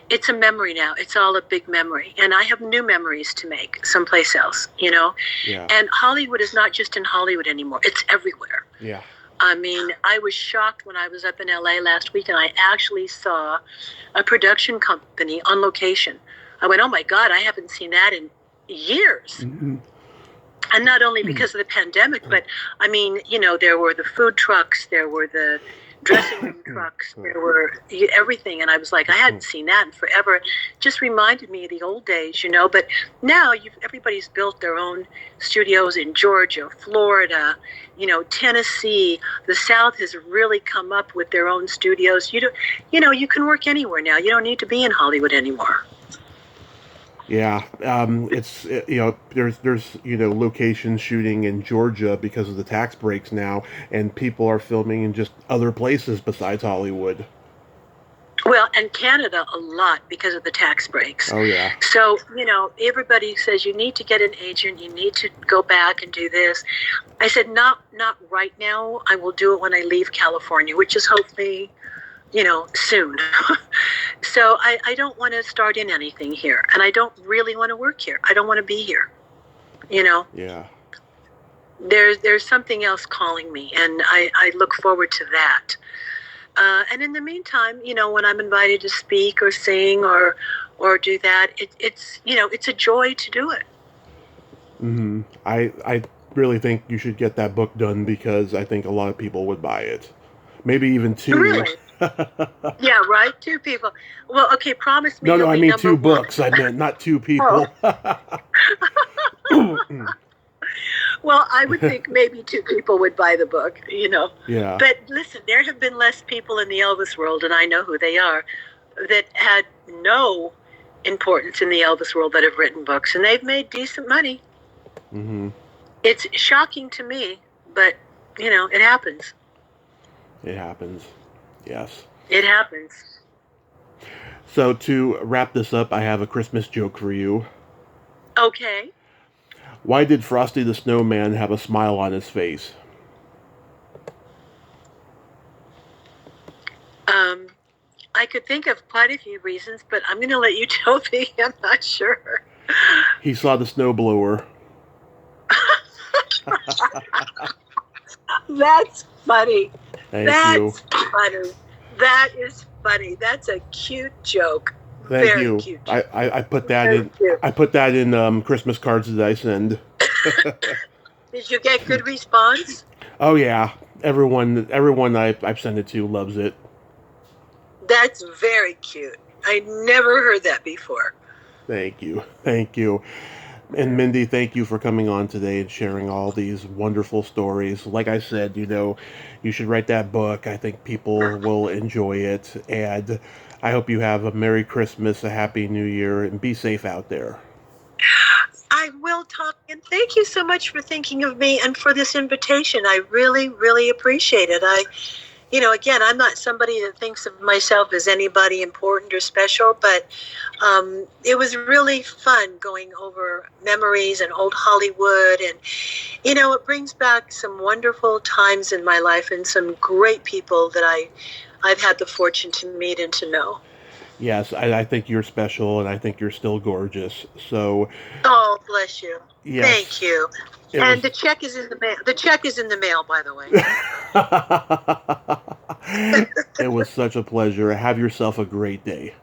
it's a memory now. It's all a big memory. And I have new memories to make someplace else, Yeah. And Hollywood is not just in Hollywood anymore. It's everywhere. Yeah. I mean, I was shocked when I was up in LA last week and I actually saw a production company on location. I went, oh my God, I haven't seen that in years. Mm-hmm. And not only because of the pandemic, but I mean, there were the food trucks, there were the dressing room trucks, there were everything. And I was like, I hadn't seen that in forever. It just reminded me of the old days, But now everybody's built their own studios in Georgia, Florida, Tennessee. The South has really come up with their own studios. You can work anywhere now. You don't need to be in Hollywood anymore. Yeah, there's location shooting in Georgia because of the tax breaks now, and people are filming in just other places besides Hollywood. Well, and Canada a lot because of the tax breaks. Oh yeah. So everybody says you need to get an agent, you need to go back and do this. I said not right now. I will do it when I leave California, which is hopefully soon. So I don't want to start in anything here, and I don't really want to work here. I don't want to be here. Yeah. There's something else calling me, and I look forward to that. And in the meantime, when I'm invited to speak or sing or do that, it's a joy to do it. Mm-hmm. I really think you should get that book done because I think a lot of people would buy it. Maybe even 2. Really? Yeah, right? 2 people. Well, okay, promise me. No, I mean 2 1. books. I meant not 2 people. Oh. Well, I would think maybe 2 people would buy the book, Yeah. But listen, there have been less people in the Elvis world, and I know who they are, that had no importance in the Elvis world that have written books, and they've made decent money. Mm-hmm. It's shocking to me, but, it happens. It happens. Yes. It happens. So to wrap this up, I have a Christmas joke for you. Okay. Why did Frosty the Snowman have a smile on his face? I could think of quite a few reasons, but I'm going to let you tell me. I'm not sure. He saw the snowblower. That's funny. Thank you. Funny. That is funny. That's a cute joke. Thank Very you. cute. I put that Very in. cute. I put that in Christmas cards that I send. Did you get good response? Oh yeah, everyone I've sent it to loves it. That's very cute. I never heard that before. Thank you, thank you. And Mindy, thank you for coming on today and sharing all these wonderful stories. Like I said, you should write that book. I think people will enjoy it. And I hope you have a Merry Christmas, a Happy New Year, and be safe out there. I will talk, and thank you so much for thinking of me and for this invitation. I really, really appreciate it. Again, I'm not somebody that thinks of myself as anybody important or special, but it was really fun going over memories and old Hollywood. And, it brings back some wonderful times in my life and some great people that I've had the fortune to meet and to know. Yes, I think you're special, and I think you're still gorgeous. So, Oh, bless you. yes, Thank you. it And was. the check is in the mail. The check is in the mail, by the way. It was such a pleasure. Have yourself a great day.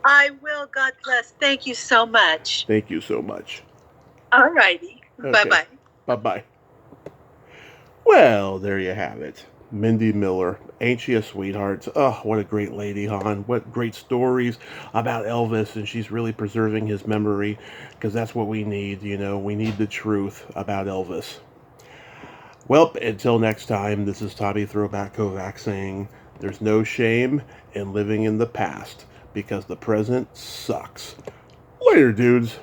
I will. God bless. Thank you so much. Thank you so much. All righty. Okay. Bye-bye. Bye bye. Well, there you have it. Mindi Miller. Ain't she a sweetheart? Oh, what a great lady, hon. What great stories about Elvis, and she's really preserving his memory because that's what we need, We need the truth about Elvis. Well, until next time, this is Tommy Throwback Kovac saying there's no shame in living in the past because the present sucks. Later, dudes.